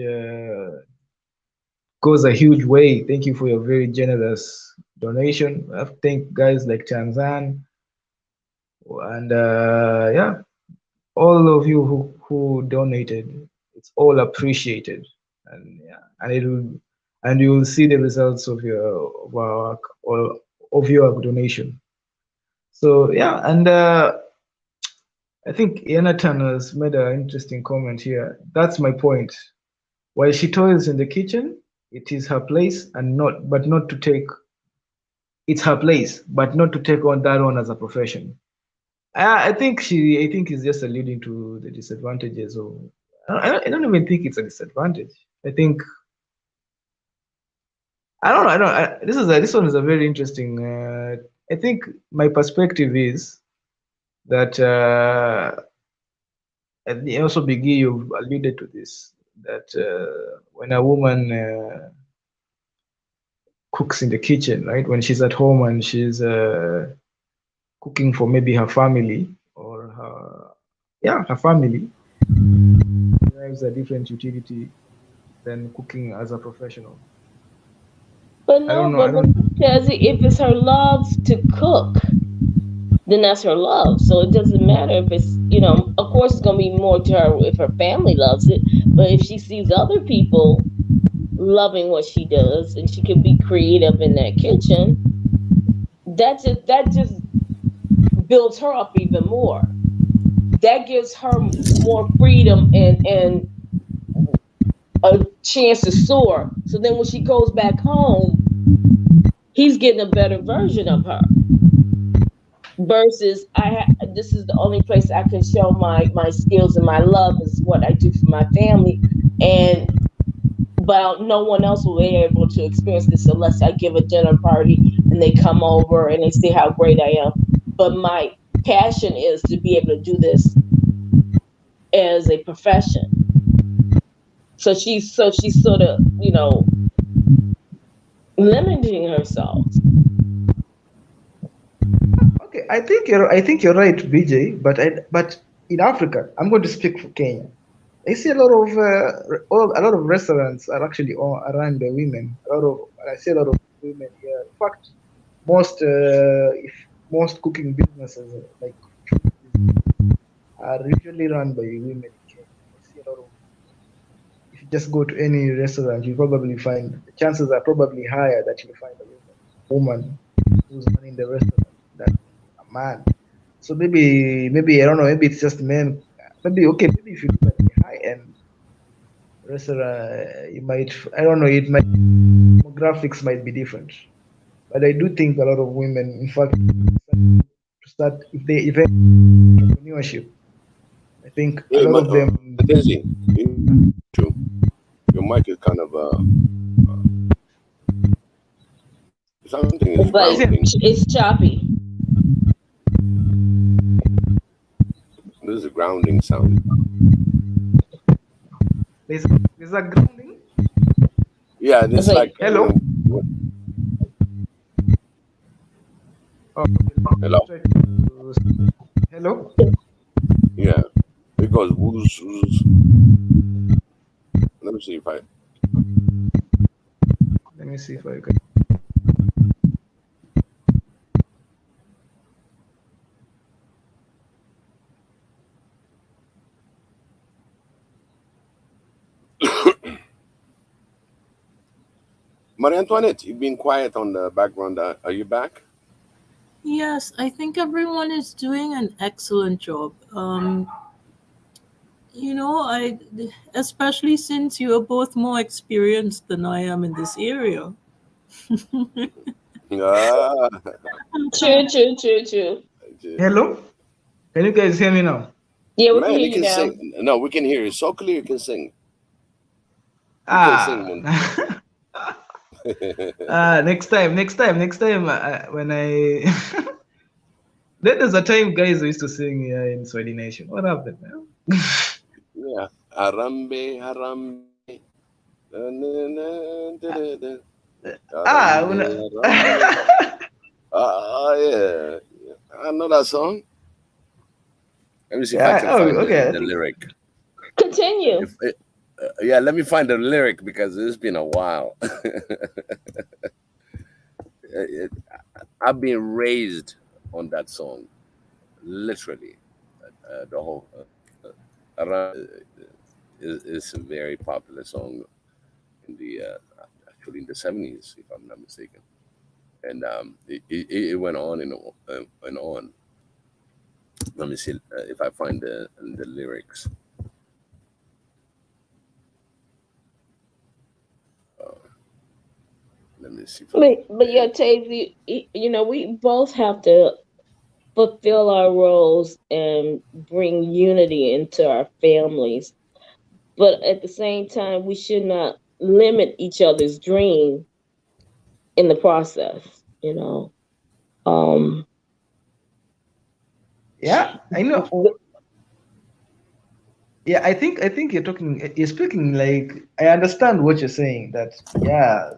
goes a huge way. Thank you for your very generous donation. I have to thank guys like Chanzan and yeah, all of you who donated. It's all appreciated, and yeah, and it will, and you will see the results of our work or of your donation. So yeah, and I think Jonathan has made an interesting comment here. That's my point. While she toils in the kitchen, it is her place, and not to take. It's her place, but not to take on that on as a profession. I think he's just alluding to the disadvantages of. I don't even think it's a disadvantage. I think I don't know. I don't. This one is a very interesting. I think my perspective is that and also Biggie, you've alluded to this that when a woman cooks in the kitchen, right? When she's at home and she's cooking for maybe her family or her family, drives a different utility than cooking as a professional. But I don't no, know. I but don't. if it's her love to cook, then that's her love. So it doesn't matter if it's, of course it's going to be more to her if her family loves it. But if she sees other people loving what she does and she can be creative in that kitchen, that just builds her up even more. That gives her more freedom and a chance to soar. So then when she goes back home, he's getting a better version of her. Versus this is the only place I can show my skills and my love is what I do for my family, and but no one else will be able to experience this unless I give a dinner party and they come over and they see how great I am. But my passion is to be able to do this as a profession. So she's sort of, limiting herself. Okay, I think you're right, BJ. But in Africa, I'm going to speak for Kenya. I see a lot of restaurants are actually around the women. I see a lot of women here. In fact, if most cooking businesses like are usually run by women in Kenya. I see a lot of. If you just go to any restaurant, you probably find the chances are probably higher that you'll find a woman who's running the restaurant than a man. So maybe I don't know. Maybe it's just men. Maybe okay. Maybe if you look at the high end restaurant, you might. I don't know. It might demographics might be different, but I do think a lot of women, in fact, to start if they entrepreneurship. I think a Hey, lot of them. Mackenzie, your mic is kind of something is But grounding. it's choppy. This is a grounding sound. There's a grounding. Yeah, it's like, like Hello. Oh, hello. Hello. Yeah, it goes wooz, wooz. Let me see if I. Let me see if I can. Marie Antoinette, you've been quiet on the background. Are you back? Yes, I think everyone is doing an excellent job. I especially since you are both more experienced than I am in this area. Ah, true. Hello. Can you guys hear me now? Yeah, we can man, hear you you can now. sing. No, we can hear you so clear. You can sing. You can sing, Ah. man. Next time. When I there's a time guys used to sing here in Swahili Nation. What happened? Yeah, Harambe, Harambe. Na, na, na, da, da, da. Ah. Harambe, Harambe. Yeah, I know that song. Let me see if I Yeah. can Oh, find okay. I the think. lyric. Continue. If it, yeah, let me find the lyric because it's been a while. It- I've been raised on that song, literally. The whole around is a very popular song in the actually in the 70s, if I'm not mistaken. And it went on and on. Let me see if I find the lyrics. Uh, Let me see if I can But find yeah, Tazy, you know, we both have to fulfill our roles and bring unity into our families. But at the same time, we should not limit each other's dream in the process, you know. Um, Yeah, I know. Yeah, I think you're speaking like I understand what you're saying. That yeah,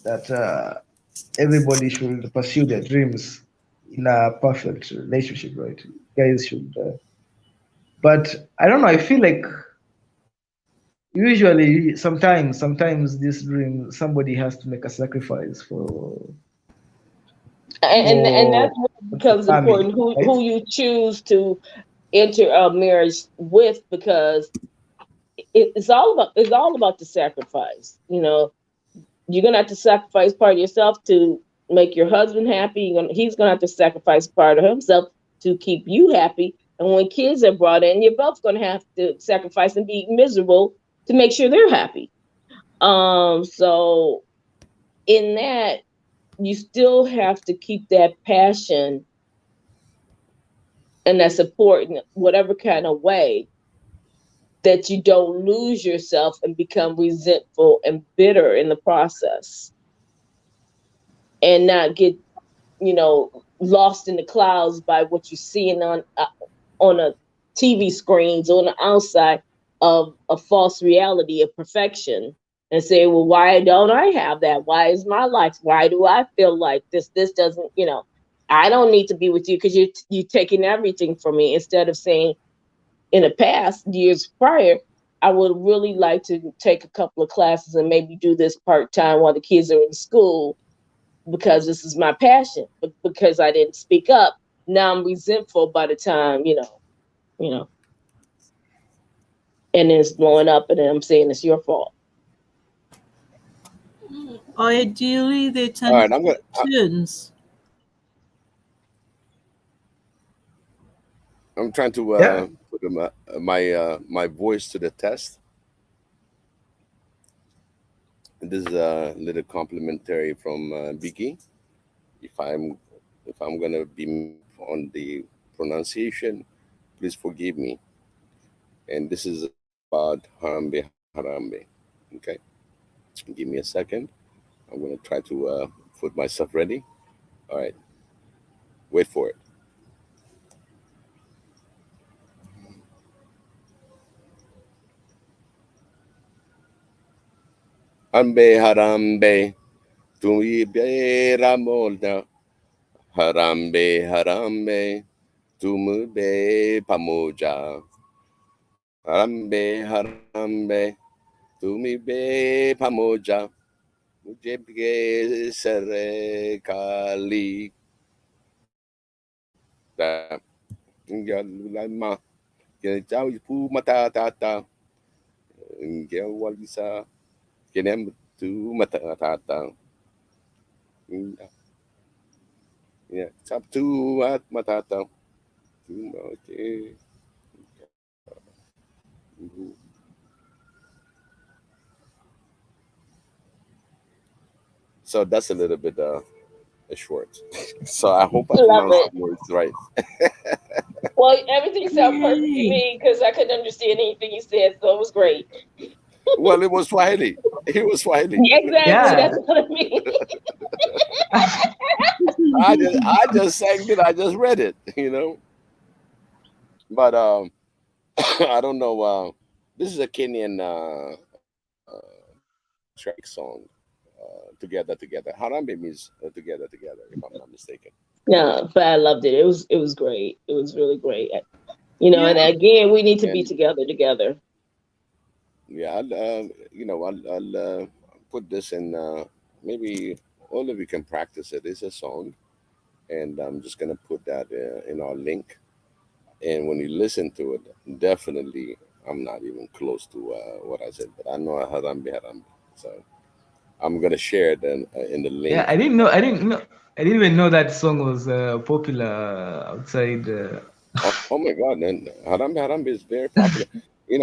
that everybody should pursue their dreams in a perfect relationship, right? Guys should. But I don't know. I feel like usually, sometimes this dream somebody has to make a sacrifice and for that's what the becomes family, important, right? who you choose to enter a marriage with, because it's all about the sacrifice. You know, you're gonna have to sacrifice part of yourself to make your husband happy. He's gonna have to sacrifice part of himself to keep you happy. And when kids are brought in, you're both gonna have to sacrifice and be miserable to make sure they're happy. So in that, you still have to keep that passion and that support in whatever kind of way, that you don't lose yourself and become resentful and bitter in the process, and not get, lost in the clouds by what you're seeing on a TV screens on the outside of a false reality of perfection, and say, well, why don't I have that? Why is my life? Why do I feel like this? This doesn't, I don't need to be with you because you're taking everything from me. Instead of saying, in the past years prior, I would really like to take a couple of classes and maybe do this part time while the kids are in school, because this is my passion. But because I didn't speak up, now I'm resentful by the time, you know, and then it's blowing up, and then I'm saying it's your fault. Ideally, they All tend right, to I'm gonna. take turns. I'm trying to Yeah. put my voice to the test. This is a little complimentary from Vicky. If I'm if I'm gonna be on the pronunciation, please forgive me. And this is about Harambe Harambe. Okay, give me a second. I'm gonna try to put myself ready. All right, wait for it. Harambe Harambe, tumi be ramolda. Harambe Harambe, tumu be pamoja. Harambe Harambe, tumi be pamoja. Mujhe bhi sare kali da lama ke chau pu mata tata ke walisa ke nem tu mata tata ya chap tu mata tata tu okay. So that's a little bit short. So I hope I Love pronounced it. the words right. Well, everything sounded perfect to Yay! me because I couldn't understand anything you said, so it was great. Well, it was Swahili. It was Swahili. Yeah, exactly. Yeah. That's what I mean. I just sang it. I just read it. But I don't know. This is a Kenyan track song. together. Harambe means together, if I'm not mistaken. Yeah, but I loved it. It was great. It was really great. You know, Yeah. and again, we need to be And together. yeah, I'll put this in. Maybe all of you can practice it. It's a song, and I'm just gonna put that in our link. And when you listen to it, definitely, I'm not even close to what I said, but I know Harambe. So I'm gonna share it in the Yeah, link. I didn't even know that song was popular outside. Oh my God, and Harambe is very popular.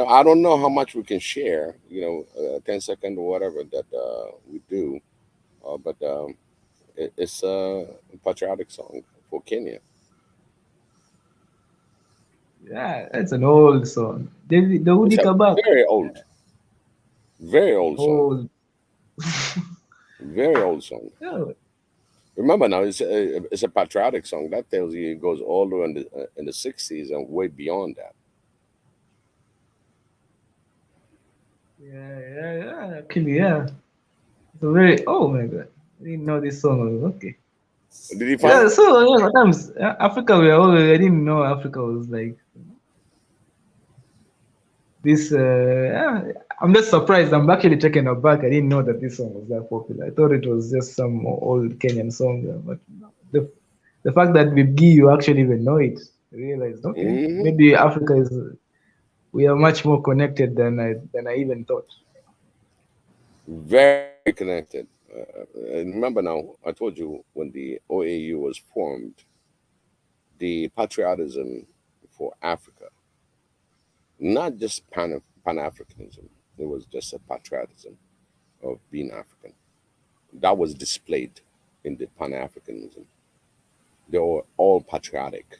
I don't know how much we can share. 10 second or whatever that we do, but it's a patriotic song for Kenya. Yeah, that's an old song. David It's Daudi a Kabak. very old song, Old. very old song. Yeah, Remember now, it's a patriotic song. That tells you it goes all the way in the 60s and way beyond that. yeah. Actually, yeah. It's a very. Oh my God, I didn't know this song was okay. Did you find Yeah, it? so yeah, sometimes Africa, we are always. I didn't know Africa was like this. Yeah, I'm just surprised. I'm actually taken aback. I didn't know that this song was that popular. I thought it was just some old Kenyan song, but no. The fact that with Guy, you actually even know it, I realized okay, Hmm. maybe Africa is we are much more connected than I even thought. Very connected. And remember now, I told you when the OAU was formed, the patriotism for Africa, not just Pan Africanism, it was just a patriotism of being African. That was displayed in the Pan Africanism. They were all patriotic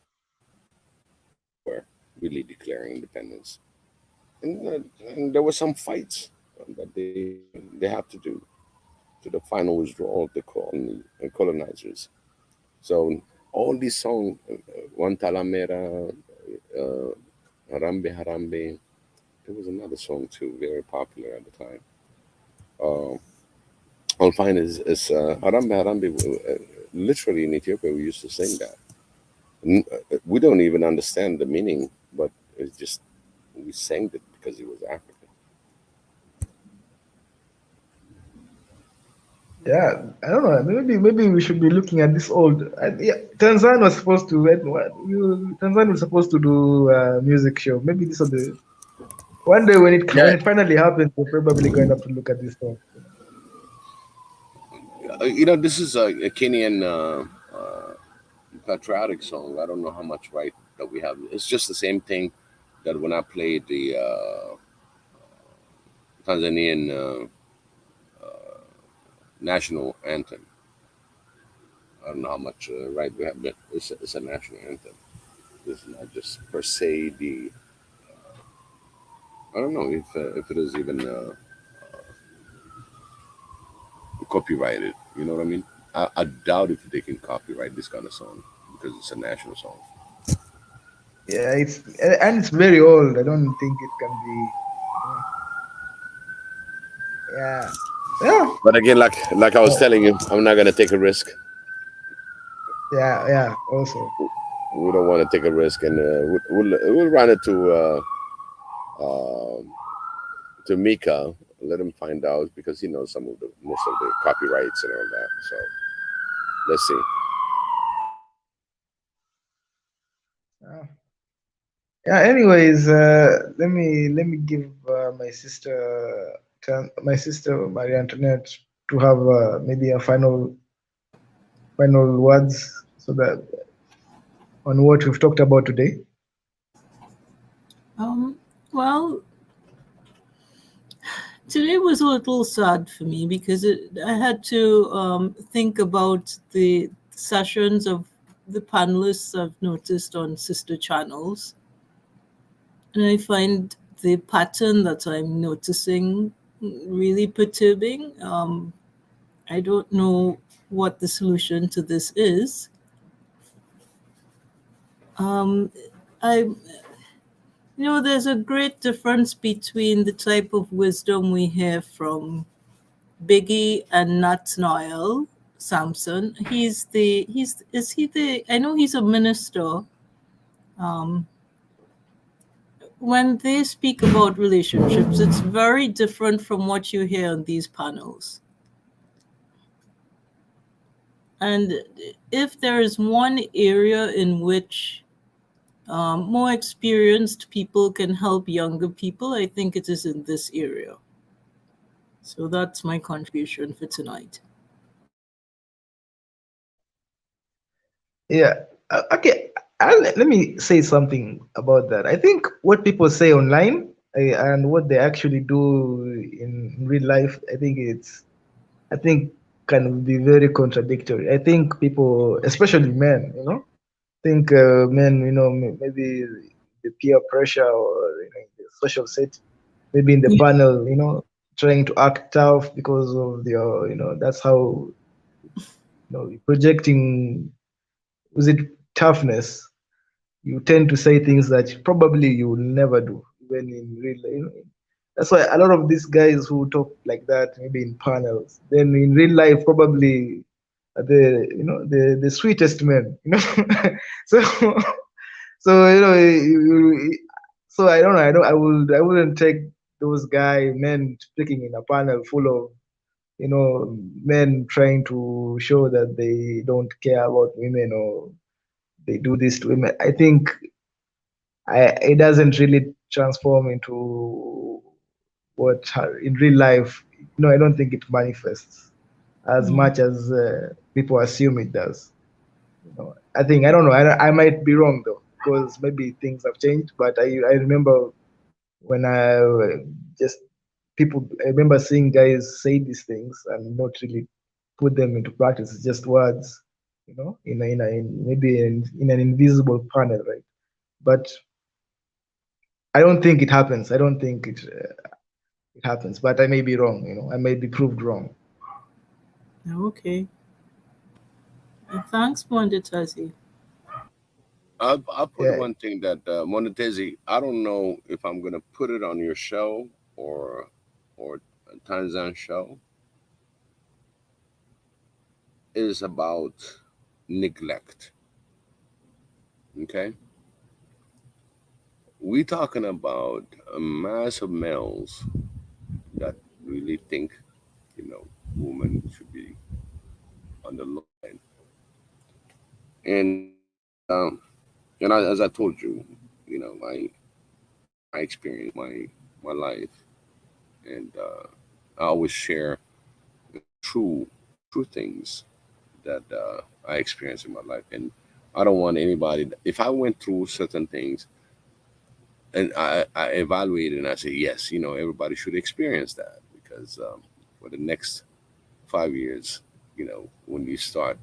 before really declaring independence. And there were some fights that they had to do to the final withdrawal of the colonizers. So all these songs, Wantalamera, uh, Harambe Harambe, there was another song too, very popular at the time. Uh, I'll find is Harambe Harambe. Literally in Ethiopia, we used to sing that. We don't even understand the meaning, but it's just we sang it because it was African. Yeah, I don't know. Maybe we should be looking at this old. Yeah, Tanzania was supposed to. Tanzania was supposed to do a music show. Maybe this is the one day Yeah, when it finally happens. We're probably going to have to look at this song. this is a Kenyan patriotic song. I don't know how much right that we have. It's just the same thing that when I played the Tanzanian national anthem. I don't know how much right we have, but it's a national anthem. It's not just per se the. I don't know if it is even copyrighted. You know what I mean? I doubt if they can copyright this kind of song because it's a national song. Yeah, it's very old. I don't think it can be. Yeah, yeah, But again, like I was telling you, I'm not gonna take a risk. yeah. Also, We don't want to take a risk, and we'll run it uh, to Mika. Let him find out because he knows most of the copyrights and all that. So let's see. yeah. Yeah. Anyways, let me give my sister Maria Antoinette to have maybe a final words so that on what we've talked about today. Well, today was a little sad for me because I had to think about the sessions of the panelists I've noticed on sister channels. And I find the pattern that I'm noticing really perturbing. I don't know what the solution to this is. Um, I, there's a great difference between the type of wisdom we hear from Biggie and Nathaniel Sampson. He's is he the I know he's a minister. Um, when they speak about relationships, it's very different from what you hear on these panels. And if there is one area in which more experienced people can help younger people, I think it is in this area. So that's my contribution for tonight. Yeah. Okay. Let me say something about that. I think what people say online and what they actually do in real life, I think, can be very contradictory. I think people, especially men, think men, maybe the peer pressure or the social set, maybe in the Yeah. panel, trying to act tough because of their, that's how, projecting, was it toughness? You tend to say things that probably you will never do, even in real life. That's why a lot of these guys who talk like that, maybe in panels, then in real life, probably the sweetest men, so so so I don't know. I wouldn't take those men speaking in a panel full of men trying to show that they don't care about women or they do this to women. I think it doesn't really transform into what in real life. I don't think it manifests as Mm. much as people assume it does. I don't know. I might be wrong though, because maybe things have changed. But I remember when I just people. I remember seeing guys say these things and not really put them into practice. It's just words, maybe in an invisible panel, right? But I don't think it happens. I don't think it happens. But I may be wrong. I may be proved wrong. Okay. Thanks, Monditazi. I'll put Yeah. one thing that Monetezi, I don't know if I'm gonna put it on your show or a Tanzan show, is about neglect. Okay, we talking about a mass of males that really think, women should be on the low end, and and as I told you, my experience, my life, and I always share true things that I experienced in my life, and I don't want anybody. If I went through certain things and I evaluated and I say yes, everybody should experience that because for the next 5 years, when you start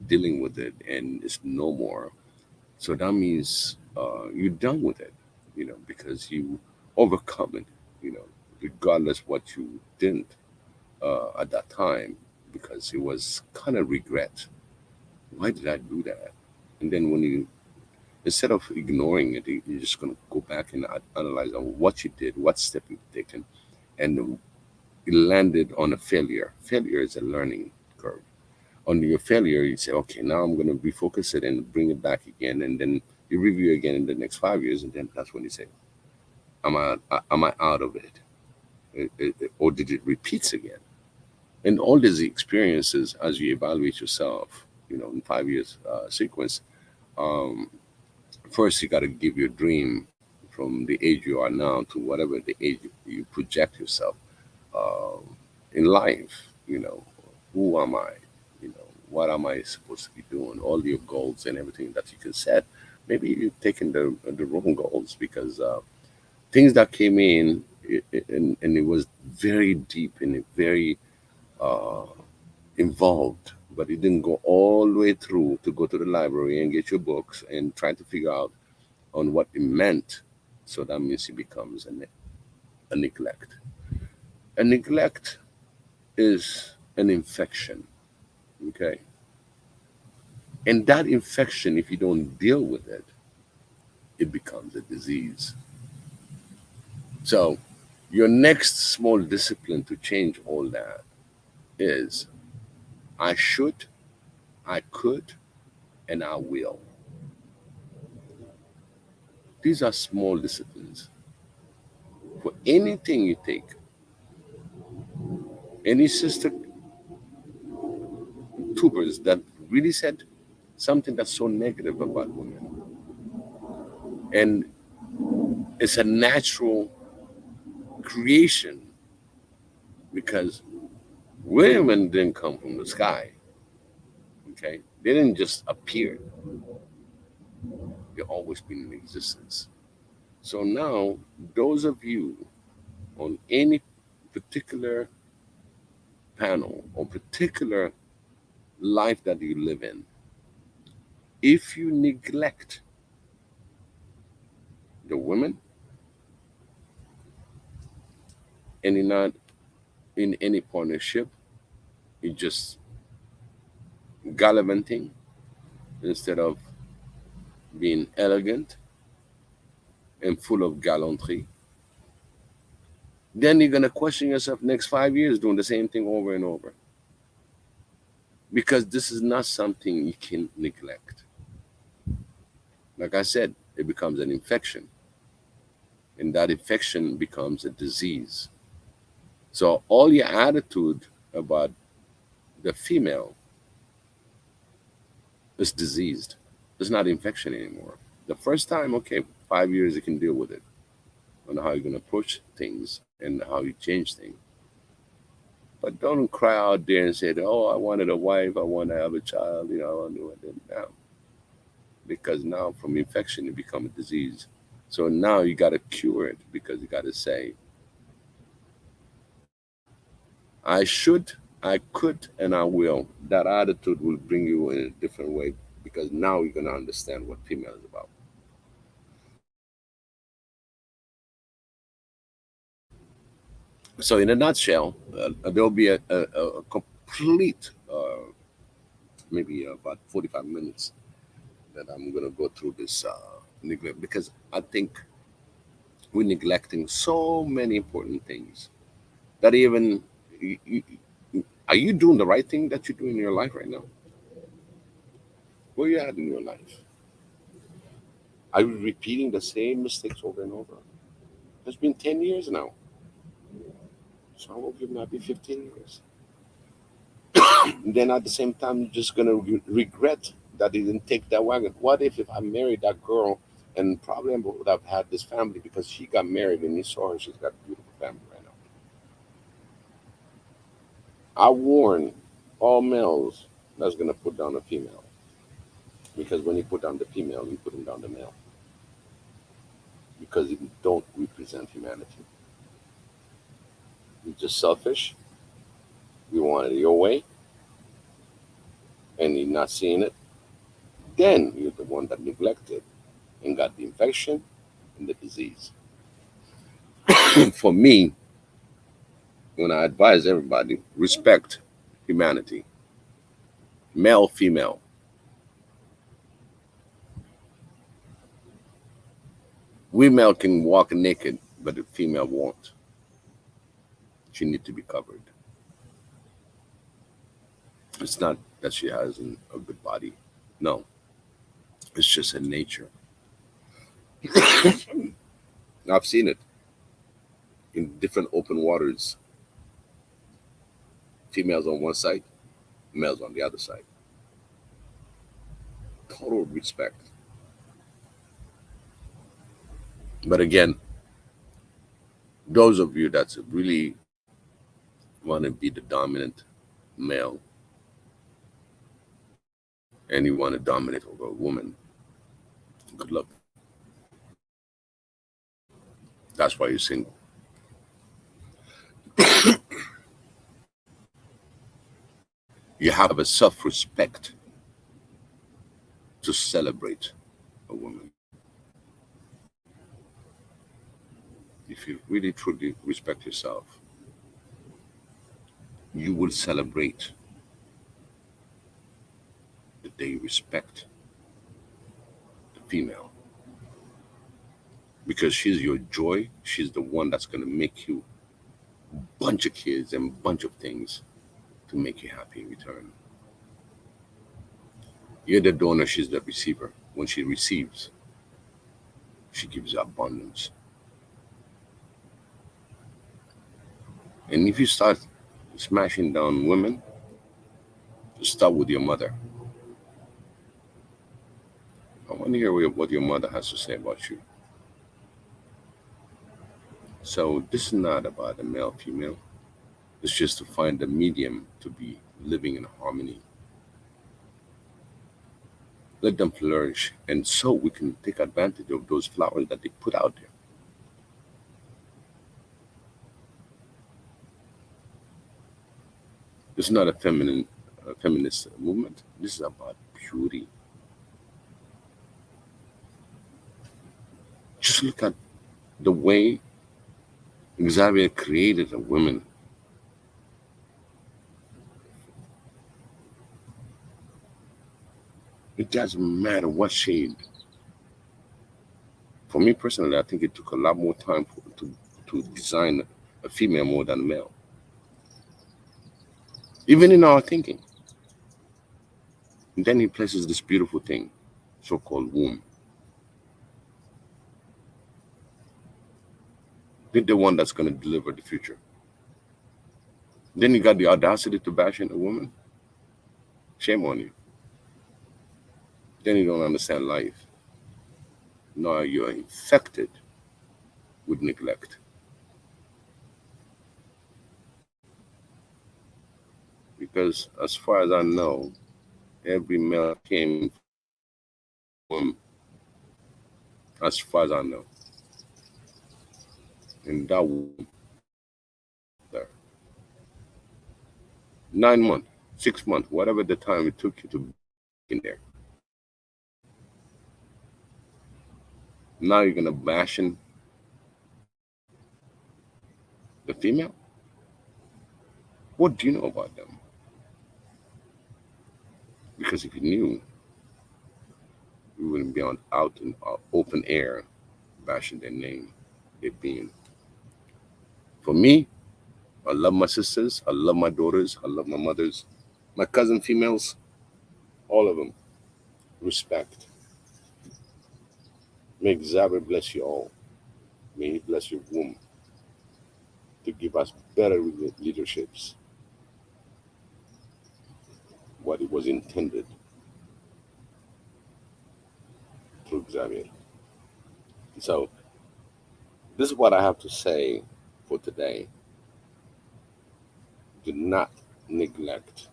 dealing with it and it's no more, so that means you're done with it, because you overcome it, regardless what you didn't at that time, because it was kind of regret. Why did I do that? And then when you, instead of ignoring it, you're just going to go back and analyze on what you did, what step you've taken, and it landed on a failure. Failure is a learning curve. On your failure, you say, okay, now I'm going to refocus it and bring it back again, and then you review again in the next 5 years, and then that's when you say, am I out of it? Or did it repeats again? And all these experiences, as you evaluate yourself, in 5 years sequence, um, first you got to give your dream from the age you are now to whatever the age you project yourself um, in life. Who am I? What am I supposed to be doing? All your goals and everything that you can set. Maybe you're taking the wrong goals because things that came in, and it was very deep and very uh, involved, but it didn't go all the way through to go to the library and get your books and try to figure out on what it meant. So that means it becomes a neglect. A neglect is an infection, okay? And that infection, if you don't deal with it, it becomes a disease. So Your next small discipline to change all that is I should, I could, and I will. These are small disciplines. For anything you take, any sister tubers that really said something that's so negative about women. And it's a natural creation because women didn't come from the sky. Okay? They didn't just appear. They've always been in existence. So now, those of you on any particular panel or particular life that you live in, if you neglect the women and you're not in any partnership, you're just gallivanting instead of being elegant and full of gallantry, then you're going to question yourself next 5 years doing the same thing over and over. Because this is not something you can neglect. Like I said, it becomes an infection. And that infection becomes a disease. So all your attitude about the female is diseased. It's not infection anymore. The first time, okay, 5 years you can deal with it on how you're going to approach things and how you change things. But don't cry out there and say, oh, I wanted a wife, I want to have a child, I want to do it now. Because now from infection, it becomes a disease. So now you got to cure it because you got to say, I should, I could, and I will. That attitude will bring you in a different way because now you're going to understand what female is about. So in a nutshell, there'll be a complete, maybe about 45 minutes that I'm going to go through this neglect because I think we're neglecting so many important things that even are you doing the right thing that you're doing in your life right now? Where you at in your life? Are you repeating the same mistakes over and over? It's been 10 years now. Some of you might be 15 years. And then at the same time, you're just going to regret that you didn't take that wagon. What if I married that girl and probably I would have had this family because she got married and you saw her, she's got a beautiful family right now. I warn all males that's going to put down a female. Because when you put down the female, you put down the male. Because you don't represent humanity. You're just selfish. You want it your way. And you're not seeing it. Then you're the one that neglected and got the infection and the disease. For me, when I advise everybody, respect humanity, male, female. We male can walk naked, but the female won't. She needs to be covered. It's not that she has a good body. No, it's just her nature. I've seen it in different open waters. Females on one side, males on the other side. Total respect. But again, those of you that really want to be the dominant male and you want to dominate over a woman, good luck. That's why you're single. You have a self-respect to celebrate a woman. If you really truly respect yourself, you will celebrate the day you respect the female. because she's your joy. She's the one that's going to make you a bunch of kids and a bunch of things to make you happy in return. You're the donor, she's the receiver. When she receives, she gives you abundance. And if you start smashing down women, start with your mother. I want to hear what your mother has to say about you. So this is not about a male female. It's just to find the medium to be living in harmony. Let them flourish, and so we can take advantage of those flowers that they put out there. It's not a feminist movement. This is about beauty. Just look at the way Xavier created a woman. It doesn't matter what shade. For me personally, I think it took a lot more time to design a female more than a male. Even in our thinking. And then he places this beautiful thing, so-called womb. They're the one that's going to deliver the future. Then you got the audacity to bash in a woman. Shame on you. Then you don't understand life. Now you're infected with neglect. Because as far as I know, every male came from a woman. As far as I know. And that woman there. 9 months, 6 months, whatever the time it took you to be in there. Now you're gonna bash in the female? What do you know about them? Because if you knew, you wouldn't be out in open air bashing their name, their being. For me, I love my sisters, I love my daughters, I love my mothers, my cousin females, all of them. Respect. May Xavier bless you all. May he bless your womb to give us better leaderships, what it was intended through Xavier. So, this is what I have to say for today. Do not neglect,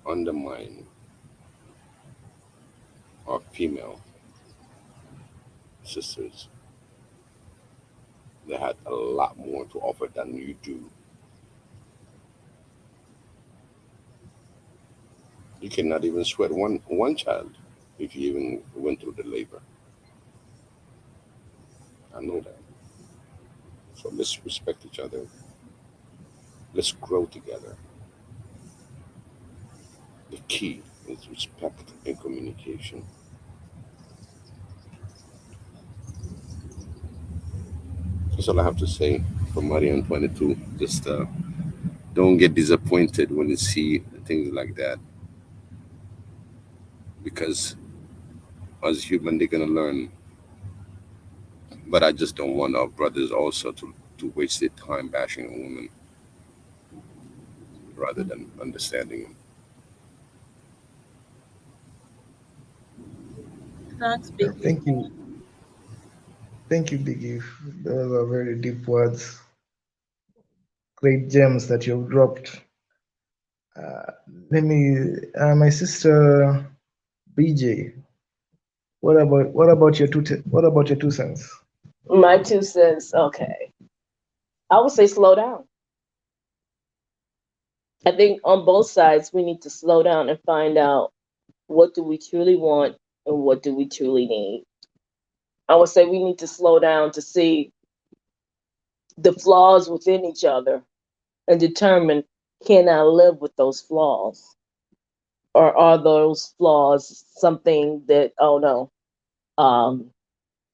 undermine our female sisters. They had a lot more to offer than you do. You cannot even sweat one child if you even went through the labor. I know that. So let's respect each other. Let's grow together. The key is respect and communication. That's all I have to say for Marian 22. Just don't get disappointed when you see things like that. Because as human, they're going to learn. But I just don't want our brothers also to waste their time bashing a woman rather than understanding them. Thanks, Big E. Thank you. Thank you, Biggie. Those are very deep words. Great gems that you've dropped. Let me, my sister BJ. What about your what about your 2 cents? My 2 cents. Okay, I would say slow down. I think on both sides we need to slow down and find out what do we truly want and what do we truly need. I would say we need to slow down to see the flaws within each other and determine, can I live with those flaws? Or are those flaws something that, oh no,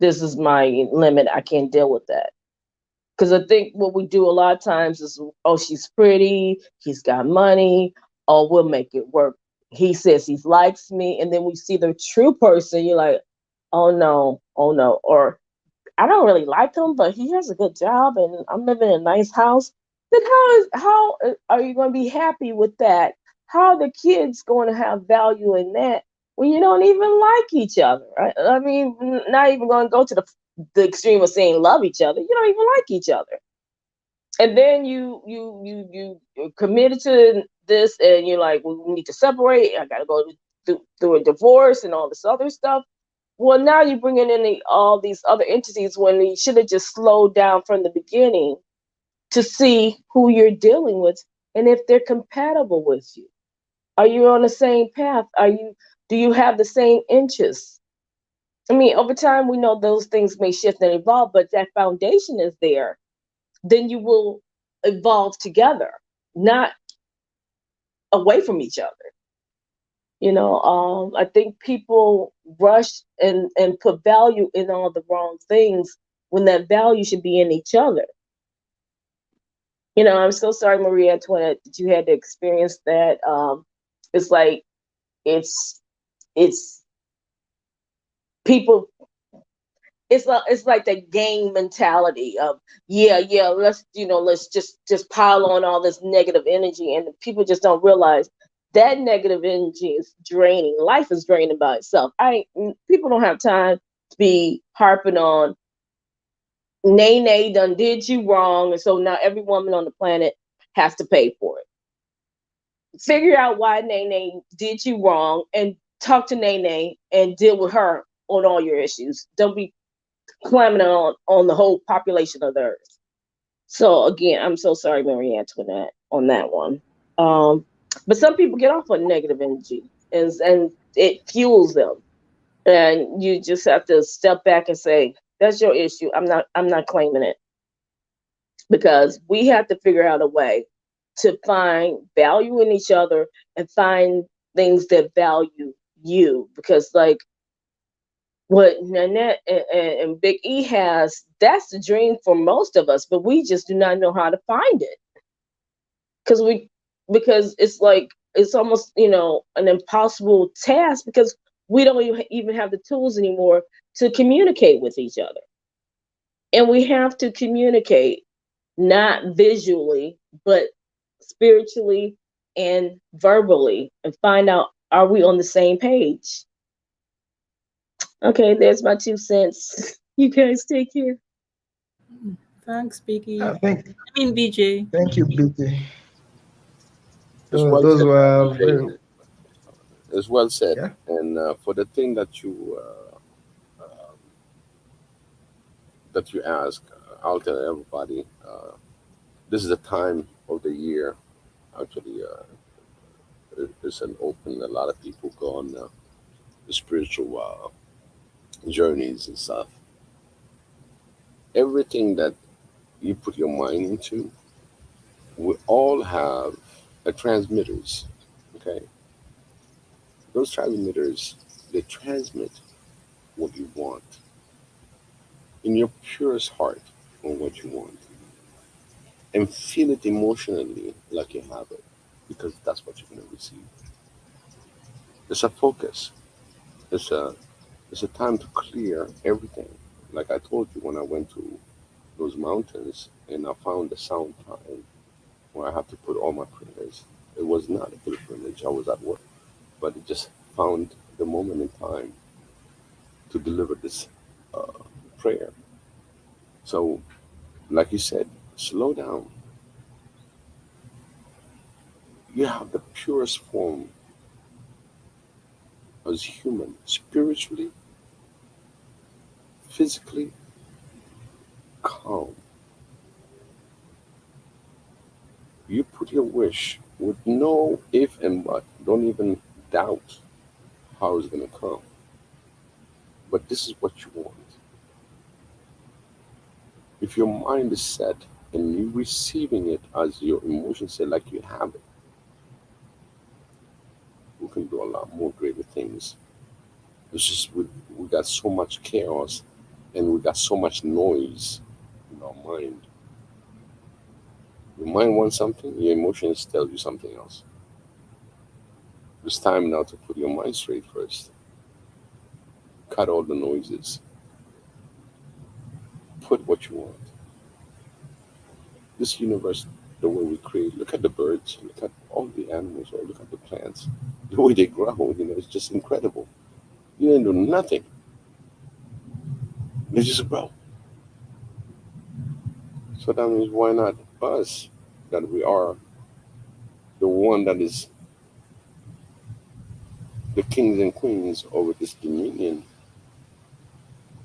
This is my limit. I can't deal with that. Because I think what we do a lot of times is, oh, she's pretty, he's got money, oh, we'll make it work. He says he likes me, and then we see the true person. You're like, oh no, or I don't really like him, but he has a good job, and I'm living in a nice house. Then how are you going to be happy with that? How are the kids going to have value in that when you don't even like each other? I mean, not even going to go to the extreme of saying love each other. You don't even like each other, and then you're committed to this, and you're like, well, we need to separate. I got to go through a divorce and all this other stuff. Well, now you're bringing in all these other entities when you should have just slowed down from the beginning to see who you're dealing with and if they're compatible with you. Are you on the same path? Do you have the same interests? I mean, over time we know those things may shift and evolve, but that foundation is there. Then you will evolve together, not away from each other. I think people rush and put value in all the wrong things when that value should be in each other. I'm so sorry, Maria Antoinette, that you had to experience that. It's like it's it's people. It's like the gang mentality of yeah, let's just pile on all this negative energy, and people just don't realize that negative energy is draining. Life is draining by itself. People don't have time to be harping on Nene done did you wrong, and so now every woman on the planet has to pay for it. Figure out why Nene did you wrong and talk to Nene and deal with her on all your issues. Don't be climbing on the whole population of the earth. So again, I'm so sorry, Marie Antoinette, on that one. But some people get off on negative energy, and it fuels them. And you just have to step back and say, "That's your issue. I'm not claiming it," because we have to figure out a way to find value in each other and find things that value you. Because like what Nanette and Big E has, that's the dream for most of us, but we just do not know how to find it. Because it's like it's almost an impossible task because we don't even have the tools anymore to communicate with each other. And we have to communicate not visually, but spiritually and verbally and find out, are we on the same page? Okay, there's my 2 cents. You guys take care. Thanks, Biggie. Thank BJ. you, BT. It's well Those said, were very, BJ. It's well said. yeah. And for the thing that you ask, I'll tell everybody. This is the time of the year. Actually, it's an open. A lot of people go on the spiritual journeys and stuff. Everything that you put your mind into, we all have transmitters. Okay, those transmitters, they transmit what you want in your purest heart on what you want, and feel it emotionally like you have it, because that's what you're going to receive. It's a focus. It's a time to clear everything. Like I told you, when I went to those mountains and I found the sound time where I have to put all my prayers. It was not a pilgrimage. I was at work, but it just found the moment in time to deliver this uh, prayer. So, like you said, slow down. You have the purest form as human, spiritually, physically calm. You put your wish with no if and but. Don't even doubt how it's going to come. But this is what you want. If your mind is set and you receiving it as your emotion say like you have it, we can do a lot more greater things. It's just we got so much chaos And we got so much noise in our mind. Your mind wants something, your emotions tell you something else. It's time now to put your mind straight first. Cut all the noises. Put what you want. This universe, the way we create, look at the birds, look at all the animals, or look at the plants, the way they grow, it's just incredible. You didn't do nothing. They just grow. So that means why not us, that we are the one that is the kings and queens over this dominion,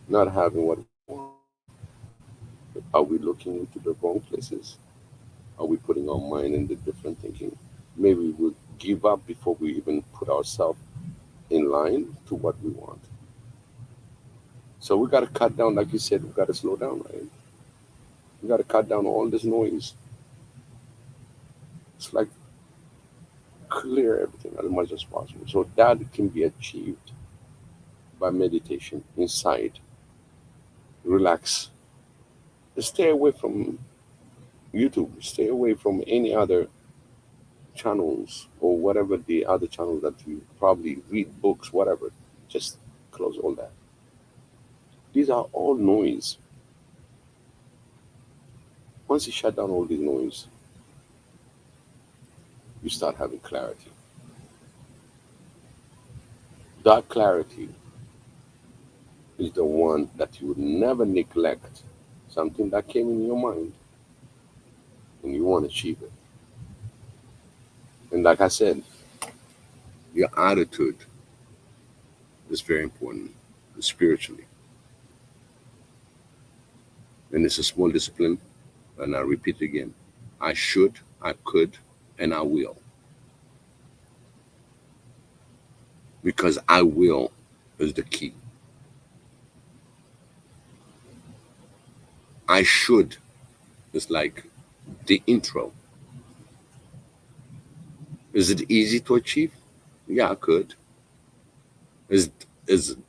not having what we want? Are we looking into the wrong places? Are we putting our mind in the different thinking? Maybe we'll give up before we even put ourselves in line to what we want. So we got to cut down, like you said, we got to slow down, right? We got to cut down all this noise. It's like clear everything as much as possible. So that can be achieved by meditation inside. Relax. Stay away from YouTube. Stay away from any other channels or whatever the other channels that you probably read books, whatever. Just close all that. These are all noise. Once you shut down all these noise, you start having clarity. That clarity is the one that you would never neglect. Something that came in your mind and you want to achieve it. And like I said, your attitude is very important spiritually. And it's a small discipline, and I repeat again. I should, I could, and I will. Because I will is the key. I should is like the intro. Is it easy to achieve? Yeah, I could.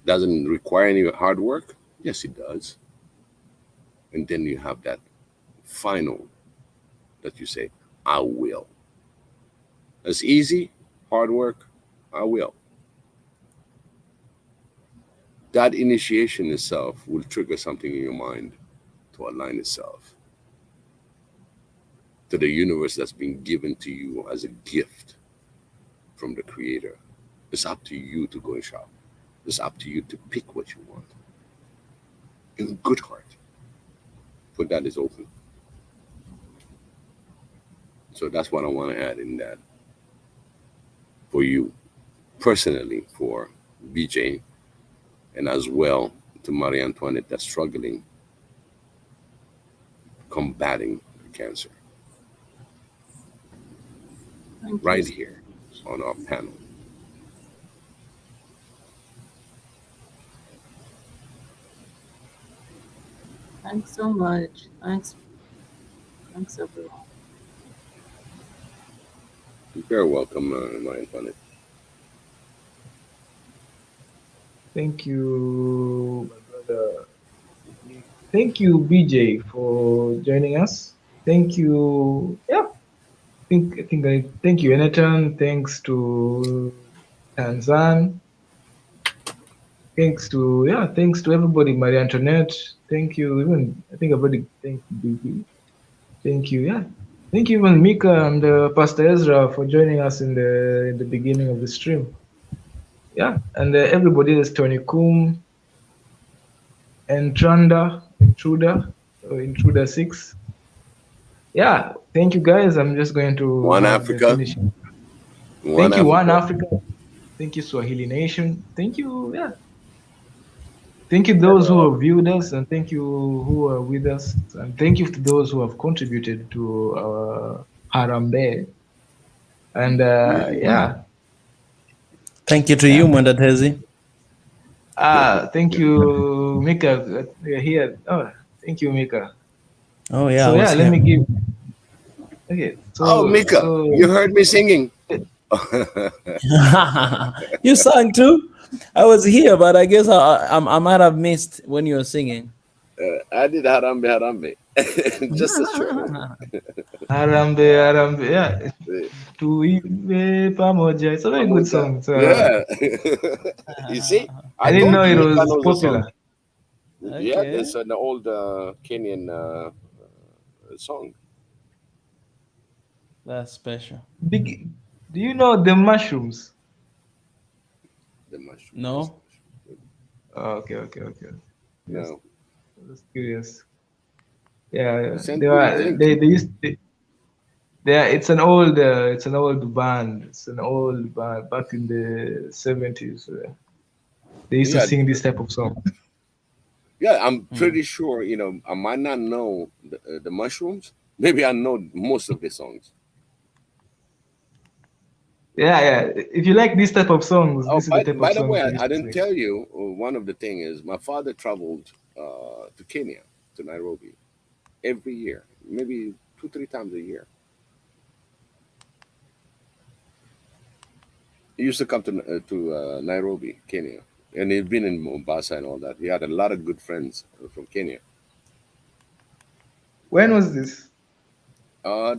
Doesn't require any hard work? Yes, it does. And then you have that final that you say, I will. It's easy, hard work, I will. That initiation itself will trigger something in your mind to align itself to the universe that's been given to you as a gift from the Creator. It's up to you to go and shop. It's up to you to pick what you want. In good heart. For that is open. So that's what I want to add in that. For you, personally, for BJ, and as well to Marie Antoinette that's struggling, combating cancer. Right here on our panel. Thanks so much. Thanks everyone. You're very welcome, Marie Antoinette. Thank you, my brother. Thank you, BJ, for joining us. Thank you. Yeah. Thank you, Enetan. Thanks to Tanzan. Thanks to everybody, Marie Antoinette. Thank you. Even I think I've already thanked BJ. Thank you. Yeah. Thank you, even Mika and Pastor Ezra for joining us in the beginning of the stream. Yeah, and everybody, there's Tony Kum, and Intruder 6. Yeah, thank you guys. I'm just going to One Africa. finish. Thank you, One Africa. Thank you, Swahili Nation. Thank you. Yeah. Thank you those who have viewed us, and thank you who are with us, and thank you to those who have contributed to our Harambe. And yeah. Thank you to you, Mandatezi. Thank you, Mika. You're here. Oh, thank you, Mika. Oh yeah. So yeah, let me give. Okay. So, Mika, you heard me singing. You sang too? I was here, but I guess I might have missed when you were singing. I did Harambe Harambe. Just a short. Harambe, Harambe, yeah. Yeah. Tuimbe pamoja. It's a very good song. Yeah. You see, I I didn't told know you it Nika was knows the song. popular. Yeah, Okay. there's an old Kenyan song. That's special. Big, do you know the mushrooms? The mushroom. No? Oh, okay. Just, No. just curious. Yeah, Send they me his are. link. They used. They are, it's an old band. It's an old band back in the 70s. They used to Yeah, sing this type of song. yeah. I'm pretty sure. I might not know the mushrooms. Maybe I know most of the songs. Yeah. If you like this type of songs, Oh, this is the by, type of by the way, songs they I used to didn't sing. tell you. One of the thing is my father traveled to Kenya, to Nairobi, every year, maybe 2, 3 times a year. He used to come to Nairobi, Kenya, and he'd been in Mombasa and all that. He had a lot of good friends from Kenya. When was this?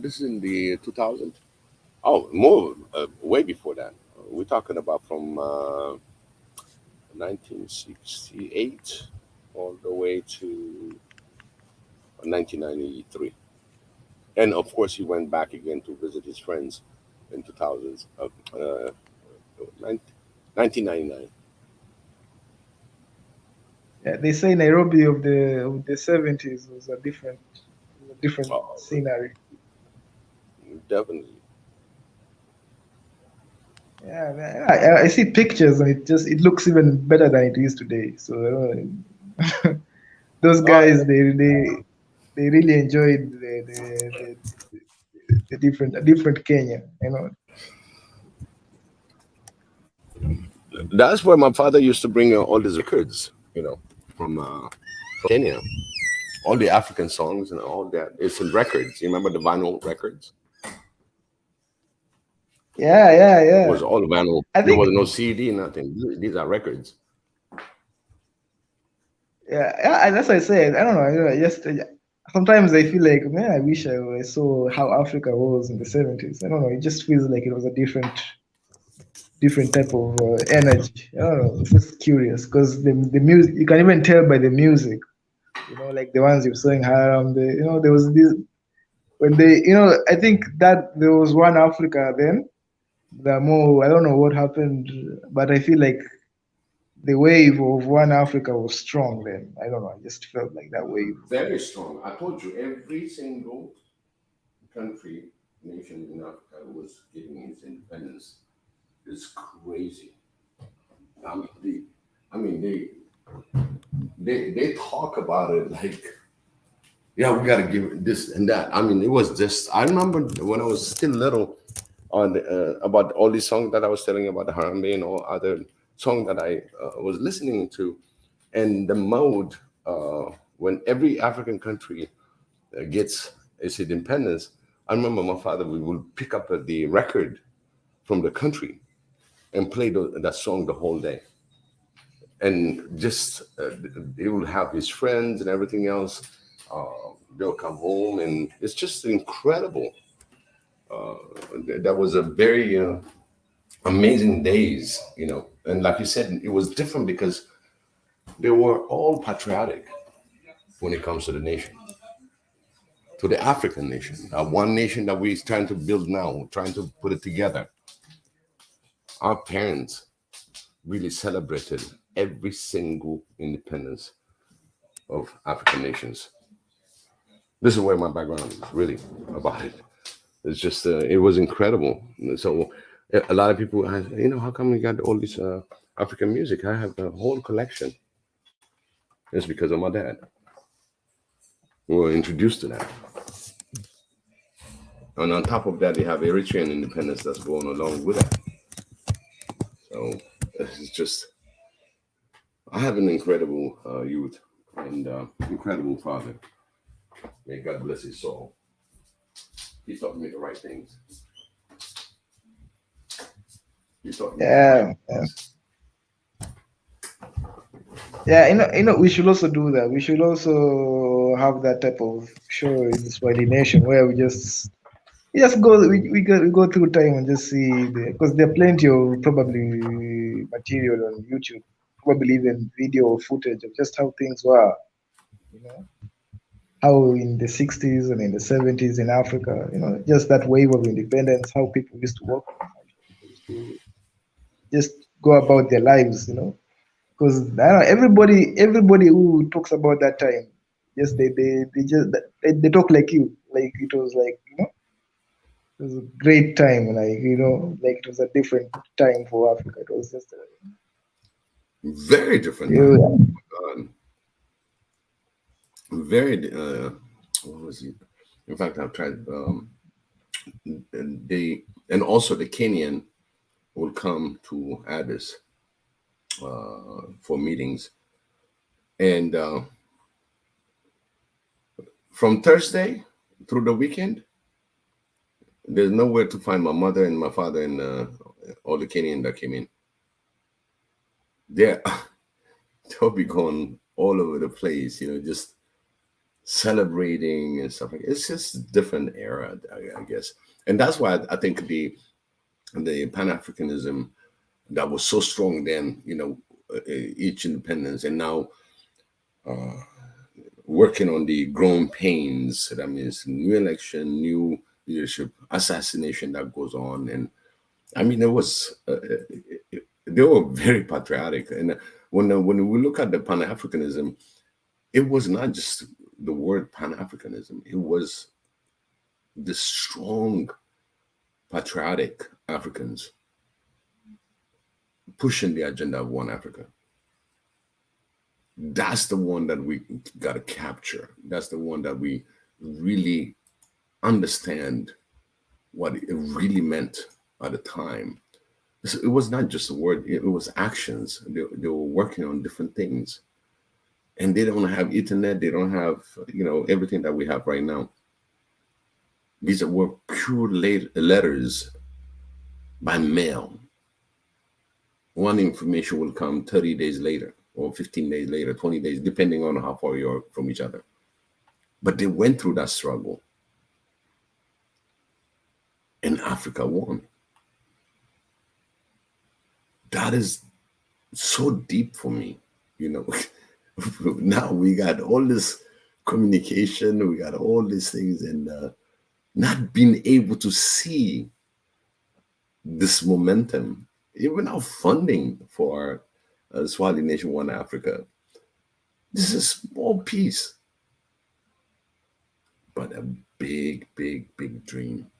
This is in the 2000. Oh, more way before that. We're talking about from 1968 all the way to 1993. And of course, he went back again to visit his friends in 2000s, 1999. Yeah, they say Nairobi of the 70s was a different Oh, scenery. definitely. Yeah, man, I see pictures and it looks even better than it is today. So those Oh, guys they really enjoyed the different Kenya. that's where my father used to bring all these records, from Kenya. All the African songs and all that. It's in records. You remember the vinyl records? Yeah. It was all vinyl. I There think was no CD, nothing. These are records. yeah, that's what I said. I don't know. Just sometimes I feel like, man, I wish I saw how Africa was in the 70s. I don't know. It just feels like it was a different type of energy. I don't know. It's just curious because the music, you can even tell by the music. Like the ones you're saying, Haram. There was this when they, I think that there was one Africa then. The more I don't know what happened, but I feel like the wave of one Africa was strong then. I don't know. I just felt like that wave. Very strong. I told you, every single country, nation in Africa was getting its independence. It's crazy. I mean, they talk about it like, yeah, we got to give it this and that. I mean, it was just. I remember when I was still little, on about all these songs that I was telling you about, the Harambe and all other songs that I was listening to, and the mode when every African country gets its independence. I remember my father, we would pick up the record from the country and play that song the whole day. And just he will have his friends and everything else. They'll come home, and it's just incredible. That was a very amazing days, And like you said, it was different because they were all patriotic when it comes to the nation, to the African nation, one nation that we're trying to build now, trying to put it together. Our parents really celebrated every single independence of African nations. This is where my background is really about it. It's just, it was incredible. So a lot of people ask, how come we got all this African music? I have a whole collection. It's because of my dad. We were introduced to that. And on top of that, they have Eritrean independence that's going along with it. So it's just, I have an incredible youth and incredible father. May God bless his soul. He taught me the right things. He taught me the right things. Yeah, we should also do that. We should also have that type of show in the Swahili Nation where we just go through time and just see because there are plenty of probably material on YouTube, probably even video footage of just how things were, you know, how in the 60s and in the 70s in Africa, just that wave of independence, how people used to work, how people used to just go about their lives, because everybody who talks about that time, just they talk like it was like it was a great time, like like it was a different time for Africa. It was just Very different time. yeah, God. Very, what was it? In fact, I've tried, and also the Kenyan will come to Addis for meetings. And from Thursday through the weekend, there's nowhere to find my mother and my father and all the Kenyan that came in. They'll be going all over the place, just celebrating and stuff like that. It's just a different era, I guess. And that's why I think the Pan-Africanism that was so strong then, each independence, and now working on the growing pains. That means new election, new leadership, assassination that goes on. And I mean, they were very patriotic. And when we look at the Pan-Africanism, it was not just the word Pan-Africanism. It was the strong patriotic Africans pushing the agenda of one Africa. That's the one that we got to capture. That's the one that we really understand what it really meant at the time. So it was not just a word, it was actions. They were working on different things. And they don't have internet, they don't have, everything that we have right now. These were pure letters by mail. One information will come 30 days later, or 15 days later, 20 days, depending on how far you're from each other. But they went through that struggle. And Africa won. That is so deep for me, Now we got all this communication, we got all these things, and not being able to see this momentum, even our funding for Swahili Nation One Africa. This is a small piece, but a big, big, big dream.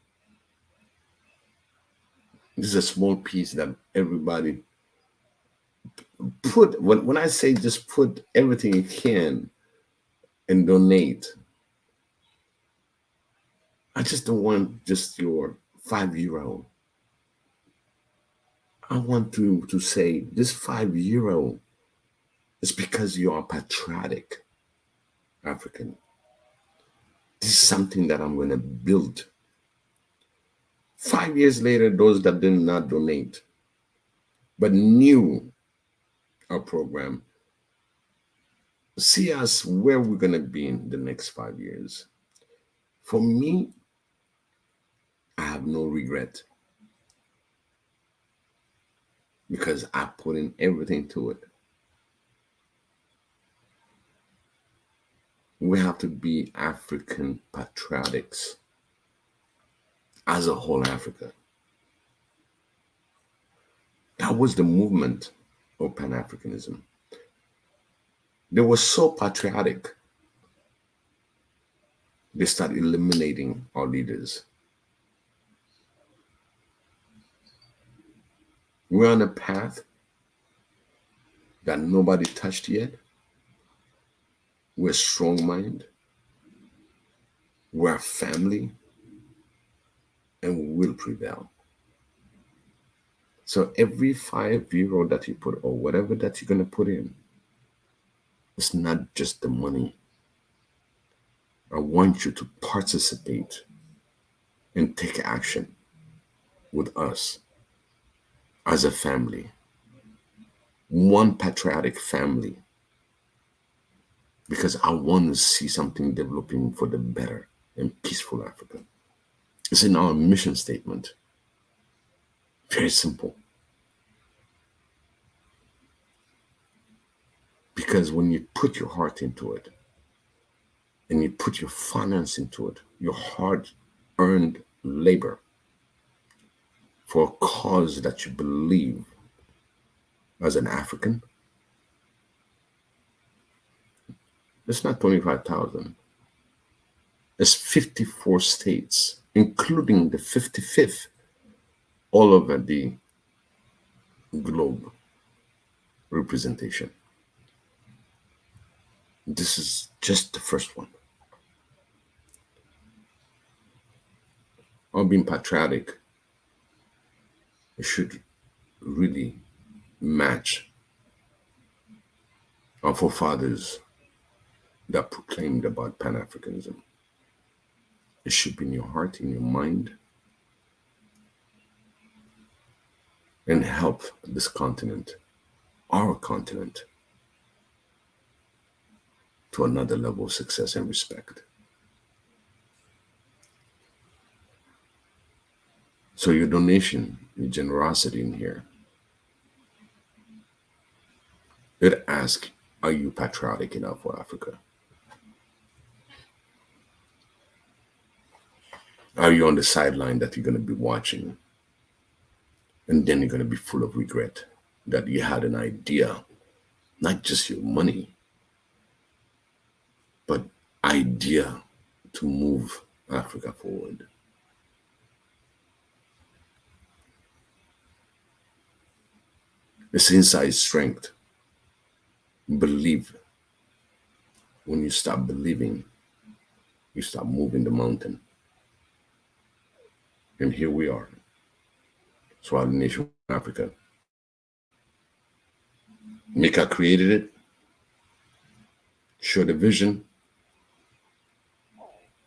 This is a small piece that everybody put, when I say just put everything you can and donate, I just don't want just your €5. I want to say this €5 is because you are patriotic African. This is something that I'm going to build. 5 years later, those that did not donate but knew our program, see us where we're going to be in the next 5 years. For me, I have no regret because I put in everything to it. We have to be African patriotics as a whole Africa. That was the movement of Pan-Africanism. They were so patriotic, they started eliminating our leaders. We're on a path that nobody touched yet. We're strong-minded. We're a family, and we will prevail. So every €5 that you put, or whatever that you're going to put in, it's not just the money. I want you to participate and take action with us as a family. one patriotic family, because I want to see something developing for the better and peaceful Africa. It's in our mission statement. Very simple. Because when you put your heart into it and you put your finance into it, your hard-earned labor for a cause that you believe as an African, it's not 25,000. It's 54 states, including the 55th, all over the globe representation. This is just the first one. Or being patriotic, it should really match our forefathers that proclaimed about Pan-Africanism. It should be in your heart, in your mind, and help this continent, our continent, to another level of success and respect. So your donation, your generosity in here, it asks, are you patriotic enough for Africa? Are you on the sideline that you're going to be watching? And then you're going to be full of regret that you had an idea, not just your money, but idea to move Africa forward. It's inside strength. Believe. When you stop believing, you start moving the mountain. And here we are. Swahili Nation Africa. Mika created it. Showed the vision.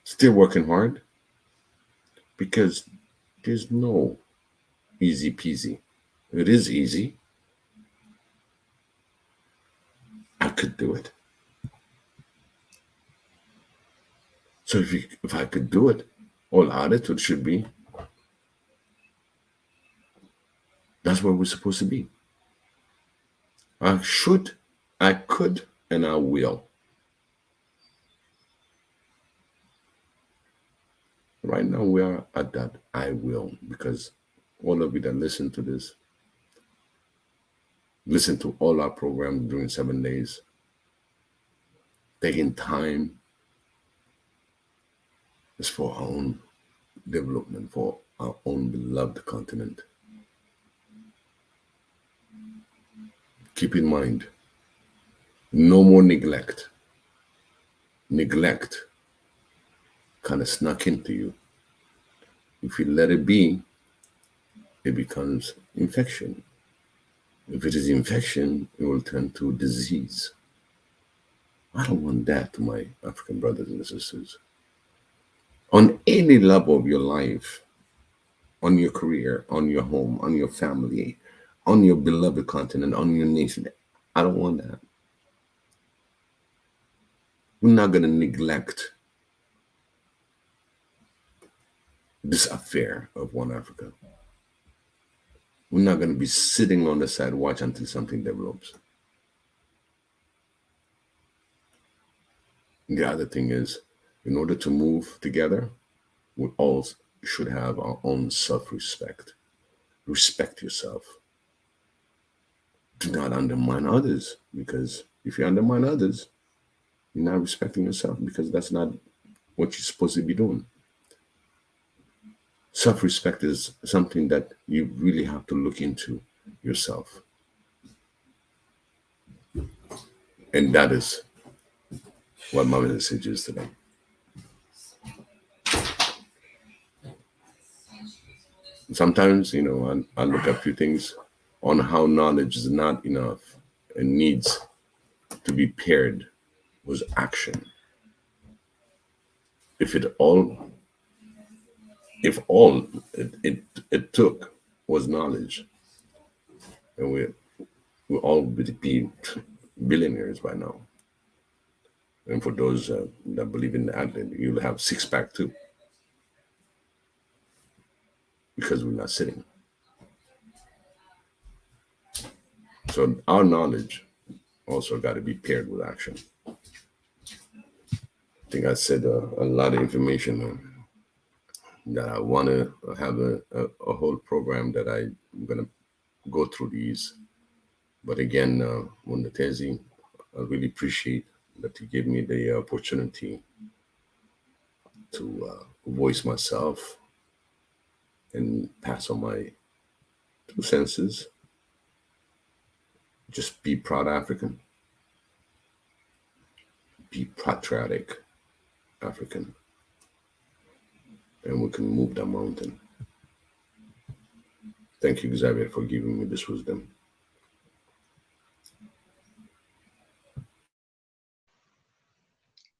Still working hard. Because there's no easy peasy. It is easy. I could do it. So if I could do it, all attitude should be, that's where we're supposed to be. I should, I could, and I will. Right now we are at that I will, because all of you that listen to this, listen to all our programs during 7 days, taking time is for our own development, for our own beloved continent. Keep in mind, no more neglect. Neglect kind of snuck into you. If you let it be, it becomes infection. If it is infection, it will turn to disease. I don't want that to my African brothers and sisters. On any level of your life, on your career, on your home, on your family, on your beloved continent, on your nation, I don't want that. We're not going to neglect this affair of One Africa. We're not going to be sitting on the side watch until something develops. The other thing is, in order to move together, we all should have our own self-respect. Respect yourself. Do not undermine others, because if you undermine others, you're not respecting yourself, because that's not what you're supposed to be doing. Self-respect is something that you really have to look into yourself. And that is what my message is today. Sometimes, I look at a few things on how knowledge is not enough and needs to be paired with action. If all it took was knowledge, and we'll all be billionaires by now. And for those that believe in that, then you'll have six pack too, because we're not sitting. So our knowledge also got to be paired with action. I think I said a lot of information that I want to have a whole program that I'm going to go through these. But again, Mundatezi, I really appreciate that you gave me the opportunity to voice myself and pass on my 2 senses. Just be proud African. Be patriotic African. And we can move that mountain. Thank you, Xavier, for giving me this wisdom.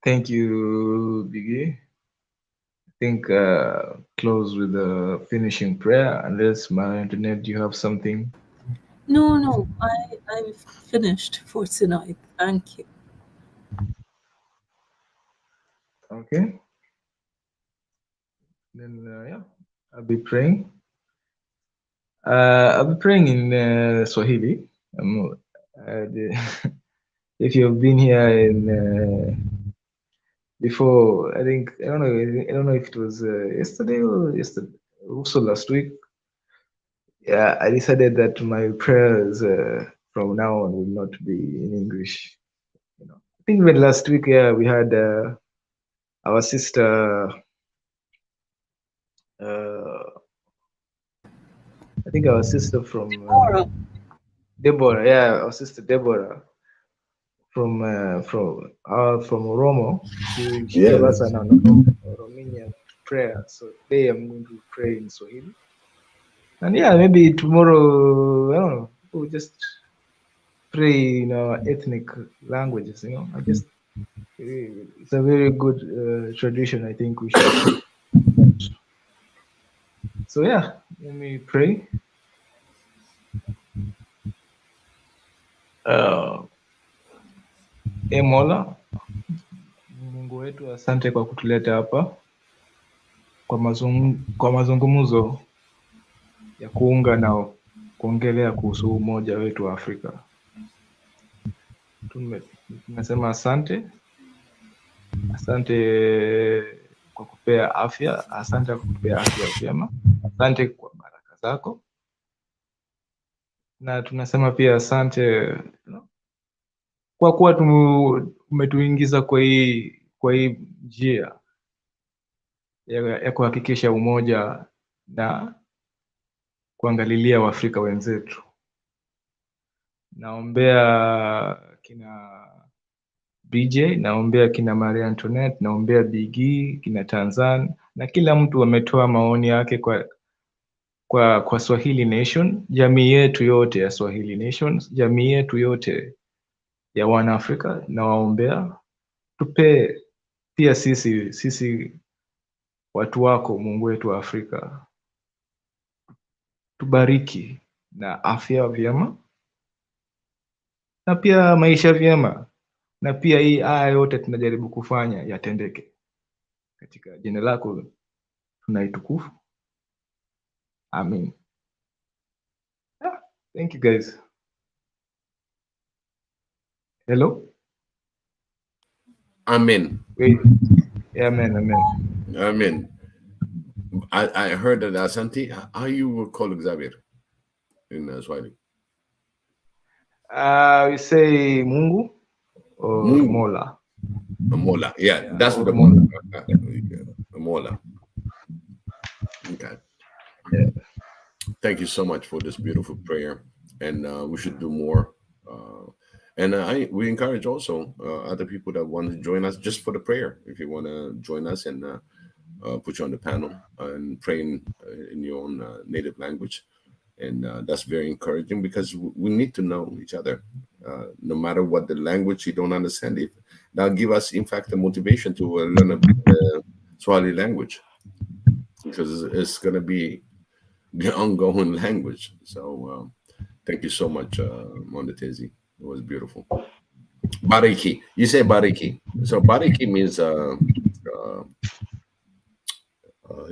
Thank you, Biggie. I think close with the finishing prayer, unless my internet, do you have something? No, I've finished for tonight. Thank you. Okay. Then, yeah, I'll be praying. I'll be praying in Swahili. If you've been here in before, I think I don't know if it was yesterday or also last week. Yeah, I decided that my prayers from now on will not be in English. You know, I think even last week, yeah, we had our sister. I think our sister from Deborah. Yeah, our sister Deborah from Oromo. She gave us an Romanian prayer. So today I'm going to pray in Swahili. And yeah, maybe tomorrow, I don't know, we'll just pray in our ethnic languages, you know. It's a very good tradition, I think we should. So yeah, let me pray. Mola, Mungu wetu, asante kwa kutuleta hapa kwa mazungumzo ya kuunga na kuongelea kuhusu umoja wetu wa Afrika. Tunasema asante kwa kupea afya, asante kwa kupea afya vyema, asante kwa baraka zako, na tunasema pia asante kwa kuwa umetuingiza kwa hii njia ya kuhakikisha umoja na kuangalilia Waafrika wenzetu. Naombea kina BJ, naombea kina Maria Antoinette, naombea Biggie, kina Tanzan, na kila mtu ametoa maoni yake kwa Swahili Nation, jamii yetu yote ya Swahili Nation, jamii yetu yote ya wana Afrika, na waombea tupe pia sisi watu wako, Mungu wetu wa Afrika, tubariki na afya vyema na pia maisha vyema, na pia hii haya yote tunajaribu kufanya yatendeke katika jina lako tunaitukufu. Amen. Yeah, thank you guys. Hello? Amen. Wait. Yeah, amen. Amen. I heard that Asante. How you will call Xavier in Swahili? We say Mungu or Mungu. Mola. Mola. Yeah, that's or the Mola. Mola. Okay. Yeah. Thank you so much for this beautiful prayer, and we should do more. And we encourage also other people that want to join us just for the prayer. If you want to join us and put you on the panel and pray in your own native language, and that's very encouraging because we need to know each other. No matter what the language you don't understand, that'll give us, in fact, the motivation to learn the Swahili language, because it's going to be the ongoing language. So Thank you so much, Mondatezi. It was beautiful. Bariki. You say Bariki. So Bariki means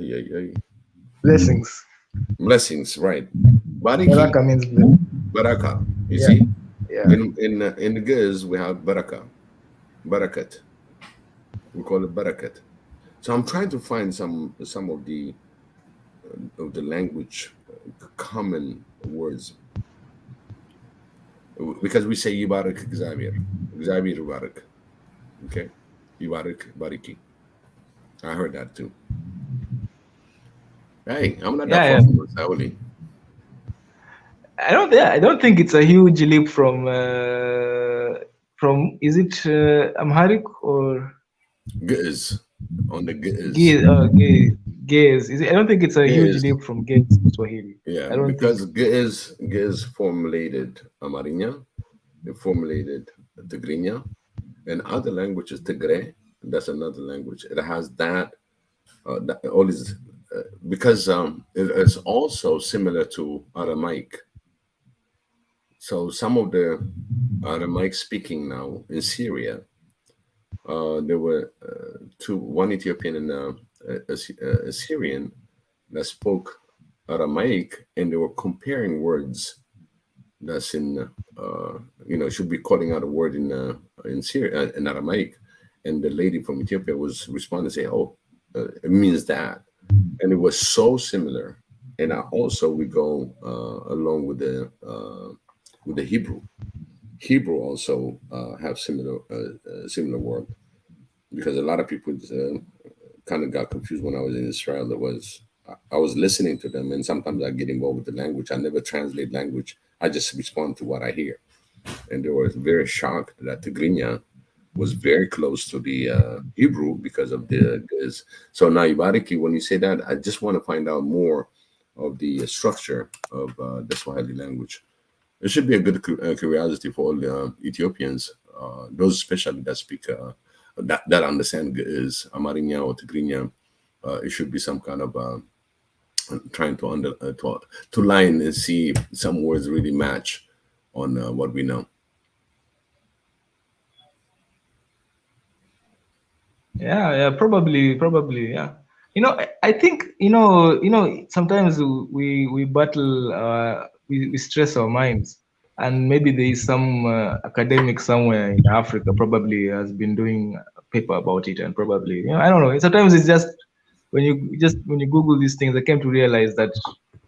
yeah, yeah, Blessings. blessings, right? Bariki, Baraka means blessing. baraka. You Yeah, see, yeah. in the Giz we have baraka, barakat. We call it barakat. So I'm trying to find some of the language common words because we say Yubarak Xavier, Xavier Yubarak. Okay, Yubarak Bariki. I heard that too. Hey, I'm not that Yeah, far yeah. from Saudi. I don't think it's a huge leap from is it Amharic or Giz on the Giz. Gaze? Gaze. Is it, I don't think it's a huge Giz, leap from Gaze to Swahili. yeah, I don't think. because Giz formulated Amarinya, it formulated Tigrinya, and other languages, Tigre, that's another language. It has that all these, because it is also similar to Aramaic. So some of the Aramaic speaking now in Syria, there were one Ethiopian and a Syrian that spoke Aramaic, and they were comparing words that's in, should be calling out a word in Syria in Aramaic, and the lady from Ethiopia was responding, say, "Oh, it means that," and it was so similar. And I also we go along with the Hebrew. Hebrew also have similar word because a lot of people kind of got confused when I was in Israel. I was listening to them, and sometimes I get involved with the language. I never translate language. I just respond to what I hear, and they were very shocked that Tigrinya was very close to the Hebrew because of the is. So now Ibariki, when you say that, I just want to find out more of the structure of the Swahili language. It should be a good curiosity for all the Ethiopians, those especially that speak that understand is Amarinya or Tigrinya. It should be some kind of trying to to line and see if some words really match on what we know. Yeah, yeah, probably, yeah. I think sometimes we battle, we stress our minds, and maybe there is some academic somewhere in Africa probably has been doing a paper about it, and probably I don't know. Sometimes it's just when you Google these things, I came to realize that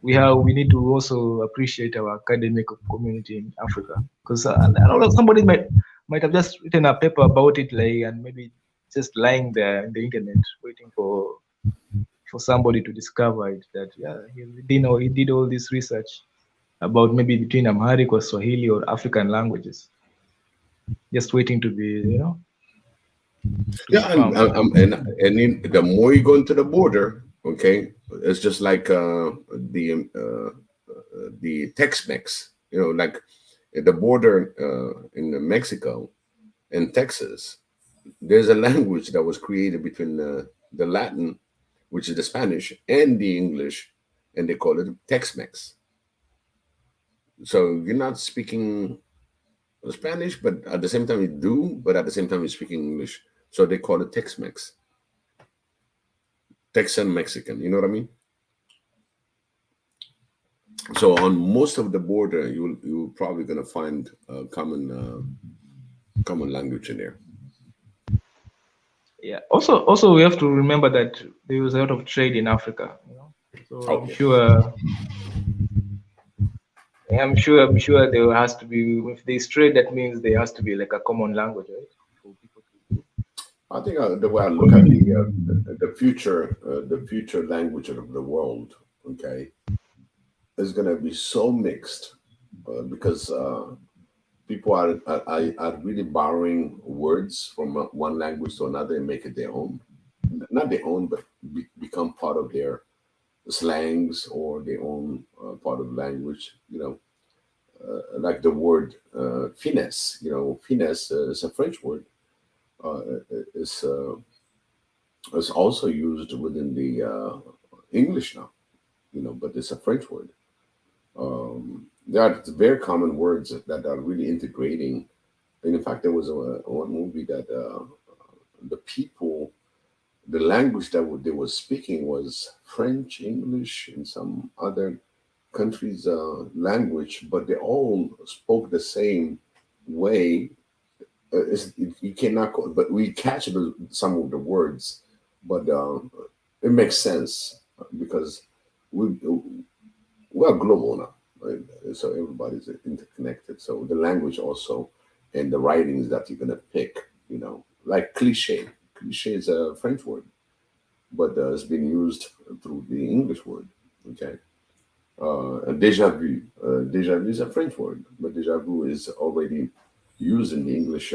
we need to also appreciate our academic community in Africa, because I don't know, somebody might have just written a paper about it, like, and maybe just lying there in the internet waiting for somebody to discover it, that he did all this research about maybe between Amharic or Swahili or African languages, just waiting to be to be Yeah, found. the more you go into the border, okay, it's just like the Tex-Mex, like at the border in Mexico and Texas. There's a language that was created between the Latin, which is the Spanish, and the English, and they call it Tex-Mex. So you're not speaking Spanish, but at the same time you do, but at the same time you're speaking English. So they call it Tex-Mex, Texan Mexican. You know what I mean? So on most of the border, you're probably gonna find a common language in there. Yeah. Also, we have to remember that there was a lot of trade in Africa. So Oh, I'm sure there has to be, if there's trade, that means there has to be like a common language, right? For people to I think the way I look at communicate. the future language of the world, okay, is going to be so mixed because people are really borrowing words from one language to another and make it their own, not their own, but become part of their slangs or their own part of language. Like the word finesse. Finesse is a French word. Uh, is is also used within the English now. But it's a French word. there are very common words that are really integrating. And in fact, there was one movie that the people, the language that they were speaking was French, English, and some other countries' language, but they all spoke the same way. You cannot, but we catch some of the words, but it makes sense because we we're global now, right? So everybody's interconnected. So the language also, and the writings that you're gonna pick, like cliche. Cliche is a French word, but it's been used through the English word. Okay. Déjà vu. Déjà vu is a French word, but déjà vu is already used in the English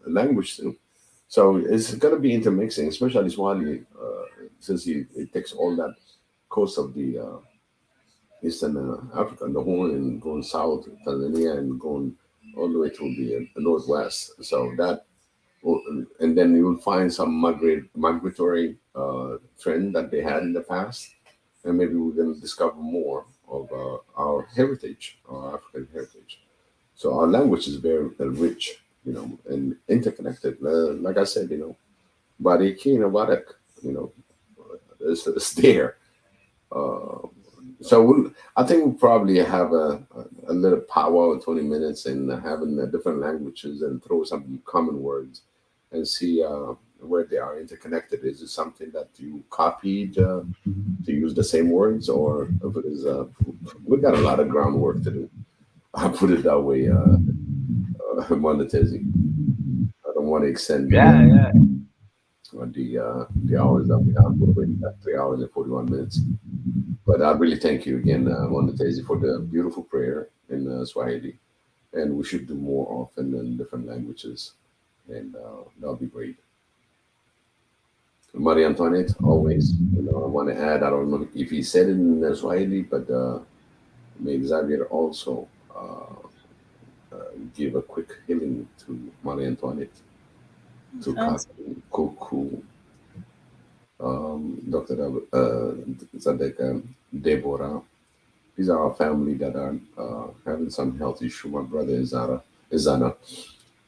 language too. So it's going to be intermixing, especially Swahili, since it takes all that coast of the Eastern Africa, the Horn, and going south, Tanzania, and going all the way to the northwest. So that, and then you will find some migratory trend that they had in the past, and maybe we're going to discover more of our heritage, our African heritage. So our language is very rich, and interconnected. Like I said, Bariki and Barak, it's there. Uh, so I think we'll probably have a little power of 20 minutes in having the different languages and throw some common words and see where they are interconnected. Is it something that you copied to use the same words, or if it is, we got a lot of groundwork to do. I put it that way, monetizing. I don't want to extend Yeah, yeah. the hours that we have. We're already at 3 hours and 41 minutes. But I really thank you again, Monetezi, for the beautiful prayer in Swahili. And we should do more often in different languages. And that'll be great. Maria Antoinette, always, I want to add, I don't know if he said it in Swahili, but may Xavier also give a quick healing to Maria Antoinette, to Sounds Kuku, Dr. Zadeka, Deborah. These are our family that are having some health issue. My brother is Zana.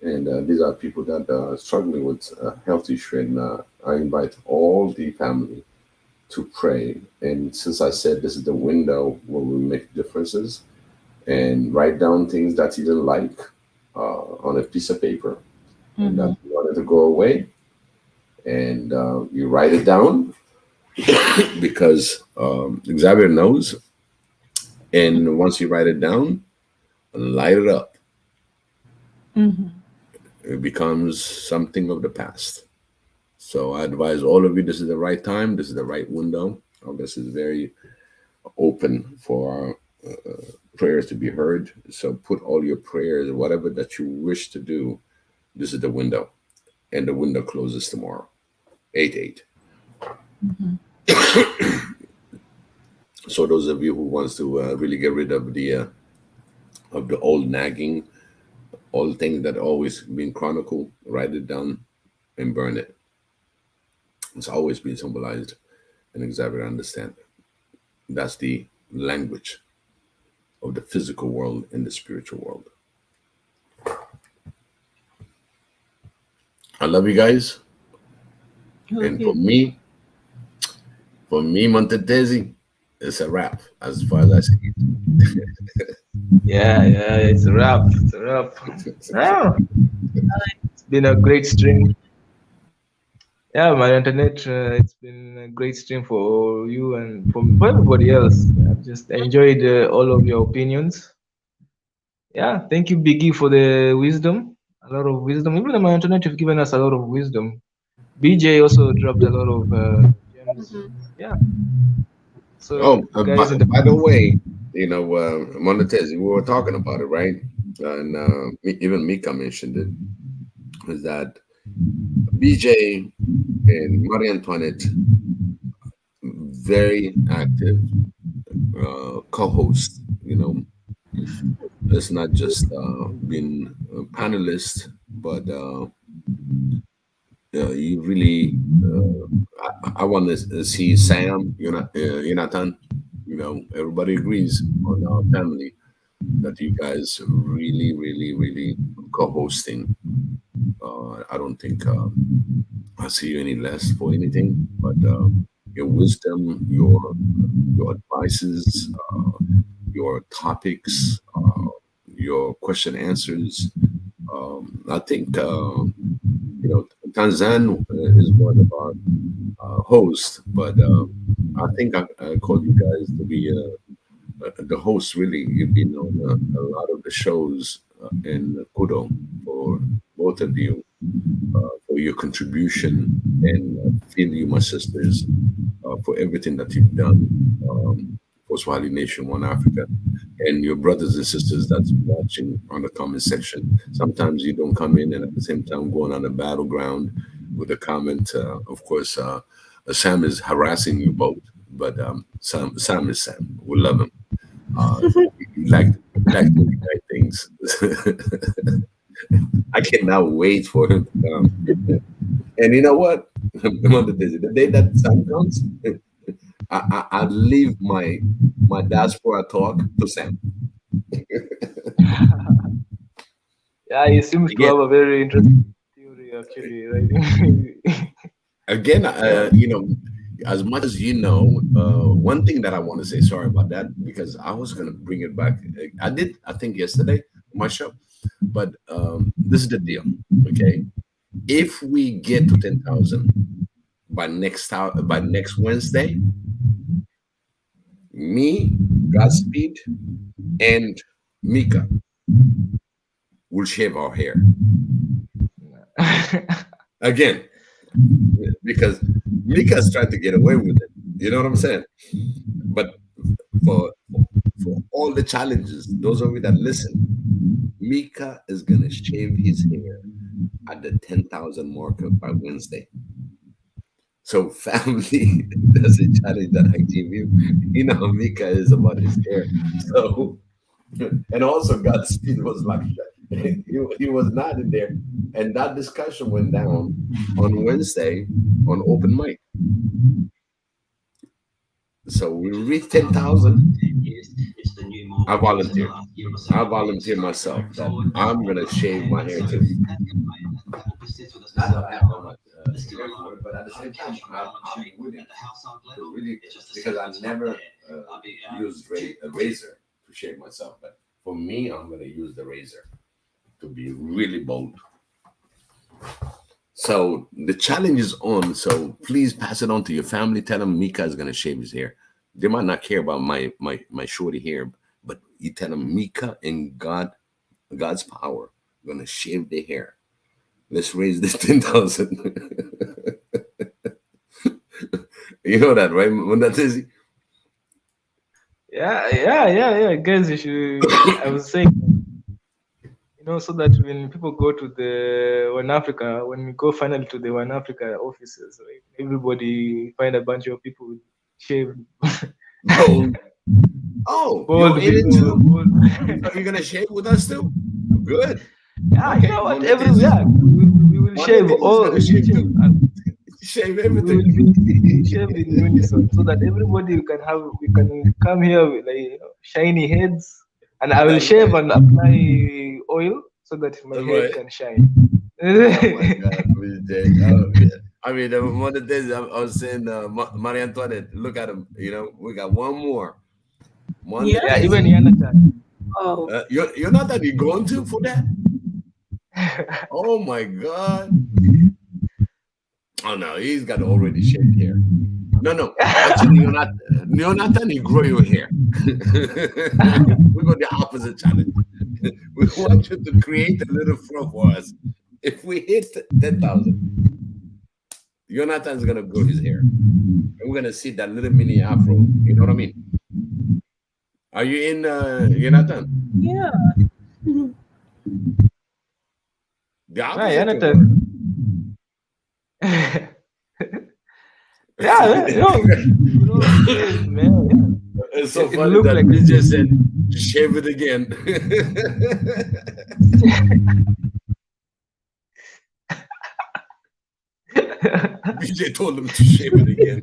And these are people that are struggling with health issue. And I invite all the family to pray. And since I said this is the window where we make differences, and write down things that you didn't like on a piece of paper and that you wanted to go away, and you write it down because Xavier knows. And once you write it down, light it up. It becomes something of the past. So I advise all of you, this is the right time, this is the right window. August is very open for prayers to be heard. So put all your prayers, whatever that you wish to do, this is the window. And the window closes tomorrow, 8/8. So those of you who wants to really get rid of the old nagging, old things that always been chronicled, write it down and burn it. It's always been symbolized, and Xavier understand. That's the language of the physical world and the spiritual world. I love you guys. And for me, Montetesi, it's a wrap as far as I see it. Yeah, yeah, it's a wrap. It's a wrap. Yeah, it's been a great stream. Yeah, my internet, it's been a great stream for you and for everybody else. I've just enjoyed all of your opinions. Yeah, thank you, Biggie, for the wisdom. A lot of wisdom. Even on my internet, you've given us a lot of wisdom. BJ also dropped a lot of gems. Yeah. So, guys, by the way, Monetezi, we were talking about it, right? And even Mika mentioned it, is that BJ and Marie Antoinette, very active co-host. It's not just being a panelist, but you really, I want to see Sam, Jonathan, everybody agrees on our family that you guys really, really, really co-hosting. I don't think I see you any less for anything, but your wisdom, your advices, your topics, your question answers. I think Tanzan is one of our hosts, but I think I called you guys to be the host. Really, you've been on a lot of the shows in Kudo for both of you for your contribution, and feel you, my sisters, for everything that you've done for Swahili Nation, One Africa, and your brothers and sisters that's watching on the comment section. Sometimes you don't come in, and at the same time going on the battleground with a comment. Of course, Sam is harassing you both, but Sam is Sam. We love him. He like to unite things. I cannot wait for him to come. And you know what? The day that Sam comes, I leave my diaspora talk to Sam. Yeah, he seems to have a very interesting theory, actually. Right? Again, as much as one thing that I want to say, sorry about that, because I was going to bring it back. I think yesterday on my show, but this is the deal, okay? If we get to 10,000 by next Wednesday, me, Godspeed, and Mika will shave our hair again, because Mika's trying to get away with it. You know what I'm saying? But for all the challenges, those of you that listen, Mika is gonna shave his hair at the 10,000 marker by Wednesday. So family, that's a challenge that I give you. You know how Mika is about his hair. So, and also Godspeed was like, he was not in there. And that discussion went down on Wednesday on open mic. So we reached 10,000. I volunteered. I volunteered myself that I'm gonna shave my hair too. Not that I have no much, but at the same time, I'm willing to really, because I never used a razor to shave myself. But for me, I'm gonna use the razor to be really bold. So the challenge is on. So please pass it on to your family. Tell them Mika is gonna shave his hair. They might not care about my shorty hair, but you tell them Mika and God's power gonna shave their hair. Let's raise this 10,000. You know that, right? When that is. Yeah. Guys, you should. I was saying, so that when people go to the One Africa, when we go finally to the One Africa offices, right, everybody find a bunch of people with shaved. You're in it too? You're gonna shave with us too? Good. Yeah, okay. You know what? We will shave all. Shave everything. We will shave in unison, so that everybody we can come here with shiny heads, and I will shave and apply oil so that my head can shine. Oh my God, I mean, one of the days I was saying, Marie Antoinette, look at him. We got one more. Yeah, even Yanatan. Oh, you're not that you're going to for that? Oh my God. Oh no, he's got already shaved hair. No. Actually, you're not you grow your hair. We got the opposite challenge. We want you to create a little fro for us. If we hit 10,000, Jonathan's gonna grow his hair. And we're gonna see that little mini afro. You know what I mean? Are you in, Jonathan? yeah. The opposite. Man. It's so funny that we just said, shave it again. BJ told him to shave it again.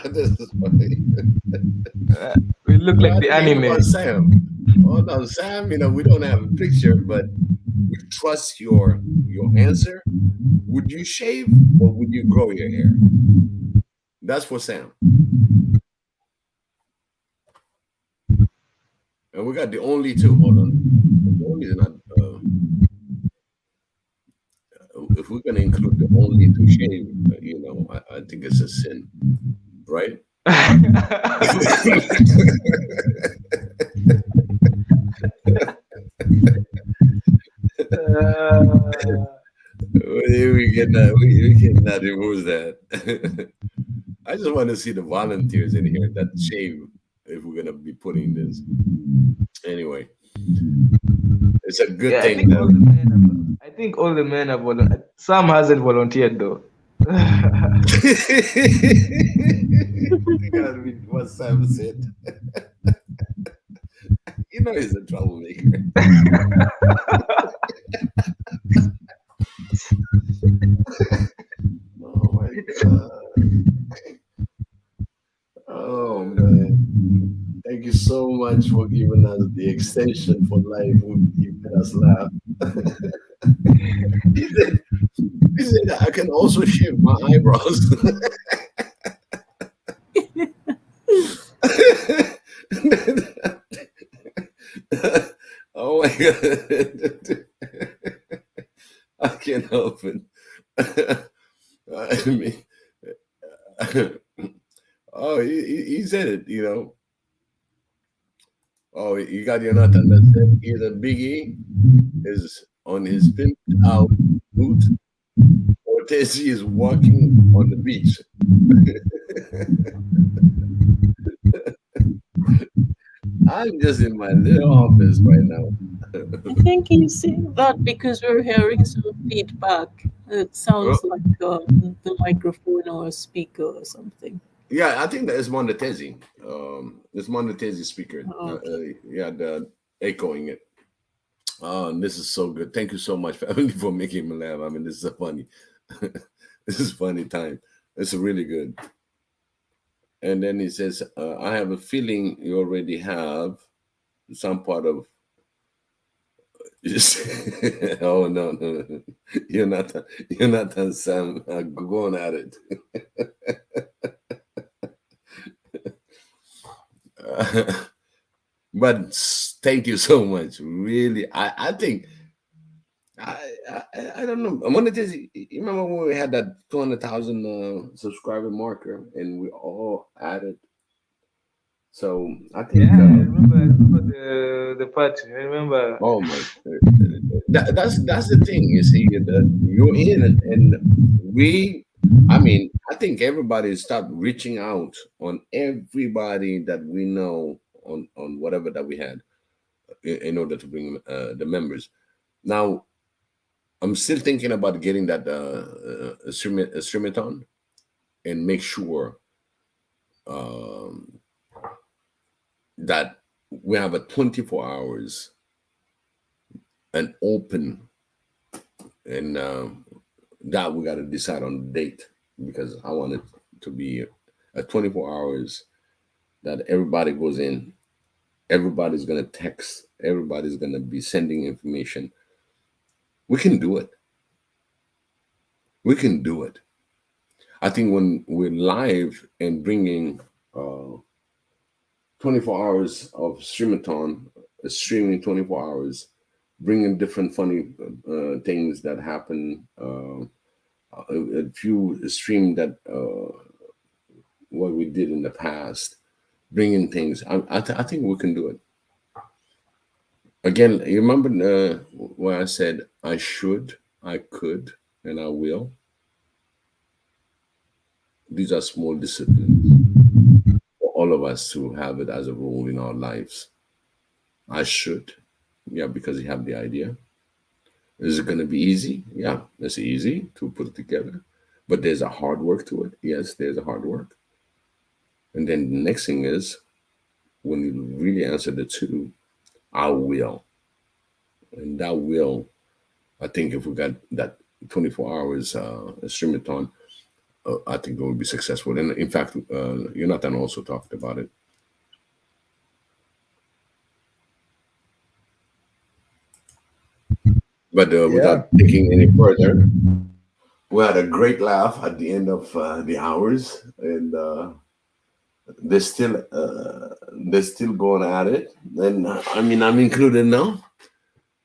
This is funny. We look Well, like I the didn't think anime. about Sam. Oh no, Sam, we don't have a picture, but we trust your answer. Would you shave or would you grow your hair? That's for Sam. And we got the only two. Hold on. The only is not if we're gonna include the only to shave, I think it's a sin, right? We cannot remove that. I just want to see the volunteers in here that shave if we're gonna be putting this. Anyway, it's a good Yeah, thing that I think all the men have volunteered. Sam hasn't volunteered though. what Sam said. He's a troublemaker. Oh my god. Oh man. Thank you so much for giving us the extension for life. You made us laugh. he said I can also shave my eyebrows. Oh my god. I can't help it. I mean, oh, he said it, Oh, you got Jonathan that said either Biggie is on his pimped out boot or Tessie is walking on the beach. I'm just in my little office right now. I think he's saying that because we're hearing some feedback. It sounds like the microphone or a speaker or something. Yeah, I think that is Monetezi. It's Monetezi speaker. Okay. Yeah, the echoing it. This is so good. Thank you so much, family, for making me laugh. I mean, this is a funny, this is a funny time. It's really good. And then he says, I have a feeling you already have some part of. Oh no. You're not Sam going at it. But thank you so much. Really, I think I don't know. I'm gonna just remember when we had that 200,000 subscriber marker and we all added. So I think I remember the part. I remember. oh my, that's the thing. You see, that you're in and we. I mean, I think everybody start reaching out on everybody that we know on whatever that we had in order to bring the members. Now, I'm still thinking about getting that streamathon and make sure that we have a 24 hours and open, and that we got to decide on the date because I want it to be a 24 hours that everybody goes in, everybody's gonna text, everybody's gonna be sending information. We can do it. We can do it. I think when we're live and bringing 24 hours of streamathon, streaming 24 hours, bringing different funny things that happen. A few stream that what we did in the past, bringing things. I think we can do it. Again, you remember where I said I should, I could, and I will? These are small disciplines for all of us to have it as a role in our lives. I should, yeah, because you have the idea. Is it going to be easy? Yeah, it's easy to put it together, but there's a hard work to it. Yes, there's a hard work. And then the next thing is when you really answer the two, I will. And that will, I think if we got that 24 hours streamathon, I think it will be successful. And in fact, Jonathan also talked about it. But without taking any further, we had a great laugh at the end of the hours, and they're still going at it. And I mean, I'm included now.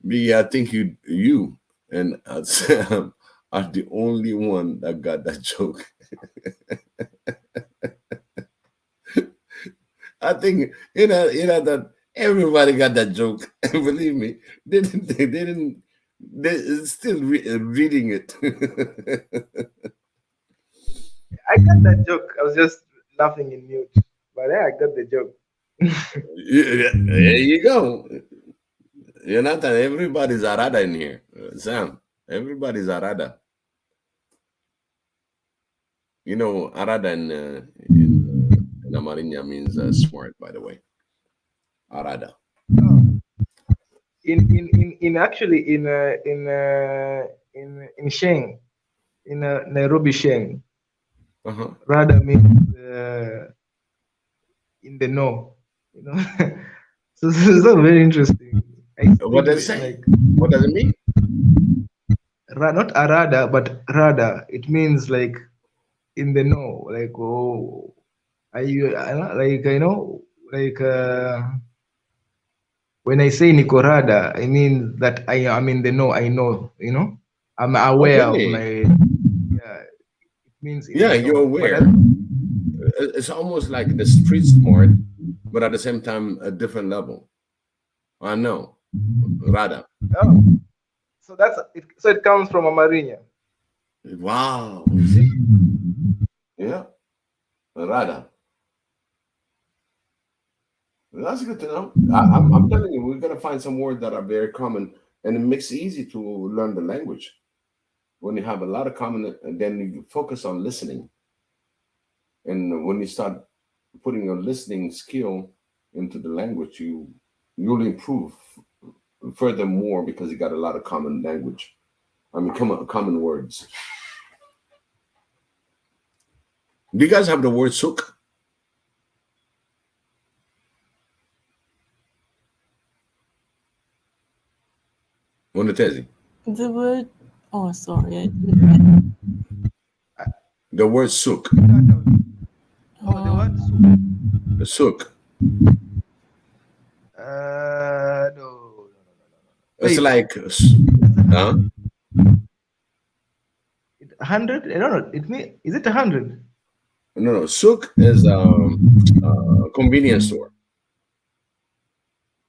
I think you and Sam are the only one that got that joke. I think that everybody got that joke. Believe me, they're still reading it. I got that joke. I was just laughing in mute, but yeah, I got the joke. There you go. Jonathan, everybody's Arada in here. Sam, everybody's Arada. You know, Arada in Amarinya means smart, by the way. Arada. In actually in Sheng, in Nairobi Sheng, Rada means in the know, you know. So it's all very interesting. What does it say? What does it mean? Not Arada, but Rada. It means like in the know, like, oh, are you like, you know, like when I say Nikorada, I mean that I am in the know. I know, you know, I'm aware of my. Yeah, it means you're aware. It's almost like the street smart, but at the same time a different level. I know, Rada. Oh, so that's it. So it comes from Amarinya. Wow. See? Yeah, Rada. That's good to know. I'm telling you, we're gonna find some words that are very common, and it makes it easy to learn the language. When you have a lot of common, then you focus on listening, and when you start putting your listening skill into the language, you'll improve furthermore because you got a lot of common language. I mean, common words. Do you guys have the word souk? Monetezi. The word, oh, sorry. The word souk. Oh, the word souk. The souk. No. It's Wait. like, 100? I don't know. Is it 100? No. Souk is a convenience store.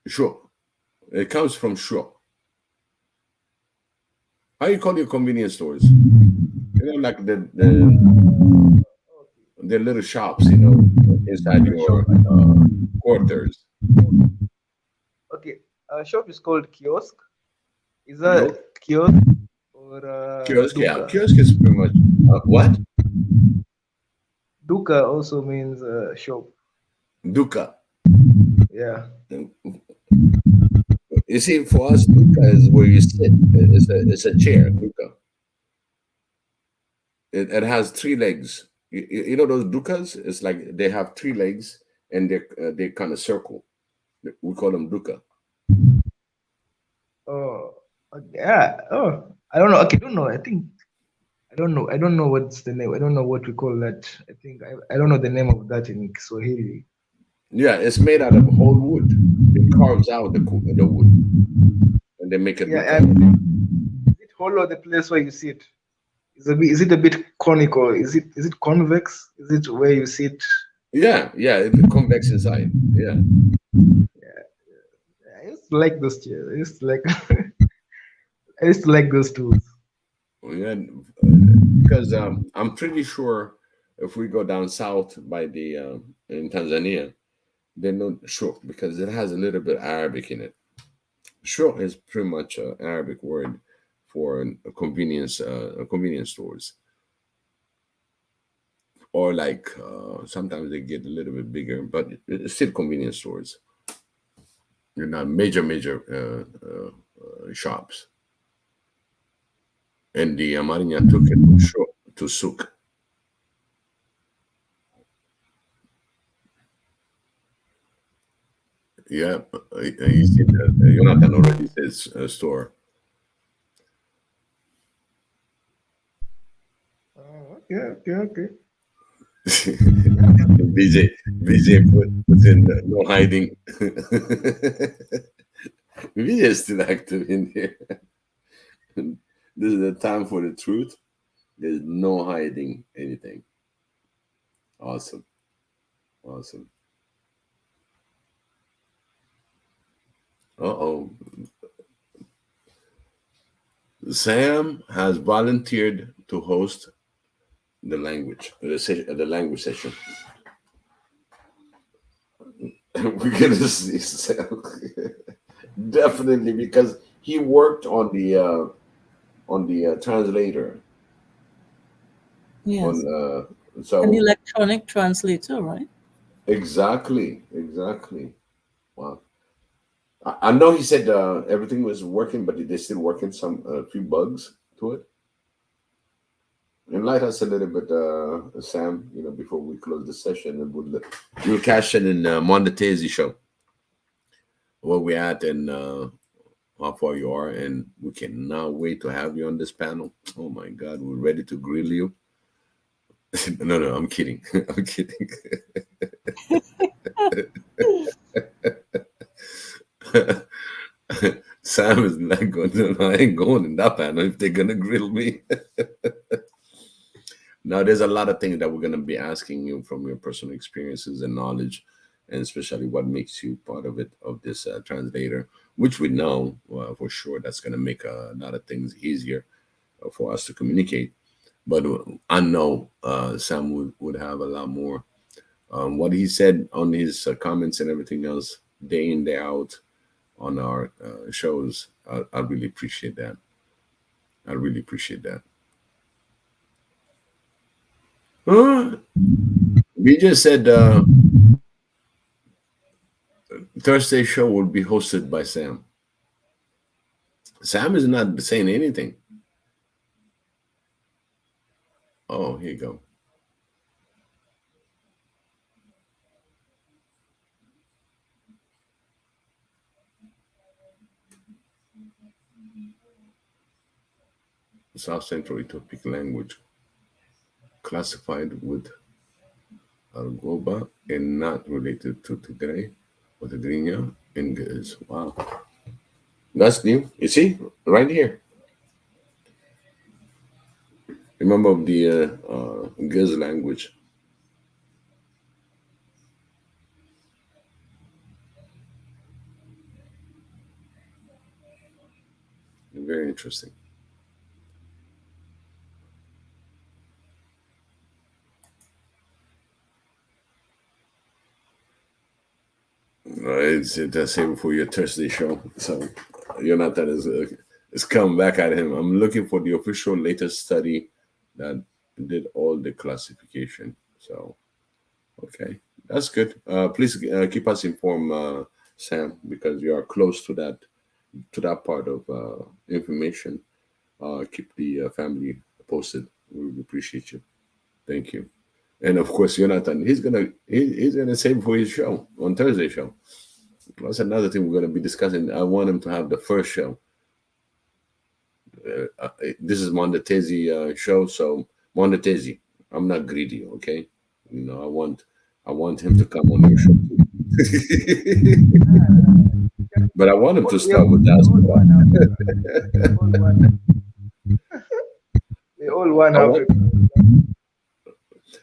Sure. It comes from sure. How you call your convenience stores? You know, like the little shops, you know, inside your quarters. Okay. Shop is called kiosk. Is that kiosk or kiosk? duka? Yeah, kiosk is pretty much what? Duka also means shop. Duka. Yeah. You see, for us, duka is where you sit. It's a chair, duka. It has 3 legs. You know those dukas? It's like they have 3 legs and they kind of circle. We call them duka. Oh, yeah. Oh, I don't know. Okay, I don't know. I think I don't know. I don't know what's the name. I don't know what we call that. I think I don't know the name of that in Swahili. Yeah, it's made out of whole wood. It carves out the wood, and they make it. Yeah, and is it hollow the place where you sit? Is it a bit conical? Is it convex? Is it where you sit? Yeah, it's convex inside. Yeah. I used to like those chairs. I used to like I used to like those tools. Yeah, because I'm pretty sure if we go down south by the in Tanzania, they know shuk because it has a little bit Arabic in it. Shuk is pretty much an Arabic word for a convenience stores, or like sometimes they get a little bit bigger, but it's still convenience stores. You're not major shops. And the Amarinya took it to souk. Yeah, you see that Jonathan already says store. Okay. BJ puts in no hiding. BJ is still active in here. This is the time for the truth. There's no hiding anything. Awesome. Awesome. Uh-oh. Sam has volunteered to host the language session. We're gonna see Sam. Definitely, because he worked on the translator Yes. on An so electronic translator, right? exactly. Wow. I know he said everything was working, but they're still working some a few bugs to it. Enlighten us a little bit, Sam. Before we close the session, and we'll cash in Monday show where we at and how far you are, and we cannot wait to have you on this panel. Oh my God, we're ready to grill you. No, I'm kidding. I'm kidding. Sam is not going to. I ain't going in that panel if they're gonna grill me. Now, there's a lot of things that we're gonna be asking you from your personal experiences and knowledge, and especially what makes you part of it of this translator, which we know for sure that's gonna make a lot of things easier for us to communicate. But I know Sam would have a lot more. What he said on his comments and everything else, day in day out on our shows, I really appreciate that. I really appreciate that. We just said Thursday show will be hosted by Sam. Sam is not saying anything. Oh, here you go. South Central Ethiopic language classified with Argoba and not related to Tigray or Tigrinya and Giz. Wow. That's new. You see, right here. Remember the Giz language. Very interesting. It's the same for your Thursday show. So Jonathan is coming back at him. I'm looking for the official latest study that did all the classification. So, okay, that's good. Please keep us informed, Sam, because you are close to that part of information. Keep the family posted. We would appreciate you. Thank you. And of course, Jonathan, he's gonna save for his show on Thursday show. That's another thing we're gonna be discussing. I want him to have the first show. This is Mondatezi show, so Mondatezi, I'm not greedy, okay? I want him to come on your show too. But I want him to start with that. They all one Africa.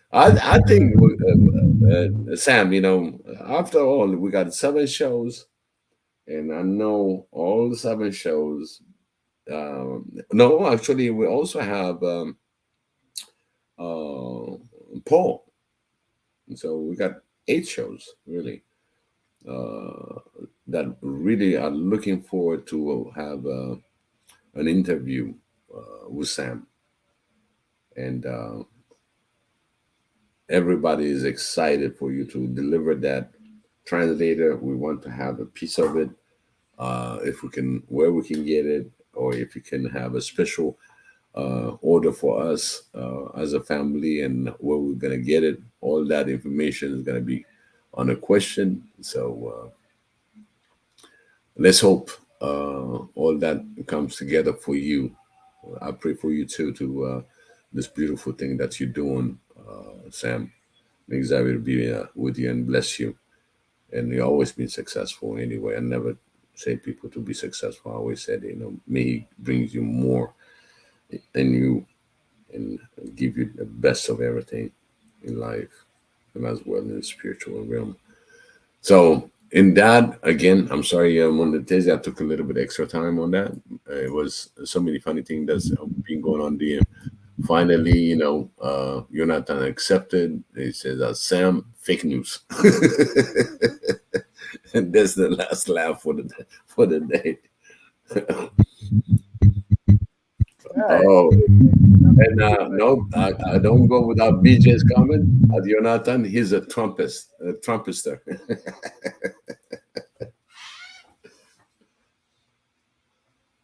I think, Sam, after all, we got 7 shows, and I know all 7 shows. No, actually, we also have Paul. So we got 8 shows, really, that really are looking forward to have an interview with Sam. And everybody is excited for you to deliver that translator. We want to have a piece of it, if we can, where we can get it, or if you can have a special order for us as a family and where we're going to get it. All that information is going to be on a question. So let's hope all that comes together for you. I pray for you too, to this beautiful thing that you're doing, Sam. May Xavier be with you and bless you. And you always been successful anyway. I never say people to be successful. I always said, may he brings you more in you and give you the best of everything in life and as well in the spiritual realm. So in that, again, I'm sorry, Mondatezi, I took a little bit extra time on that. It was so many funny things that's been going on there. Finally, Jonathan accepted. He says, Sam, fake news. And that's the last laugh for the day. Oh, and no, I don't go without BJ's comment. Jonathan, he's a trumpister.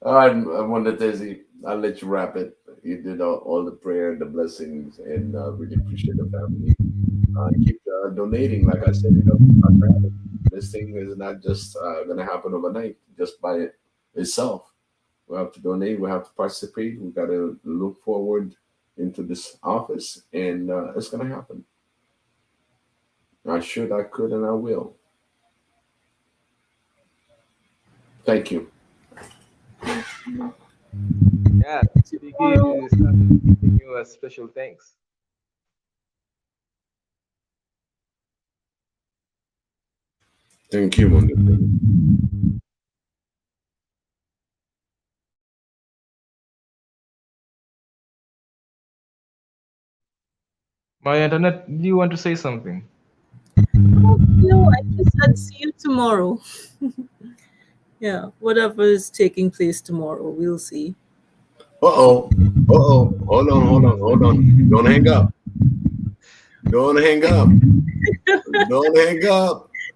All right, Mondatezi, I'll let you wrap it. You did all the prayer, the blessings, and really appreciate the family. Keep donating. Like I said, this thing is not just going to happen overnight, just by itself. We have to donate. We have to participate. We got to look forward into this office, and it's going to happen. I should, I could, and I will. Thank you. Yeah, CDK is giving you a special thanks. Thank you, Mondatezi. My internet, do you want to say something? No, I just said see you tomorrow. Yeah, whatever is taking place tomorrow, we'll see. Uh-oh. Hold on. Don't hang up. Don't hang up.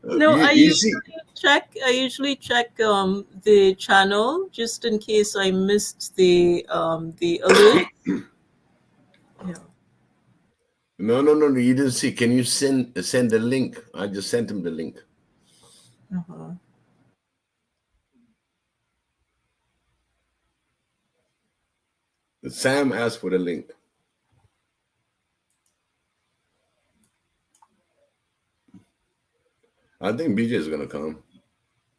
No, I usually check the channel just in case I missed the alert. Yeah. No. You didn't see. Can you send the link? I just sent him the link. Uh-huh. Sam asked for the link. I think BJ is gonna come.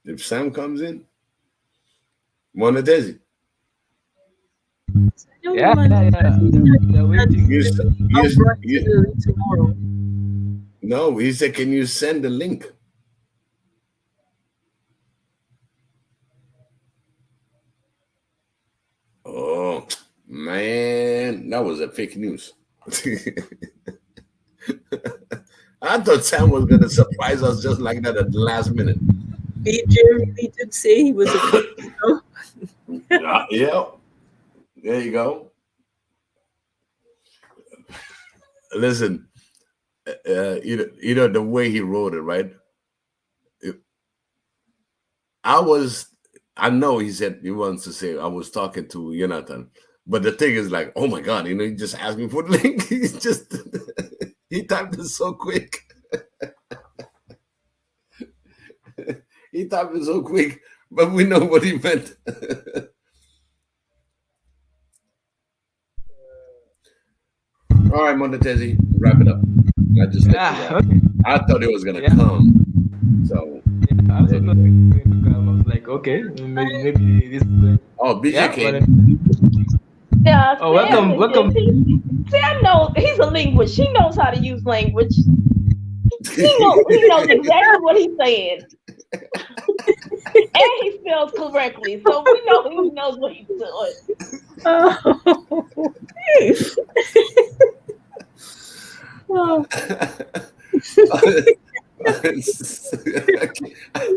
If Sam comes in, Mondatezi. Yeah. They're waiting. Tomorrow. No, he said, can you send the link? Oh, man, that was a fake news. I thought Sam was going to surprise us just like that at the last minute. BJ really did say he was a Yeah, there you go. Listen, the way he wrote it, right? I know he said he wants to say I was talking to Jonathan, but the thing is like, oh my God, he just asked me for the link. He typed it so quick. He typed it so quick, but we know what he meant. All right, Mondatezi, wrap it up. I just okay. I thought it was gonna come. So I was not going to come. I was like, okay, maybe this. Oh, BJ came. Yeah. Oh, welcome. Sam knows he's a linguist. She knows how to use language. He knows exactly what he's saying. And he spells correctly. So we know he knows what he's doing. Oh.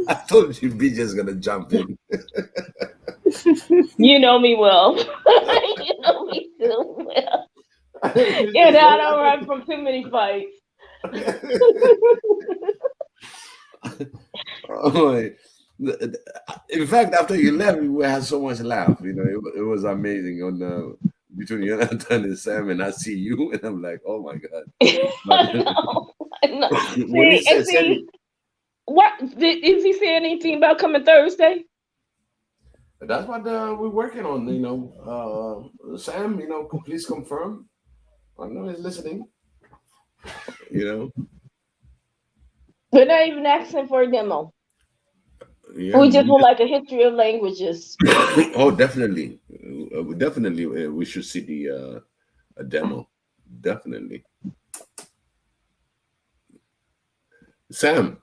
I told you BJ's gonna jump in. You know me well. You know me too well. I don't run from too many fights. In fact, after you left, we had so much laugh. It was amazing between Jonathan and Sam, and I see you, and I'm like, oh my God. I know. What is he say anything about coming Thursday? That's what we're working on. Sam, please confirm. I know he's listening. We're not even asking for a demo. Yeah, We just want like a history of languages. oh, definitely, we should see the a demo. Definitely, Sam.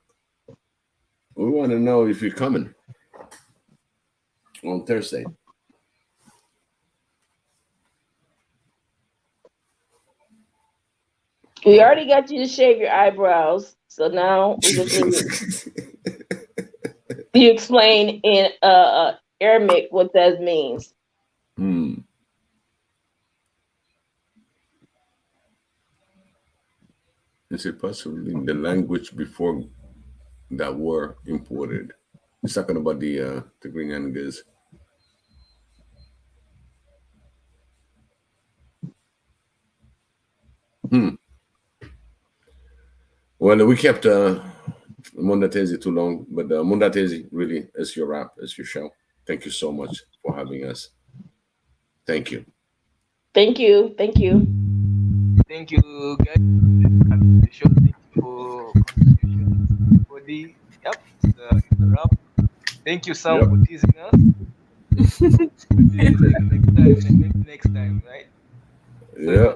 We want to know if you're coming on Thursday. We already got you to shave your eyebrows, so now we just need you explain in Aramaic what that means. Is it possibly the language before that were imported? It's talking about the green angus. Well, we kept Mundatezi too long, but Mundatezi, really, it's your wrap, it's your show. Thank you so much for having us. Thank you. Thank you. Thank you, guys, for having the show. Thank you for contributions. Everybody. Yep, it's a wrap. Thank you, Sam, for teasing us. Next time, right? Yeah.